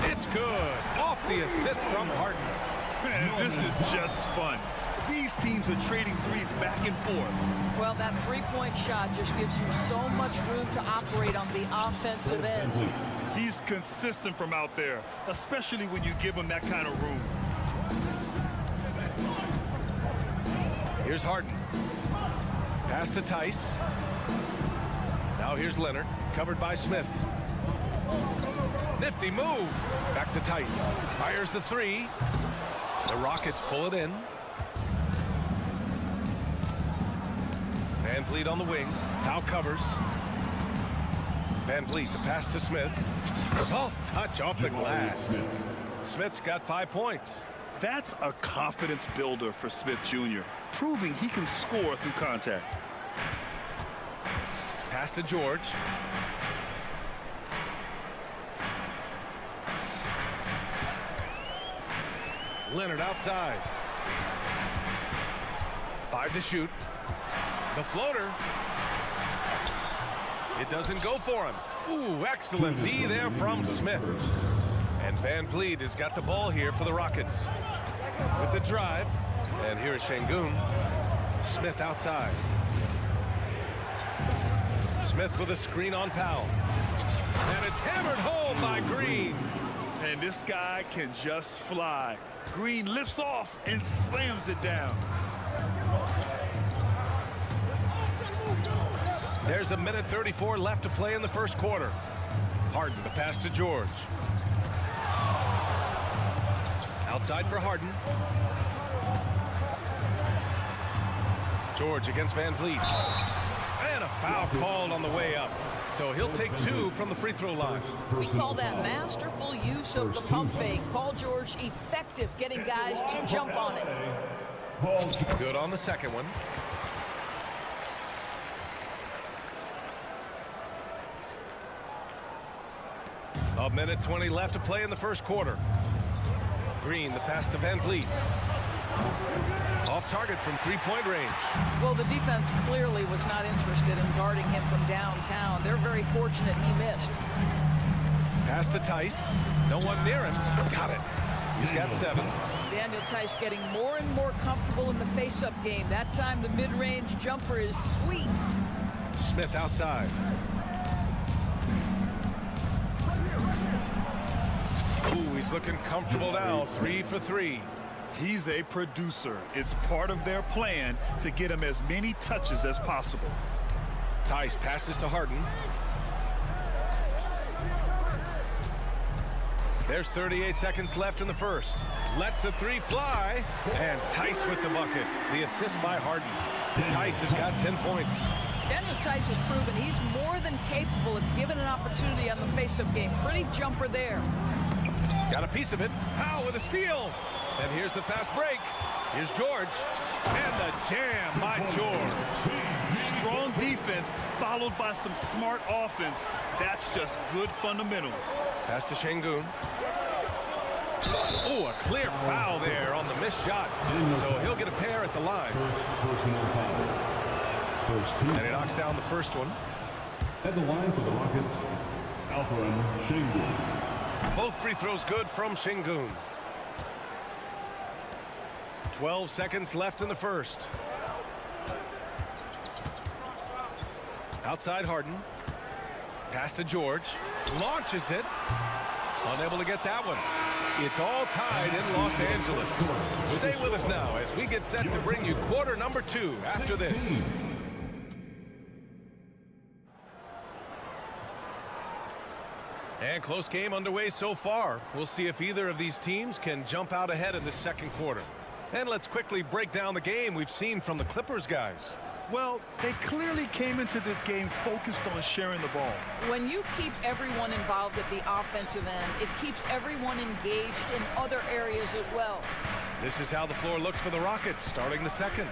It's good. Off the assist from Harden. Man, this is just fun. These teams are trading threes back and forth. Well, that three-point shot just gives you so much room to operate on the offensive end. He's consistent from out there, especially when you give him that kind of room. Here's Harden. Pass to Tice. Now here's Leonard, covered by Smith. Nifty move. Back to Tice. Fires the three. The Rockets pull it in. Van Vliet on the wing. Powell covers. Van Vliet, the pass to Smith. Soft touch off the glass. Smith's got 5 points. That's a confidence builder for Smith Jr., proving he can score through contact. Pass to George. Leonard outside. 5 to shoot. The floater. It doesn't go for him. Ooh, excellent D there from Smith. And Van Vliet has got the ball here for the Rockets. With the drive. And here's Şengün. Smith outside. Smith with a screen on Powell. And it's hammered home by Green. And this guy can just fly. Green lifts off and slams it down. There's 1:34 left to play in the first quarter. Harden, the pass to George. Outside for Harden. George against Van Vliet. And a foul called on the way up. So he'll take 2 from the free throw line. We call that masterful use of the pump fake. Paul George effective getting guys to jump on it. Good on the second one. A 1:20 left to play in the first quarter. Green, the pass to Van Vliet. Off target from three-point range. Well, the defense clearly was not interested in guarding him from downtown. They're very fortunate he missed. Pass to Tice. No one near him. Got it. He's got 7. Daniel Tice getting more and more comfortable in the face-up game. That time the mid-range jumper is sweet. Smith outside. Ooh, he's looking comfortable now. 3 for 3. He's a producer. It's part of their plan to get him as many touches as possible. Tice passes to Harden. There's 38 seconds left in the first. Lets the 3 fly. And Tice with the bucket. The assist by Harden. Tice has got 10 points. Daniel Tice has proven he's more than capable of giving an opportunity on the face-up game. Pretty jumper there. Got a piece of it. Howe with a steal. And here's the fast break. Here's George. And the jam by George. Strong defense followed by some smart offense. That's just good fundamentals. Pass to Şengün. Oh, a clear foul there on the missed shot. So he'll get a pair at the line. And he knocks down the first one. At the line for the Rockets, Alperen Şengün. Both free throws good from Şengün. 12 seconds left in the first. Outside Harden. Pass to George. Launches it. Unable to get that one. It's all tied in Los Angeles. Stay with us now as we get set to bring you quarter number 2 after this. And close game underway so far. We'll see if either of these teams can jump out ahead in the second quarter. And let's quickly break down the game we've seen from the Clippers guys. Well, they clearly came into this game focused on sharing the ball. When you keep everyone involved at the offensive end, it keeps everyone engaged in other areas as well. This is how the floor looks for the Rockets starting the second.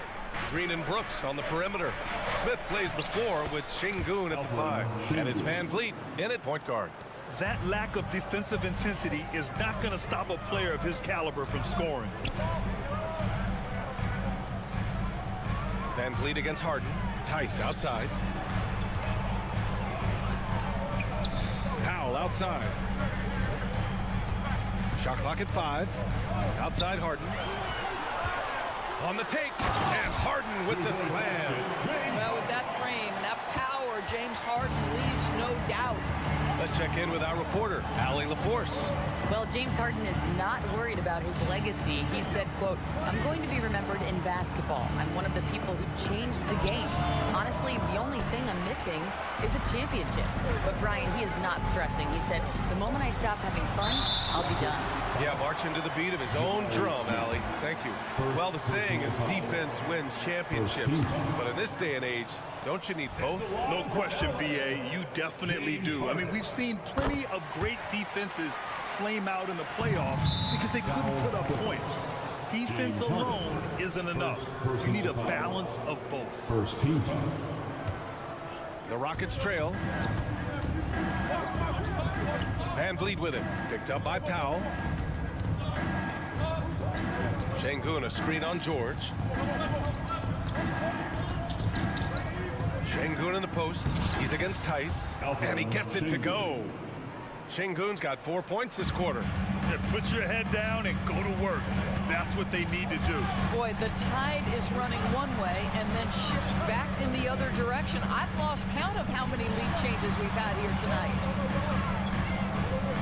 Green and Brooks on the perimeter. Smith plays the 4 with Şengün at the 5. And it's Van Vliet in at point guard. That lack of defensive intensity is not going to stop a player of his caliber from scoring. Van Vliet against Harden. Tice outside. Powell outside. Shot clock at 5. Outside Harden. On the take. And Harden with the slam. Well, with that frame and that power, James Harden leaves no doubt. Let's check in with our reporter, Allie LaForce. Well, James Harden is not worried about his legacy. He said, quote, "I'm going to be remembered in basketball. I'm one of the people who changed the game. Honestly, the only thing I'm missing is a championship." But Brian, he is not stressing. He said, "The moment I stop having fun, I'll be done." Yeah, marching to the beat of his own drum, Allie. Thank you. Well, the saying is defense wins championships. But in this day and age, don't you need both? No question, B.A. You definitely do. I mean, we've seen plenty of great defenses flame out in the playoffs because they couldn't put up points. Defense alone isn't enough. You need a balance of both. First team. The Rockets trail. Van Vliet with it. Picked up by Powell. Şengün a screen on George. Şengün in the post. He's against Tice. And he gets it to go. Şengün's got 4 points this quarter. Yeah, put your head down and go to work. That's what they need to do. Boy, the tide is running one way and then shifts back in the other direction. I've lost count of how many lead changes we've had here tonight.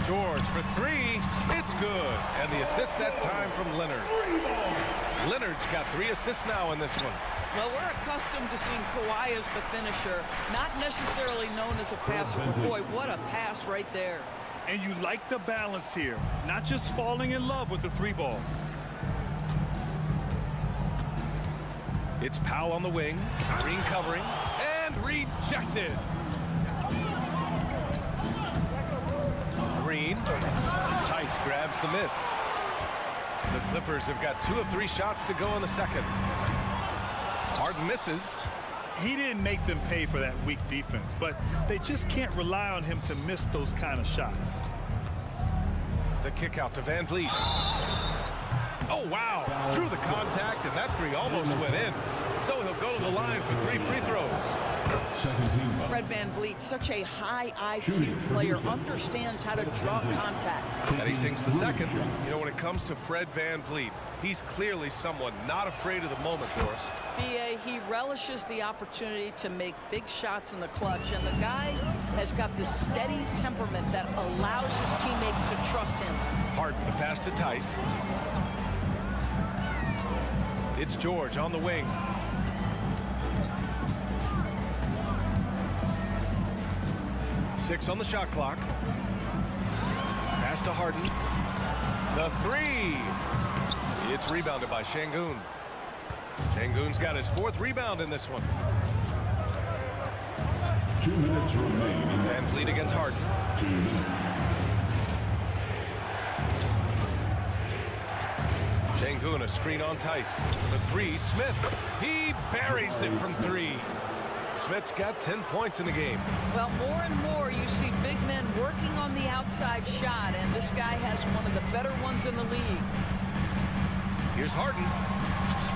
George for 3. It's good. And the assist that time from Leonard. Leonard's got 3 assists now in this one. Well, we're accustomed to seeing Kawhi as the finisher, not necessarily known as a passer. But boy, what a pass right there. And you like the balance here, not just falling in love with the 3 ball. It's Powell on the wing. Green covering. And rejected. Green. Tice grabs the miss. The Clippers have got 2 of 3 shots to go in the second. Harden misses. He didn't make them pay for that weak defense, but they just can't rely on him to miss those kind of shots. The kick out to Van Vliet. Oh, wow. Drew the contact, and that 3 almost went in. So he'll go to the line for 3 free throws. Fred VanVleet, such a high IQ player, understands how to draw contact. And he sinks the second. You know, when it comes to Fred VanVleet, he's clearly someone not afraid of the moment, Doris. BA, he relishes the opportunity to make big shots in the clutch, and the guy has got this steady temperament that allows his teammates to trust him. Harden, the pass to Tice. It's George on the wing. Six on the shot clock. Pass to Harden. The three. It's rebounded by Şengün. Şengün's got his 4th rebound in this one. 2 minutes remaining. VanVleet against Harden. 2 minutes. Şengün, a screen on Tice. The three, Smith. He buries it from 3. Smith's got 10 points in the game. Well, more and more you see big men working on the outside shot, and this guy has one of the better ones in the league. Here's Harden.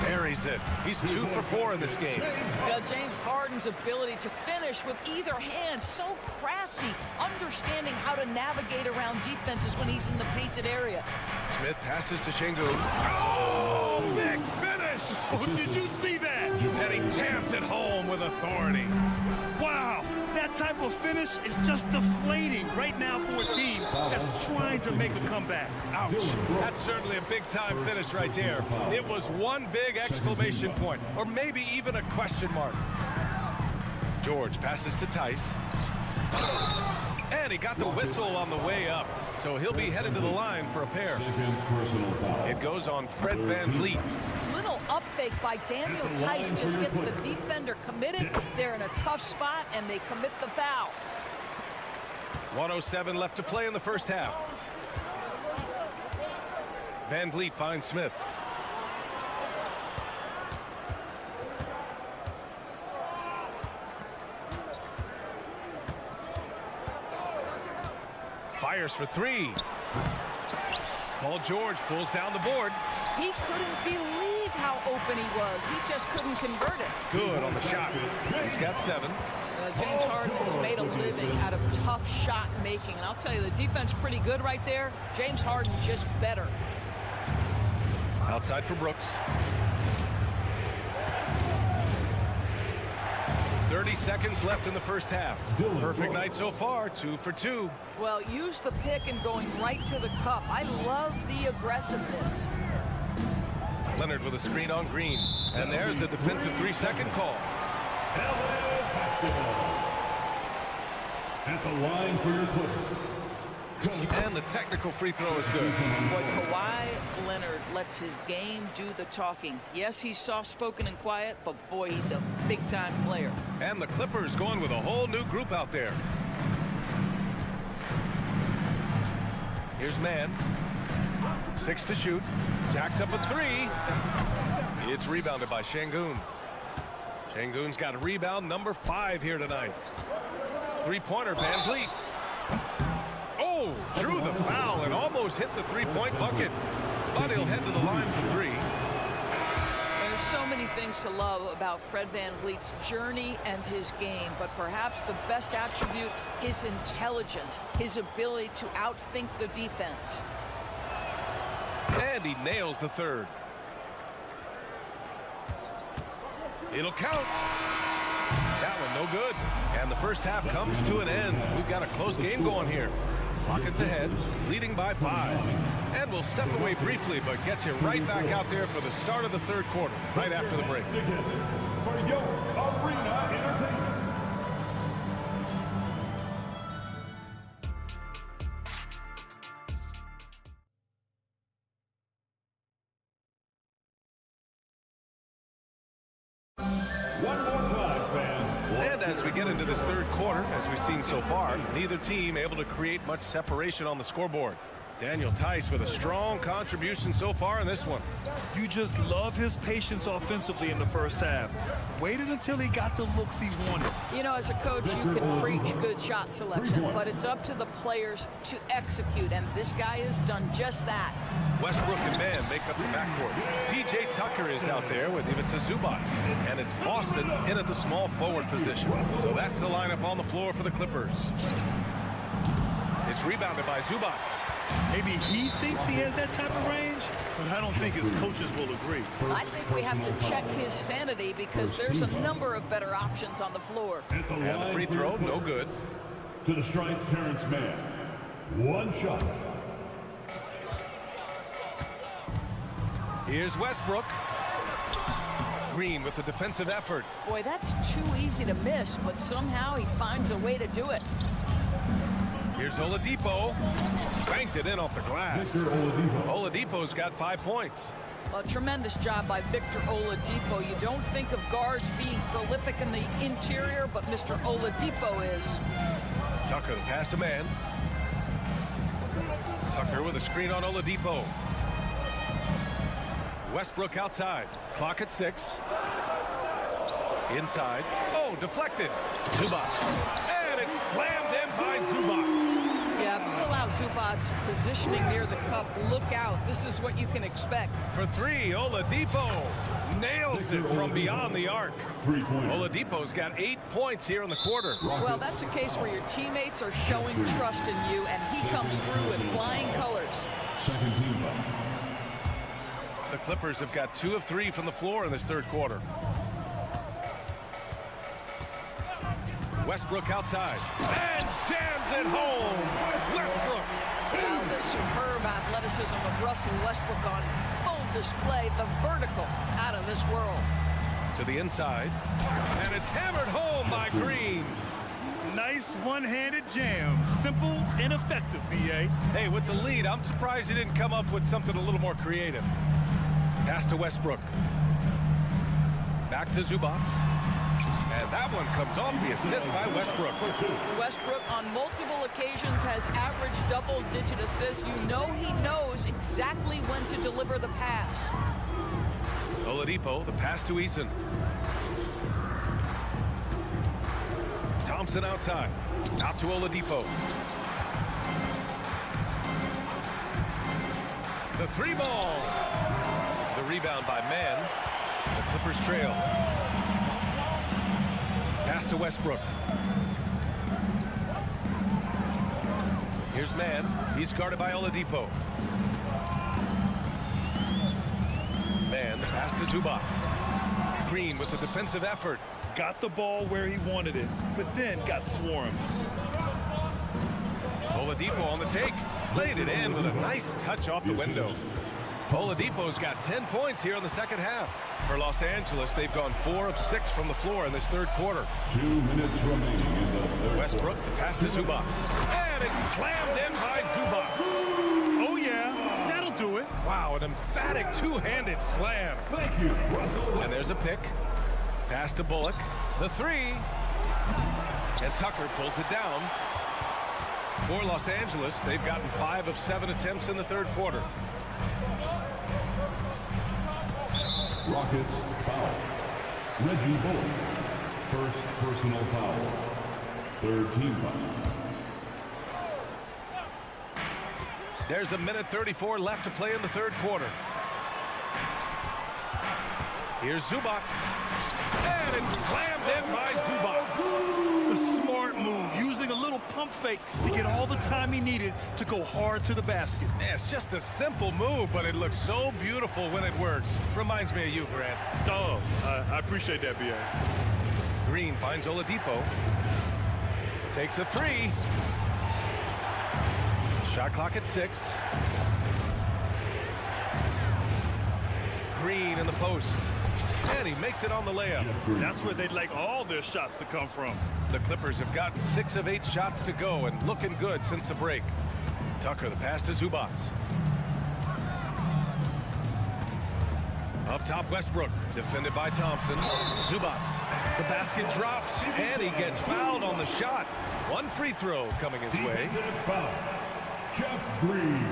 Buries it. He's 2 for 4 in this game. James Harden's ability to finish with either hand, so crafty, understanding how to navigate around defenses when he's in the painted area. Smith passes to Şengün. Oh, big finish! Oh, did you see that? And he jams it home with authority. Wow, that type of finish is just deflating right now for a team that's trying to make a comeback. Ouch. That's certainly a big-time finish right there. It was one big exclamation point, or maybe even a question mark. George passes to Tice. And he got the whistle on the way up, so he'll be headed to the line for a pair. It goes on Fred VanVleet. Little up fake by Daniel Tice just gets the defender committed. They're in a tough spot, and they commit the foul. 1:07 left to play in the first half. VanVleet finds Smith. Fires for 3. Paul George pulls down the board. He couldn't believe how open he was. He just couldn't convert it. Good on the shot. He's got 7. James Harden has made a living out of tough shot making. And I'll tell you, the defense pretty good right there. James Harden just better. Outside for Brooks. 30 seconds left in the first half. Perfect night so far, 2 for 2. Well, use the pick and going right to the cup. I love the aggressiveness. Leonard with a screen on Green. And there's a defensive 3-second call. At the line for your Clippers. And the technical free throw is good. Boy, Kawhi Leonard lets his game do the talking. Yes, he's soft-spoken and quiet, but boy, he's a big-time player. And the Clippers going with a whole new group out there. Here's Mann. 6 to shoot. Jacks up a 3. It's rebounded by Şengün. Şengün's got a rebound, number 5 here tonight. 3-pointer, VanVleet. Oh, drew the foul and almost hit the 3-point bucket. But he'll head to the line for 3. And there's so many things to love about Fred VanVleet's journey and his game, but perhaps the best attribute, his intelligence, his ability to outthink the defense. And he nails the 3rd. It'll count. That one no good. And the first half comes to an end. We've got a close game going here. Rockets ahead, leading by 5. And we'll step away briefly, but get you right back out there for the start of the 3rd quarter, right after the break. For your arena entertainment. And as we get into this 3rd quarter, as we've seen so far, neither team able to create much separation on the scoreboard. Daniel Tice with a strong contribution so far in this one. You just love his patience offensively in the first half. Waited until he got the looks he wanted. You know, as a coach, you can preach good shot selection, but it's up to the players to execute, and this guy has done just that. Westbrook and Mann make up the backcourt. P.J. Tucker is out there with Ivica Zubac, and it's Boston in at the small forward position. So that's the lineup on the floor for the Clippers. It's rebounded by Zubac. Maybe he thinks he has that type of range, but I don't think his coaches will agree. I think we have to check his sanity because there's a number of better options on the floor. And the free throw, no good. To the strike, Terrence Mann. One shot. Here's Westbrook. Green with the defensive effort. Boy, that's too easy to miss, but somehow he finds a way to do it. Here's Oladipo. Banked it in off the glass. Oladipo's got 5 points. A tremendous job by Victor Oladipo. You don't think of guards being prolific in the interior, but Mr. Oladipo is. Tucker, the pass to Mann. Tucker with a screen on Oladipo. Westbrook outside. Clock at 6. Inside. Oh, deflected. Zubac. And it's slammed in by Zubac. Yeah, if you allow Zubac positioning near the cup, look out. This is what you can expect. For 3, Oladipo nails it from beyond the arc. Oladipo's got 8 points here in the quarter. Well, that's a case where your teammates are showing trust in you, and he comes through with flying colors. Second team foul. The Clippers have got 2 of 3 from the floor in this third quarter. Westbrook outside and jams it home. Westbrook. Now the superb athleticism of Russell Westbrook on full display. The vertical out of this world. To the inside, and it's hammered home by Green. Nice one-handed jam. Simple and effective, B.A. Hey, with the lead, I'm surprised he didn't come up with something a little more creative. Pass to Westbrook. Back to Zubac. And that one comes off the assist by Westbrook. Westbrook on multiple occasions has averaged double-digit assists. You know he knows exactly when to deliver the pass. Oladipo, the pass to Eason. Thompson outside. Out to Oladipo. The 3 ball. The rebound by Mann. The Clippers trail. Pass to Westbrook. Here's Mann. He's guarded by Oladipo. Mann, pass to Zubac. Green with the defensive effort. Got the ball where he wanted it, but then got swarmed. Oladipo on the take. Laid it in with a nice touch off the window. Oladipo's got 10 points here in the second half. For Los Angeles, they've gone 4 of 6 from the floor in this third quarter. 2 minutes remaining in the third. Westbrook, the pass to Zubac. And it's slammed in by Zubac. Oh, yeah. That'll do it. Wow, an emphatic two-handed slam. Thank you, Russell. And there's a pick. Pass to Bullock. The 3. And Tucker pulls it down. For Los Angeles, they've gotten 5 of 7 attempts in the third quarter. Rockets foul. Reggie Bullock. First personal foul. Third team foul. There's 1:34 left to play in the third quarter. Here's Zubac. And it's slammed in by Zubac. A smart move, using a little pump fake to get all the time he needed to go hard to the basket. Yeah, it's just a simple move, but it looks so beautiful when it works. Reminds me of you, Grant. Oh, I appreciate that, B.A. Green finds Oladipo. Takes a 3. Shot clock at 6. Green in the post. And he makes it on the layup. That's where they'd like all their shots to come from. The Clippers have gotten 6 of 8 shots to go and looking good since the break. Tucker, the pass to Zubac. Up top, Westbrook, defended by Thompson. Zubac, the basket drops, and he gets fouled on the shot. One free throw coming his way. Foul. Jeff Green.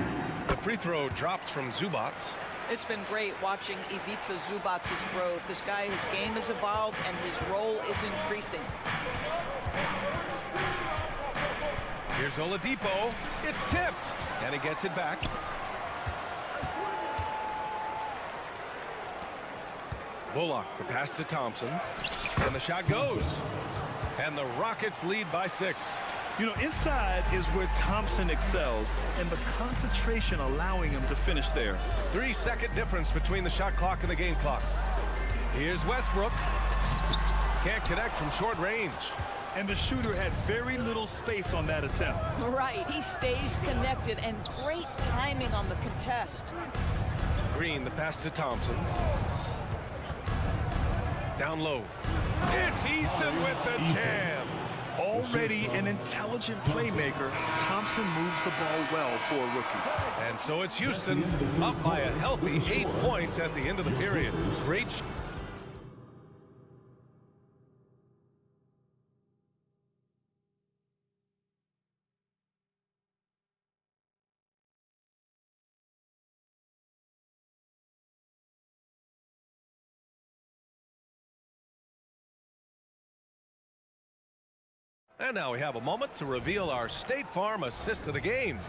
The free throw drops from Zubats. It's been great watching Ivica Zubats' growth. This guy, his game has evolved and his role is increasing. Here's Oladipo. It's tipped, and he gets it back. Bullock, the pass to Thompson, and the shot goes. And the Rockets lead by 6. You know, inside is where Thompson excels, and the concentration allowing him to finish there. 3-second difference between the shot clock and the game clock. Here's Westbrook. Can't connect from short range. And the shooter had very little space on that attempt. Right, he stays connected, and great timing on the contest. Green, the pass to Thompson. Down low. It's Easton with the jam. Already an intelligent playmaker, Thompson moves the ball well for a rookie. And so it's Houston up by a healthy 8 points at the end of the period. Great. And now we have a moment to reveal our State Farm assist of the game.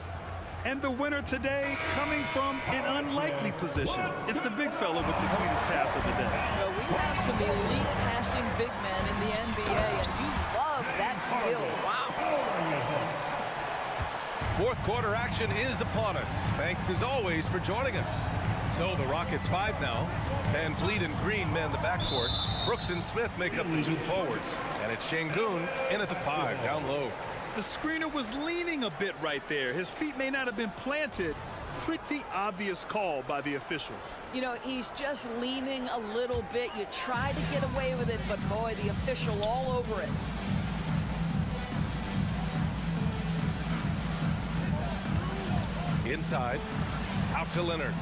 And the winner today coming from an unlikely position. It's the big fella with the sweetest pass of the day. Well, we have some elite passing big men in the NBA, and you love that skill. Wow. Fourth quarter action is upon us. Thanks as always for joining us. So the Rockets 5 now. Van Vliet and Green man the backcourt. Brooks and Smith make up the 2 forwards. And it's Şengün in at the 5, down low. The screener was leaning a bit right there. His feet may not have been planted. Pretty obvious call by the officials. You know, he's just leaning a little bit. You try to get away with it, but boy, the official all over it. Inside, out to Leonard.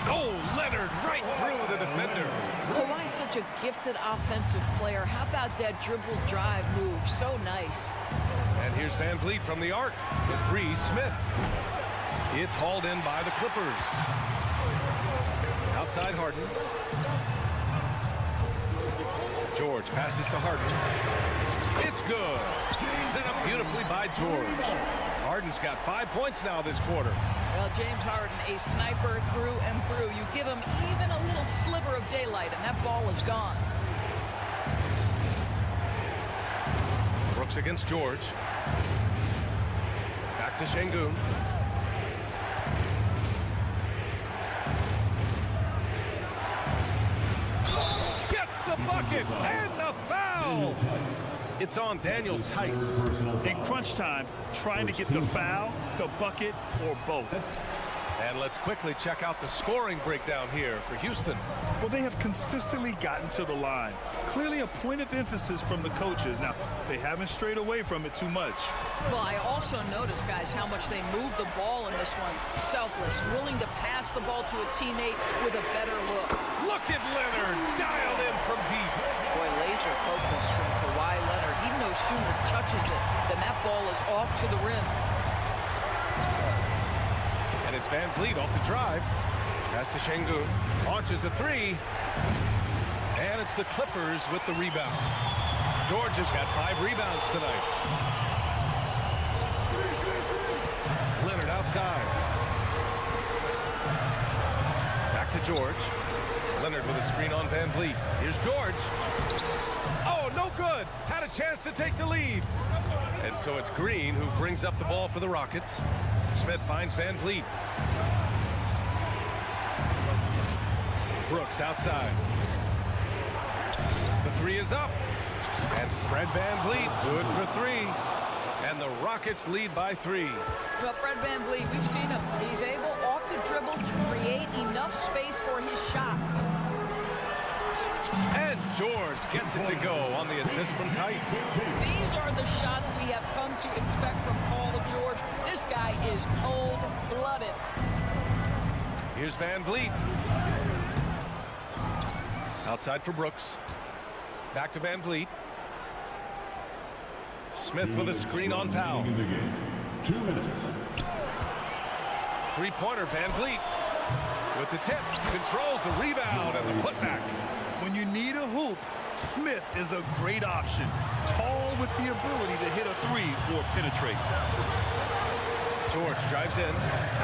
Oh, Leonard right through the defender. Kawhi's such a gifted offensive player. How about that dribble drive move? So nice. And here's Van Vliet from the arc. The 3, Smith. It's hauled in by the Clippers. Outside Harden. George passes to Harden. It's good. Set up beautifully by George. Harden's got 5 points now this quarter. Well, James Harden, a sniper through and through. You give him even a little sliver of daylight, and that ball is gone. Brooks against George. Back to Şengün. Gets the bucket and the foul. It's on Daniel Tice. In crunch time, trying to get the foul, the bucket, or both. And let's quickly check out the scoring breakdown here for Houston. Well, they have consistently gotten to the line. Clearly a point of emphasis from the coaches. Now, they haven't strayed away from it too much. Well, I also noticed, guys, how much they move the ball in this one. Selfless, willing to pass the ball to a teammate with a better look. Look at Leonard, dialed in from deep. Boy, laser focus from Kawhi Leonard. He no sooner touches it than that ball is off to the rim. And it's Van Vliet off the drive. Pass to Şengün. Launches a 3. And it's the Clippers with the rebound. George has got 5 rebounds tonight. Leonard outside. Back to George. Leonard with a screen on Van Vliet. Here's George. Oh, no good. Had a chance to take the lead. And so it's Green who brings up the ball for the Rockets. Smith finds Van Vliet. Brooks outside. The 3 is up. And Fred Van Vliet, good for 3. And the Rockets lead by 3. Well, Fred Van Vliet, we've seen him. He's able, off the dribble, to create enough space for his shot. And George gets it to go on the assist from Tice. These are the shots we have come to expect from Paul George. This guy is cold-blooded. Here's Van Vliet. Outside for Brooks. Back to Van Vliet. Smith with a screen on Powell. 2 minutes. Three-pointer, Van Vliet with the tip, controls the rebound and the putback. When you need a hoop, Smith is a great option. Tall with the ability to hit a three or penetrate. George drives in,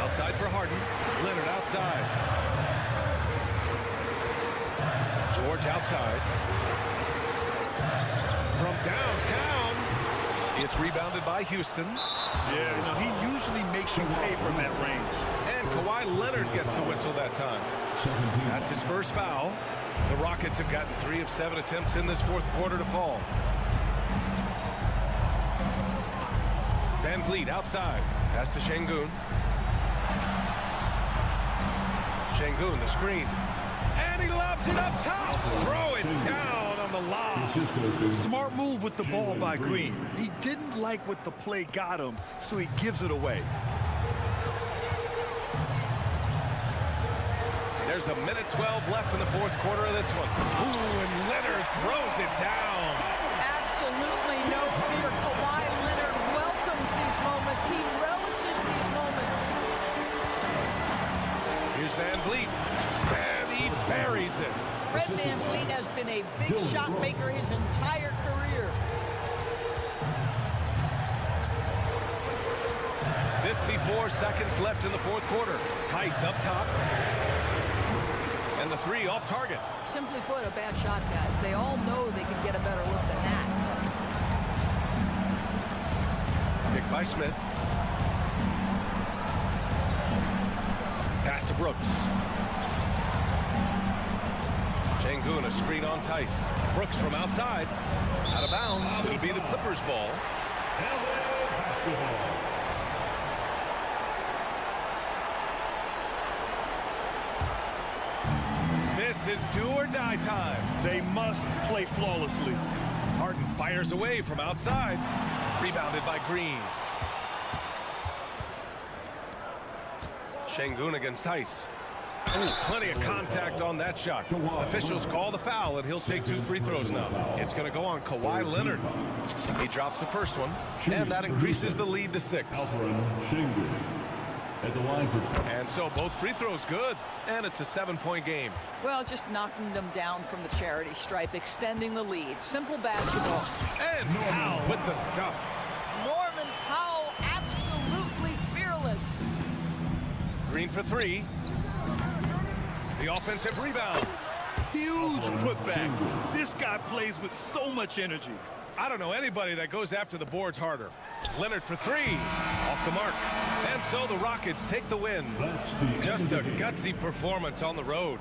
outside for Harden. Leonard outside. George outside. From downtown, it's rebounded by Houston. Yeah, you know, he usually makes you pay from that range. And Kawhi Leonard gets the whistle that time. That's his first foul. The Rockets have gotten 3 of 7 attempts in this fourth quarter to fall. Van Vliet outside. Pass to Şengün. Şengün, the screen. And he lobs it up top. Throw it down on the lob. Smart move with the ball by Green. He didn't like what the play got him, so he gives it away. There's a minute 12 left in the fourth quarter of this one. Ooh, and Leonard throws it down. Absolutely no fear. Kawhi Leonard welcomes these moments. He relishes these moments. Here's Van Vliet. And he buries it. Fred Van Vliet has been a big shot maker his entire career. 54 seconds left in the fourth quarter. Tice up top. And the three off target. Simply put, a bad shot, guys. They all know they can get a better look than that. Picked by Smith. Pass to Brooks. Şengün, a screen on Tice. Brooks from outside. Out of bounds. It'll be the Clippers' ball. This is do or die time. They must play flawlessly. Harden fires away from outside. Rebounded by Green. Şengün against Tice. Ooh, plenty of contact on that shot. Officials call the foul, and he'll take 2 free throws now. It's going to go on Kawhi Leonard. He drops the first one, and that increases the lead to 6. At the line for... And so both free throws good, and it's a 7-point game. Well, just knocking them down from the charity stripe, extending the lead. Simple basketball. And Powell with the stuff. Norman Powell, absolutely fearless. Green for 3. The offensive rebound. Huge putback. This guy plays with so much energy. I don't know anybody that goes after the boards harder. Leonard for 3. Off the mark. And so the Rockets take the win. Just a gutsy performance on the road.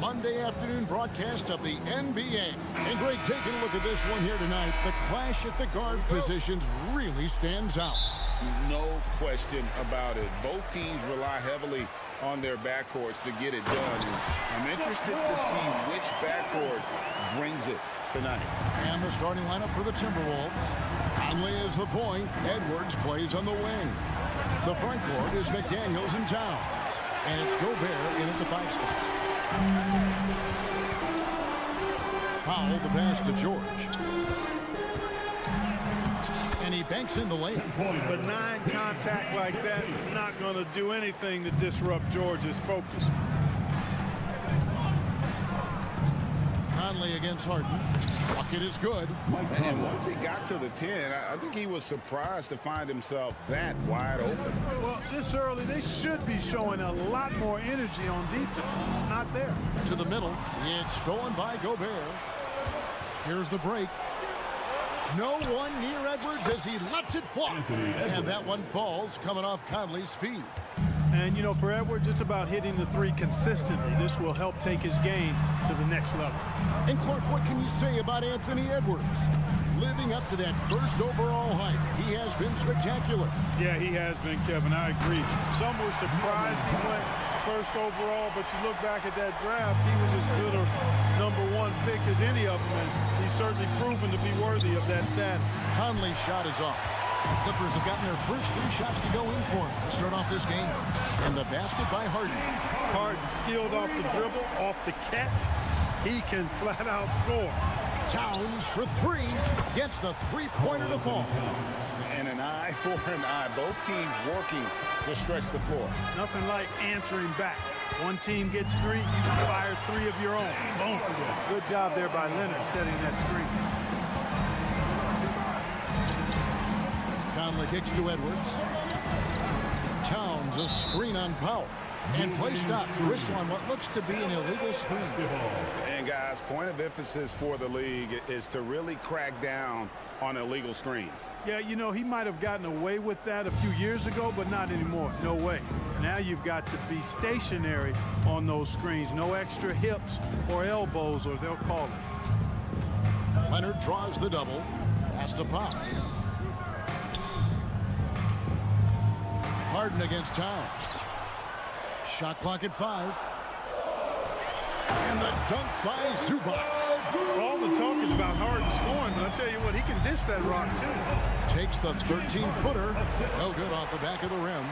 Monday afternoon broadcast of the NBA. And Greg, taking a look at this one here tonight, the clash at the guard positions really stands out. No question about it. Both teams rely heavily on their backcourts to get it done. And I'm interested to see which backcourt brings it tonight. And the starting lineup for the Timberwolves. Conley is the point. Edwards plays on the wing. The front court is McDaniels and Towns. And it's Gobert in at the 5 spot. Powell the pass to George. And he banks in the layup. But non-contact like that, not going to do anything to disrupt George's focus. Conley against Harden. Bucket is good. And once he got to the 10, I think he was surprised to find himself that wide open. Well, this early, they should be showing a lot more energy on defense. It's not there. To the middle. It's stolen by Gobert. Here's the break. No one near Edwards as he lets it fly. And that one falls coming off Conley's feet. And, you know, for Edwards, it's about hitting the 3 consistently. This will help take his game to the next level. And, Clark, what can you say about Anthony Edwards? Living up to that first overall hype, he has been spectacular. Yeah, he has been, Kevin. I agree. Some were surprised he went first overall, but you look back at that draft, he was as good a #1 pick as any of them, and he's certainly proven to be worthy of that status. Conley's shot is off. The Clippers have gotten their first 3 shots to go in for him to start off this game. And the basket by Harden. Harden skilled off the dribble, off the catch. He can flat out score. Towns for 3. Gets the 3-pointer to fall. And an eye for an eye. Both teams working to stretch the floor. Nothing like answering back. One team gets 3, you just fire 3 of your own. Boom. Good job there by Leonard setting that screen. Conley kicks to Edwards. Towns a screen on Powell. And play stops. Whistle on what looks to be an illegal screen. And guys, point of emphasis for the league is to really crack down on illegal screens. Yeah, you know, he might have gotten away with that a few years ago, but not anymore. No way. Now you've got to be stationary on those screens. No extra hips or elbows, or they'll call it. Leonard draws the double. Pass to Powell. Harden against Towns. Shot clock at 5. And the dunk by Zubac. All the talk is about Harden scoring, but I tell you what, he can dish that rock too. Takes the 13-footer. No good off the back of the rim.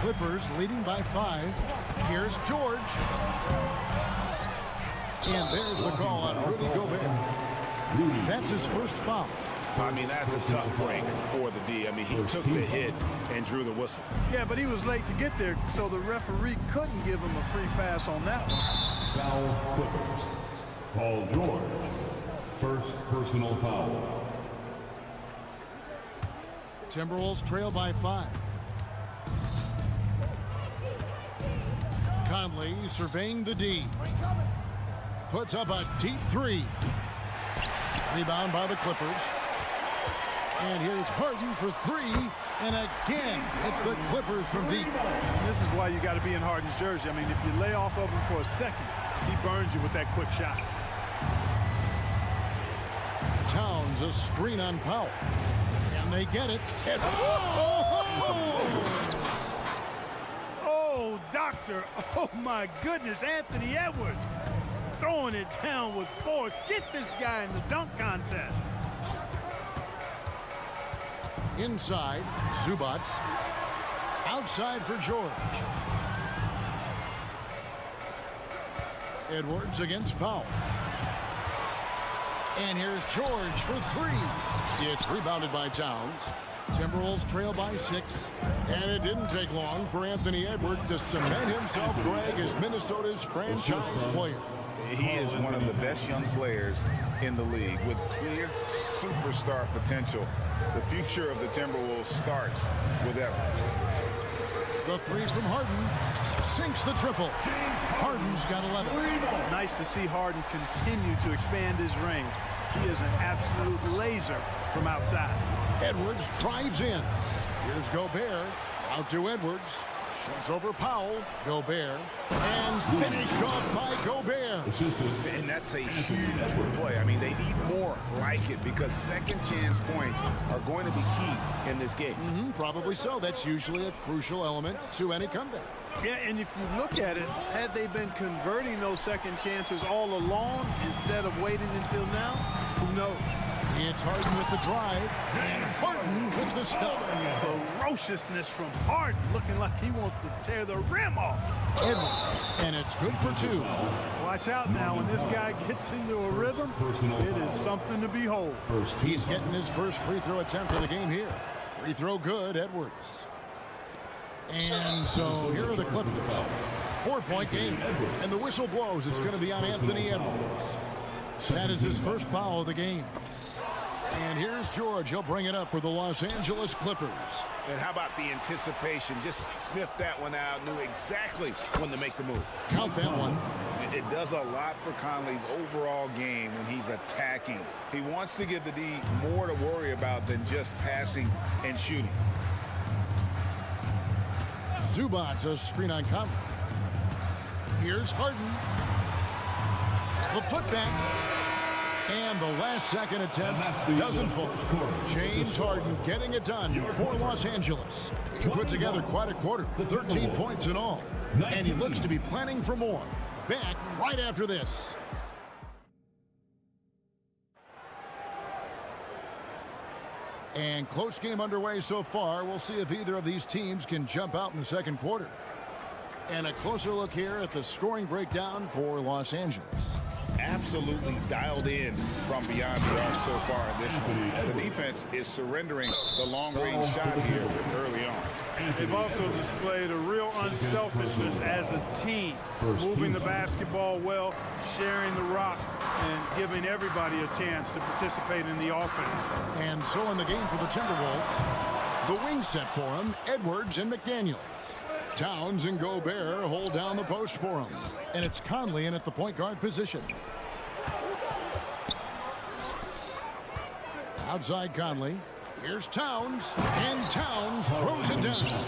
Clippers leading by 5. Here's George. And there's the call on Rudy Gobert. That's his first foul. I mean, that's a tough break for the D. I mean, he took the hit and drew the whistle. Yeah, but he was late to get there, so the referee couldn't give him a free pass on that one. Foul Clippers. Paul George. First personal foul. Timberwolves trail by 5. Conley surveying the D. Puts up a deep 3. Rebound by the Clippers. And here's Harden for 3. And again, it's the Clippers from deep. And this is why you got to be in Harden's jersey. I mean, if you lay off of him for a second, he burns you with that quick shot. Towns a screen on Powell. And they get it. And oh, doctor. Oh, my goodness. Anthony Edwards throwing it down with force. Get this guy in the dunk contest. Inside, Zubac. Outside for George. Edwards against Powell. And here's George for 3. It's rebounded by Towns. Timberwolves trail by 6. And it didn't take long for Anthony Edwards to cement himself, Greg, as Minnesota's franchise player. He is one of the best young players in the league with clear superstar potential. The future of the Timberwolves starts with Edwards. The 3 from Harden sinks the triple. Harden's got 11. Nice to see Harden continue to expand his range. He is an absolute laser from outside. Edwards drives in. Here's Gobert. Out to Edwards. Shoots over Powell. Gobert. And finished off by Gobert. And that's a huge play. I mean, they need more like it because second chance points are going to be key in this game. Probably so. That's usually a crucial element to any comeback. Yeah, and if you look at it, had they been converting those second chances all along instead of waiting until now, who knows? It's Harden with the drive, and Harden with the stop. Ferociousness from Harden, looking like he wants to tear the rim off. Edwards, and it's good for 2. Watch out now, when this guy gets into a rhythm, it is something to behold. He's getting his first free throw attempt of the game here. Free throw good, Edwards. And so here are the Clippers. 4-point game, and the whistle blows. It's going to be on Anthony Edwards. That is his first foul of the game. And here's George. He'll bring it up for the Los Angeles Clippers. And how about the anticipation? Just sniffed that one out, knew exactly when to make the move. Count that one. It does a lot for Conley's overall game when he's attacking. He wants to give the D more to worry about than just passing and shooting. Zubac, a screen on Conley. Here's Harden. The putback. And the last second attempt doesn't fall. James Harden getting it done for Los Angeles. He put together quite a quarter, 13 points in all. And he looks to be planning for more. Back right after this. And close game underway so far. We'll see if either of these teams can jump out in the second quarter. And a closer look here at the scoring breakdown for Los Angeles. Absolutely dialed in from beyond the arc so far in this one. The defense is surrendering the long-range shot here early on. They've also displayed a real unselfishness as a team, moving the basketball well, sharing the rock, and giving everybody a chance to participate in the offense. And so in the game for the Timberwolves, the wing set for him, Edwards and McDaniels. Towns and Gobert hold down the post for him. And it's Conley in at the point guard position. Outside Conley. Here's Towns. And Towns throws it down.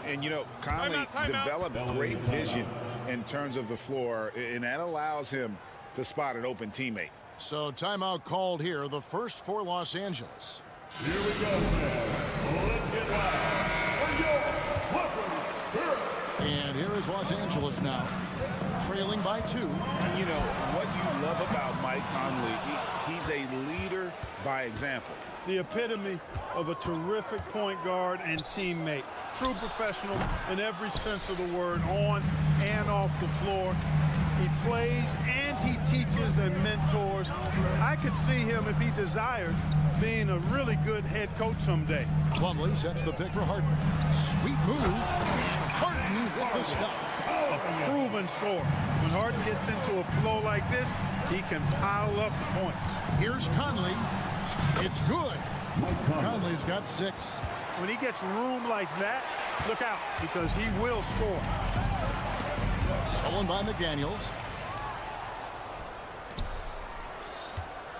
And, you know, Conley developed great vision in terms of the floor, and that allows him to spot an open teammate. So timeout called here, the first for Los Angeles. Here we go, man. Let's get live. And here is Los Angeles now, trailing by 2. And you know, what you love about Mike Conley, he's a leader by example. The epitome of a terrific point guard and teammate. True professional in every sense of the word, on and off the floor. He plays and he teaches and mentors. I could see him, if he desired, being a really good head coach someday. Plumlee sets the pick for Harden. Sweet move. Harden with the stuff. A proven scorer. When Harden gets into a flow like this, he can pile up the points. Here's Conley. It's good. Conley's got 6. When he gets room like that, look out, because he will score. Stolen by McDaniels.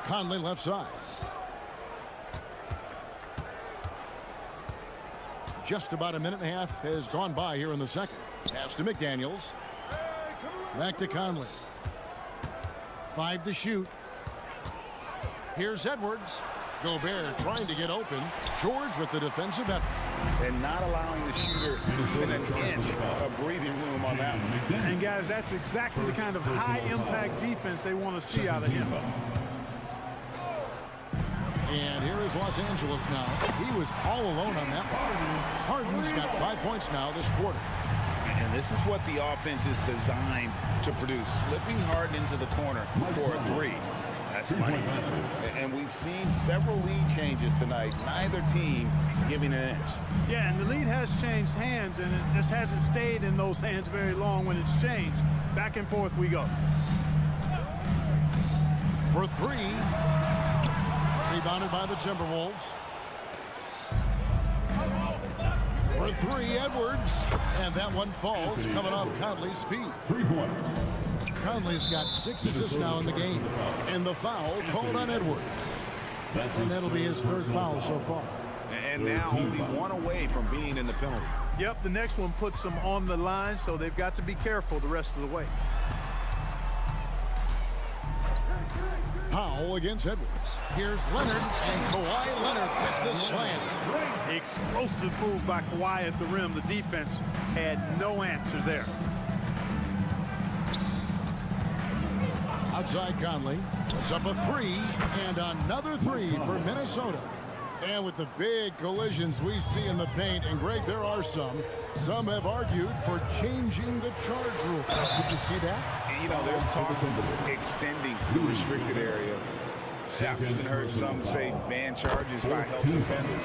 Conley left side. Just about a minute and a half has gone by here in the second. Pass to McDaniels. Back to Conley. 5 to shoot. Here's Edwards. Gobert trying to get open. George with the defensive effort. And not allowing the shooter even an inch of breathing room on that one. And guys, that's exactly the kind of high-impact defense they want to see out of him. And here is Los Angeles now. He was all alone on that one. Harden's got 5 points now this quarter. And this is what the offense is designed to produce. Slipping Harden into the corner for a 3. That's money. And we've seen several lead changes tonight. Neither team giving an inch. Yeah, and the lead has changed hands, and it just hasn't stayed in those hands very long when it's changed. Back and forth we go. For 3. Rebounded by the Timberwolves. For 3, Edwards. And that one falls, coming off Conley's feet. 3-point. Conley's got 6 assists now in the game. And the foul called on Edwards. And that'll be his 3rd foul so far. And now only one away from being in the penalty. Yep, the next one puts them on the line, so they've got to be careful the rest of the way. Powell against Edwards. Here's Leonard, and Kawhi Leonard with the slam. Explosive move by Kawhi at the rim. The defense had no answer there. Outside Conley puts up a three, and another three for Minnesota. And with the big collisions we see in the paint, and Greg, there are some have argued for changing the charge rule. Did you see that? And, you know, there's talk of extending the restricted area. I've even heard some say ban charges by help defenders.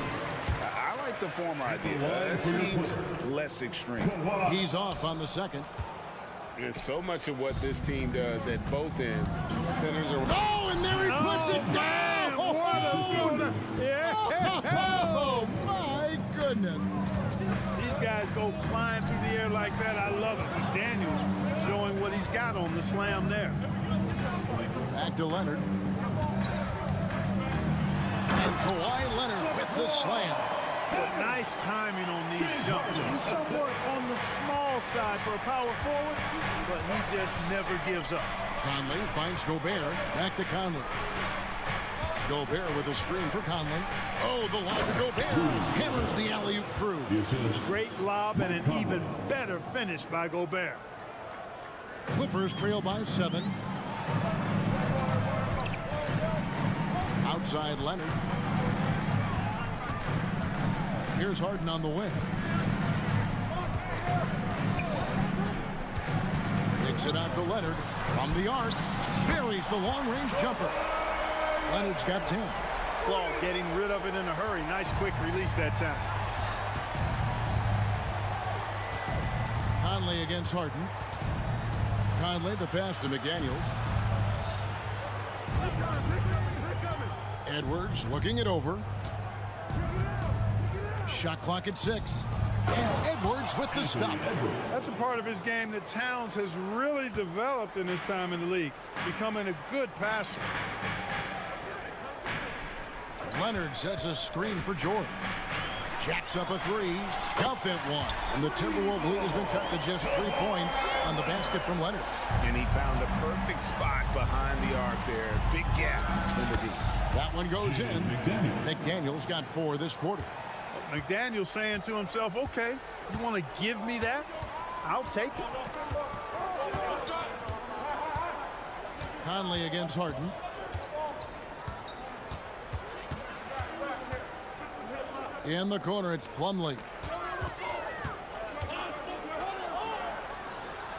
I like the former idea. That seems less extreme. He's off on the second. And so much of what this team does at both ends, centers are... Oh, and there he puts it down! Oh, my goodness. These guys go flying through the air like that. I love it. McDaniels showing what he's got on the slam there. Back to Leonard. And Kawhi Leonard with the slam. But nice timing on these jumps. He's somewhat on the small side for a power forward, but he just never gives up. Conley finds Gobert. Back to Conley. Gobert with a screen for Conley. Oh, the lob to Gobert. Hammers the alley-oop through. Great lob and an even better finish by Gobert. Clippers trail by 7. Outside Leonard. Here's Harden on the wing. Kicks it out to Leonard from the arc. Buries the long-range jumper. Leonard's got 10. Claw getting rid of it in a hurry. Nice quick release that time. Conley against Harden. Conley the pass to McDaniels. Edwards looking it over. Shot clock at 6. And Edwards with the stop. That's a part of his game that Towns has really developed in his time in the league, becoming a good passer. Leonard sets a screen for George. Jacks up a three. Count that one. And the Timberwolves lead has been cut to just 3 points on the basket from Leonard. And he found the perfect spot behind the arc there. Big gap in the D. That one goes in. McDaniels got 4 this quarter. McDaniels saying to himself, okay, you want to give me that? I'll take it. Conley against Harden. In the corner, it's Plumlee.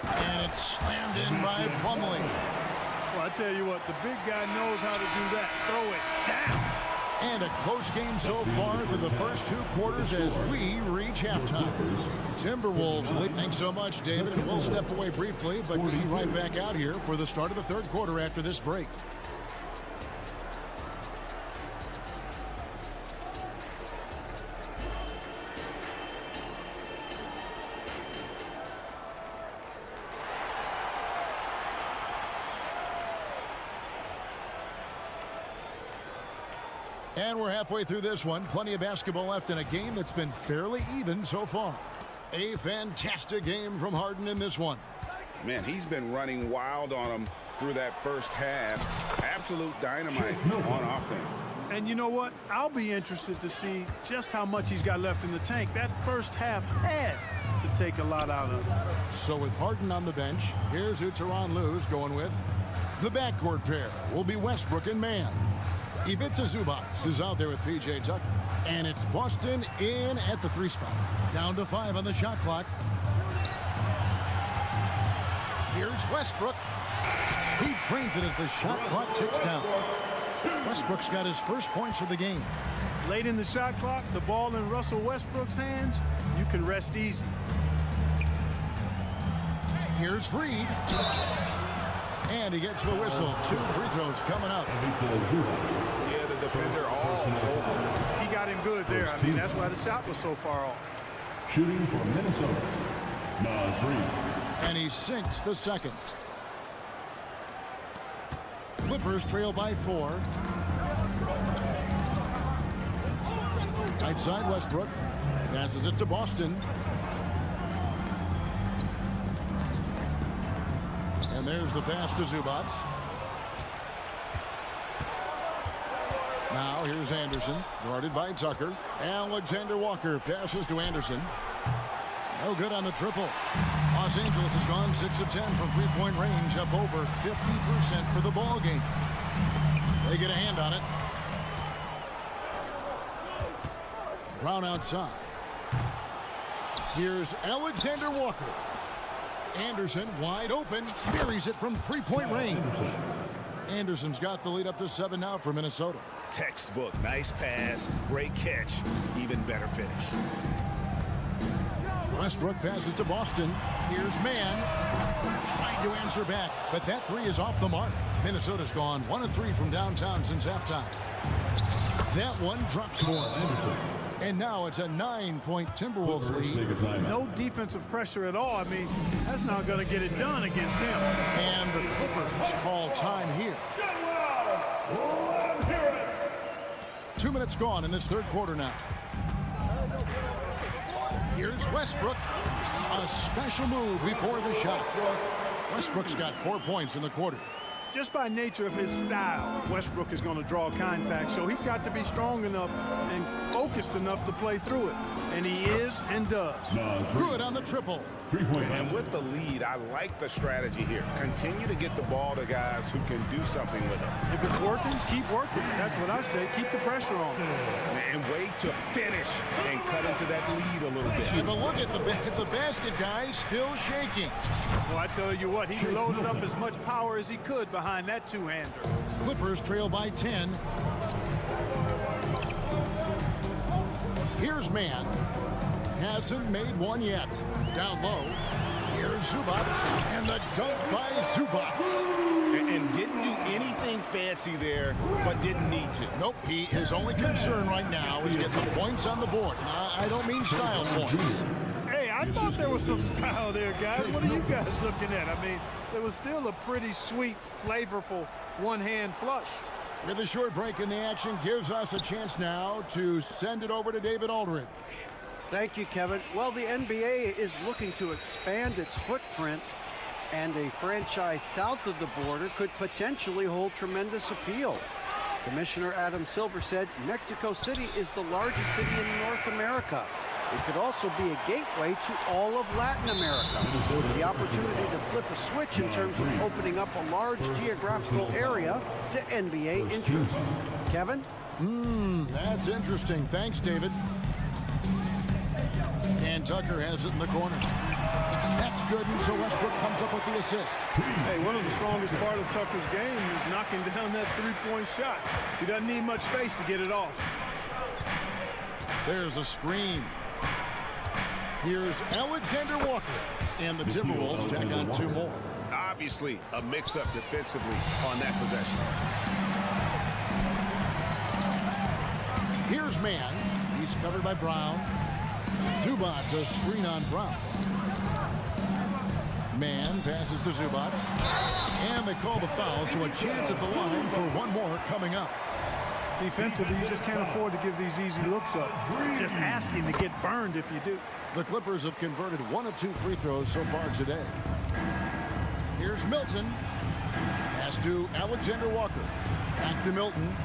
And it's slammed in by Plumlee. Well, I tell you what, the big guy knows how to do that. Throw it down. And a close game so far through the first 2 quarters as we reach halftime. Timberwolves lead. Thanks so much, David. And we'll step away briefly, but be right back out here for the start of the 3rd quarter after this break. And we're halfway through this one. Plenty of basketball left in a game that's been fairly even so far. A fantastic game from Harden in this one. Man, he's been running wild on him through that first half. Absolute dynamite on offense. And you know what? I'll be interested to see just how much he's got left in the tank. That first half had to take a lot out of it. So with Harden on the bench, here's who Tyronn Lue's going with. The backcourt pair will be Westbrook and Mann. Ivica Zubac is out there with P.J. Tucker. And it's Boston in at the 3 spot. Down to 5 on the shot clock. Here's Westbrook. He trains it as the shot clock ticks down. Westbrook's got his first points of the game. Late in the shot clock, the ball in Russell Westbrook's hands, you can rest easy. Here's Reed. And he gets the whistle. 2 free throws coming up. Yeah, the defender all over. He got him good there. I mean, that's why the shot was so far off. Shooting for Minnesota, Naz Reid. And he sinks the second. Clippers trail by 4. Right side, Westbrook. Passes it to Boston. And there's the pass to Zubac. Now here's Anderson, guarded by Tucker. Alexander Walker passes to Anderson. No good on the triple. Los Angeles has gone 6 of 10 from three-point range, up over 50% for the ball game. They get a hand on it. Brown outside. Here's Alexander Walker. Anderson wide open, buries it from three-point range. Anderson's got the lead up to 7 now for Minnesota. Textbook, nice pass, great catch, even better finish. Westbrook passes to Boston. Here's Mann. Trying to answer back, but that three is off the mark. Minnesota's gone 1 of 3 from downtown since halftime. That one drops for Anderson. And now it's a 9-point Timberwolves lead. No defensive pressure at all. I mean, that's not going to get it done against him. And the Clippers call time here. 2 minutes gone in this third quarter now. Here's Westbrook. A special move before the shot. Westbrook's got 4 points in the quarter. Just by nature of his style, Westbrook is going to draw contact, so he's got to be strong enough and focused enough to play through it. And he is and does. Good on the triple. And with the lead, I like the strategy here. Continue to get the ball to guys who can do something with it. If it's working, keep working. That's what I say. Keep the pressure on. And wait to finish and cut into that lead a little bit. Yeah, but look at the basket guy still shaking. Well, I tell you what, he loaded up as much power as he could behind that two-hander. Clippers trail by 10. Here's Mann. Hasn't made one yet. Down low. Here's Zubac. And the dunk by Zubac. And didn't do anything fancy there, but didn't need to. Nope. His only concern right now is getting the points on the board. And I don't mean style points. Hey, I thought there was some style there, guys. What are you guys looking at? I mean, it was still a pretty sweet, flavorful one-hand flush. With a short break in the action, gives us a chance now to send it over to David Aldridge. Thank you, Kevin. Well, the NBA is looking to expand its footprint, and a franchise south of the border could potentially hold tremendous appeal. Commissioner Adam Silver said Mexico City is the largest city in North America. It could also be a gateway to all of Latin America. The opportunity to flip a switch in terms of opening up a large geographical area to NBA interest. Kevin? That's interesting. Thanks, David. And Tucker has it in the corner. That's good, and so Westbrook comes up with the assist. Hey, one of the strongest part of Tucker's game is knocking down that three-point shot. He doesn't need much space to get it off. There's a screen. Here's Alexander Walker. And the Timberwolves tack on 2 more. Obviously, a mix-up defensively on that possession. Here's Mann. He's covered by Brown. Zubac, a screen on Brown. Mann passes to Zubac. And they call the foul, so a chance at the line for one more coming up. Defensively, you just can't afford to give these easy looks up. Just asking to get burned if you do. The Clippers have converted 1 of 2 free throws so far today. Here's Milton. Pass to Alexander Walker. Back to Milton.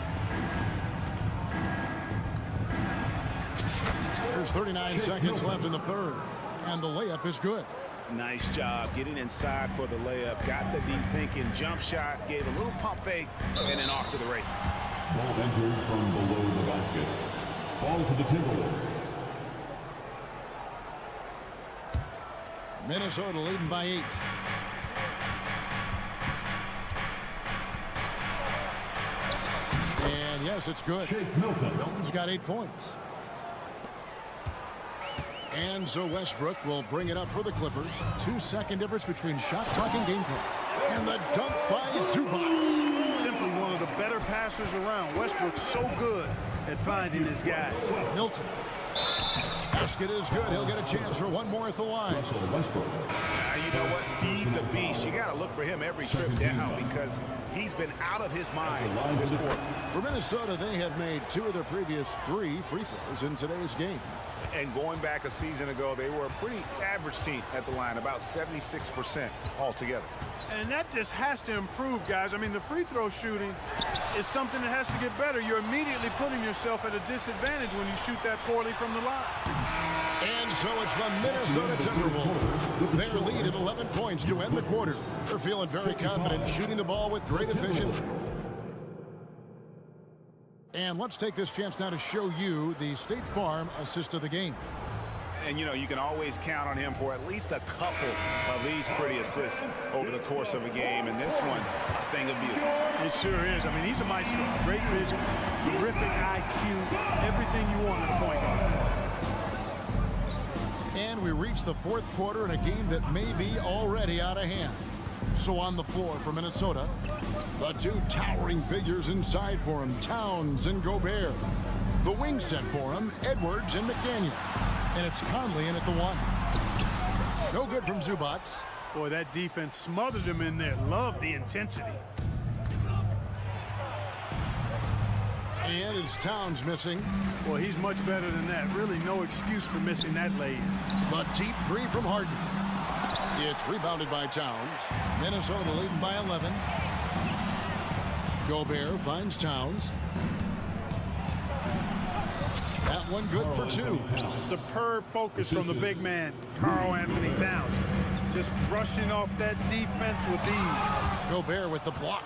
There's 39 seconds left in the third. And the layup is good. Nice job getting inside for the layup. Got the deep thinking jump shot. Gave a little pump fake. And then off to the races. Ball entered from below the basket. Ball to the Timberwolves. Minnesota leading by 8. And yes, it's good. Milton's got 8 points. And so Westbrook will bring it up for the Clippers. 2-second difference between shot clock and game clock. And the dunk by Zubac. Simply one of the better passers around. Westbrook's so good at finding his guys. Milton. Basket is good. He'll get a chance for one more at the line. You know what? Feed the beast. You got to look for him every trip down because he's been out of his mind this quarter. For Minnesota, they have made 2 of their previous 3 free throws in today's game. And going back a season ago, they were a pretty average team at the line, about 76% altogether. And that just has to improve, guys. I mean, the free throw shooting is something that has to get better. You're immediately putting yourself at a disadvantage when you shoot that poorly from the line. And so it's the Minnesota Timberwolves. Their lead at 11 points to end the quarter. They're feeling very confident, shooting the ball with great efficiency. And let's take this chance now to show you the State Farm assist of the game. And, you know, you can always count on him for at least a couple of these pretty assists over the course of a game. And this one, a thing of beauty. It sure is. I mean, he's a maestro. Great vision, terrific IQ, everything you want in a point guard. And we reach the 4th quarter in a game that may be already out of hand. So on the floor for Minnesota, the 2 towering figures inside for him, Towns and Gobert. The wing set for him, Edwards and McDaniel. And it's Conley in at the 1. No good from Zubac. Boy, that defense smothered him in there. Love the intensity. And it's Towns missing. Well, he's much better than that. Really no excuse for missing that lay. The deep 3 from Harden. It's rebounded by Towns. Minnesota leading by 11. Gobert finds Towns. That one good for 2. Superb focus from the big man, Karl Anthony Towns. Just brushing off that defense with ease. Gobert with the block.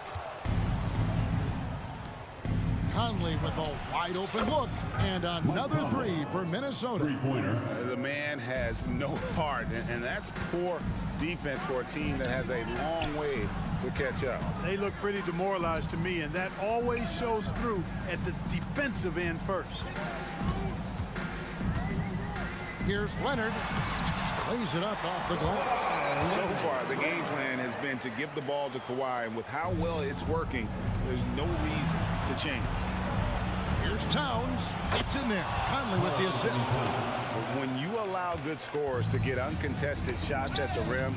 Conley with a wide open look. And another 3 for Minnesota. The man has no heart, and that's poor defense for a team that has a long way to catch up. They look pretty demoralized to me, and that always shows through at the defensive end first. Here's Leonard. Lays it up off the glass. So far, the game plan has been to give the ball to Kawhi, and with how well it's working, there's no reason to change. Here's Towns. It's in there. Conley with the assist. When you allow good scorers to get uncontested shots at the rim,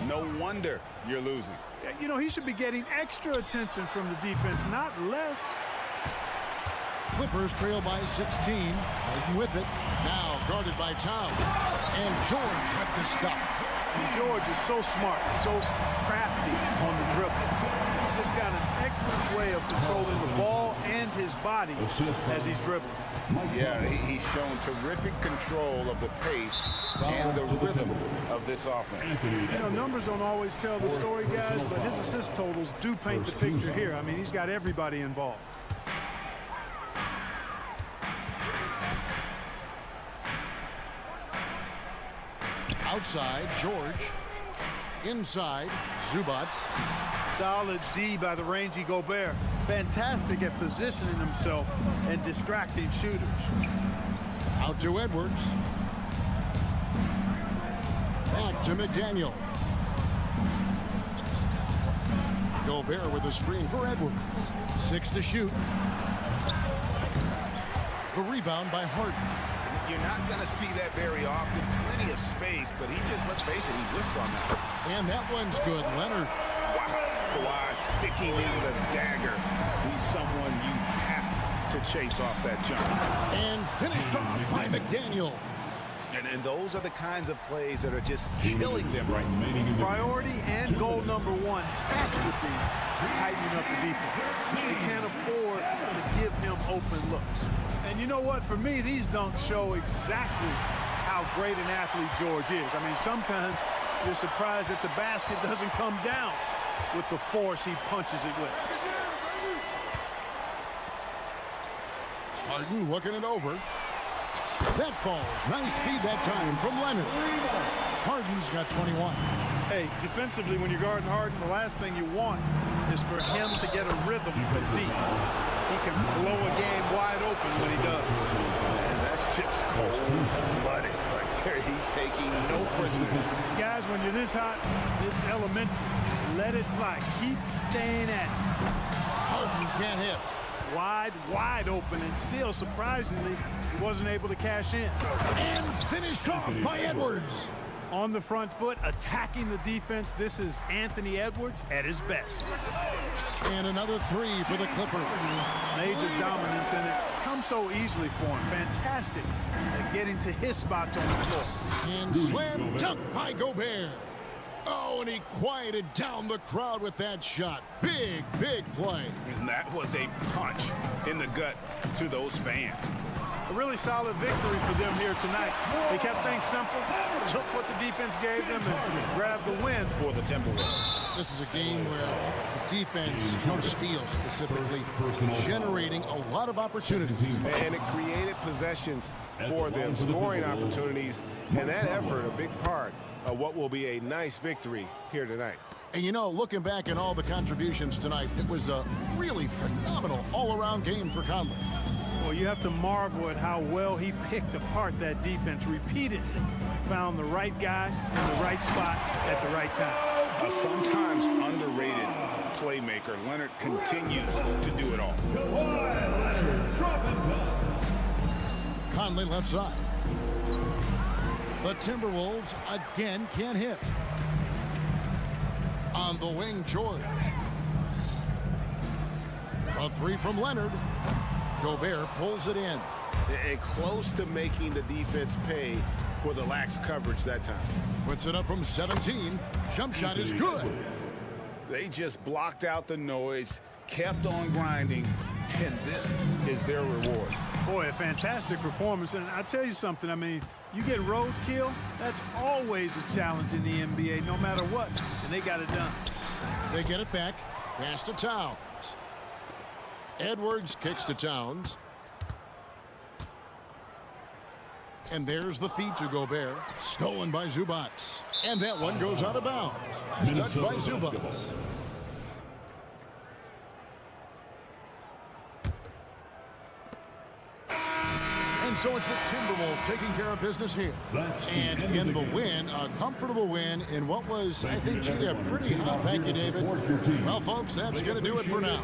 no wonder you're losing. You know, he should be getting extra attention from the defense, not less. Clippers trail by 16. Harden with it. Now guarded by Towns. And George with the stuff. And George is so smart, so crafty on the dribble. He's just got an excellent way of controlling the ball and his body as he's dribbling. Yeah, he's shown terrific control of the pace and the rhythm of this offense. You know, numbers don't always tell the story, guys, but his assist totals do paint the picture here. I mean, he's got everybody involved. Outside, George. Inside, Zubac. Solid D by the rangy Gobert. Fantastic at positioning himself and distracting shooters. Out to Edwards. Back to McDaniel. Gobert with a screen for Edwards. 6 to shoot. The rebound by Harden. You're not going to see that very often. Plenty of space, but he just, let's face it, he whiffs on that. And that one's good. Leonard. Wow. Kawhi sticking in the dagger. He's someone you have to chase off that jump. And finished off by McDaniel. And those are the kinds of plays that are just killing them right now. Priority and goal number 1 has to be tightening up the defense. They can't afford to give him open looks. And you know what? For me, these dunks show exactly how great an athlete George is. I mean, sometimes you're surprised that the basket doesn't come down with the force he punches it with. Harden looking it over. That falls. Nice feed that time from Leonard. Harden's got 21. Hey, defensively, when you're guarding Harden, the last thing you want is for him to get a rhythm from deep. He can blow a game wide open when he does. And that's just cold-blooded right there. He's taking no prisoners. Guys, when you're this hot, it's elementary. Let it fly. Keep staying at it. Harden can't hit. wide open, and still, surprisingly, he wasn't able to cash in. And finished off by Edwards. On the front foot, attacking the defense. This is Anthony Edwards at his best. And another three for the Clippers. Major dominance, and it comes so easily for him. Fantastic at getting to his spots on the floor. And slam dunk by Gobert. Oh, and he quieted down the crowd with that shot. Big, big play. And that was a punch in the gut to those fans. A really solid victory for them here tonight. They kept things simple, took what the defense gave them, and grabbed the win for the Timberwolves. This is a game where the defense, no steals specifically, generating a lot of opportunities. And it created possessions for them, scoring opportunities, and that effort, a big part of what will be a nice victory here tonight. And you know, looking back at all the contributions tonight, it was a really phenomenal all-around game for Conley. Well, you have to marvel at how well he picked apart that defense repeatedly. Found the right guy in the right spot at the right time. A sometimes underrated playmaker. Leonard continues to do it all. Conley left side. The Timberwolves again can't hit. On the wing, George. A three from Leonard. Gobert pulls it in. And close to making the defense pay for the lax coverage that time. Puts it up from 17. Jump shot is good. They just blocked out the noise, kept on grinding, and this is their reward. Boy, a fantastic performance. And I'll tell you something, I mean, you get roadkill, that's always a challenge in the NBA, no matter what. And they got it done. They get it back. Pass to Towns. Edwards kicks to Towns. And there's the feed to Gobert. Stolen by Zubac. And that one goes out of bounds. Touched by Zubac. And so it's the Timberwolves taking care of business here. And in the win, a comfortable win in what was, I think, a pretty hot. Thank you, David. Well, folks, that's going to do it for now.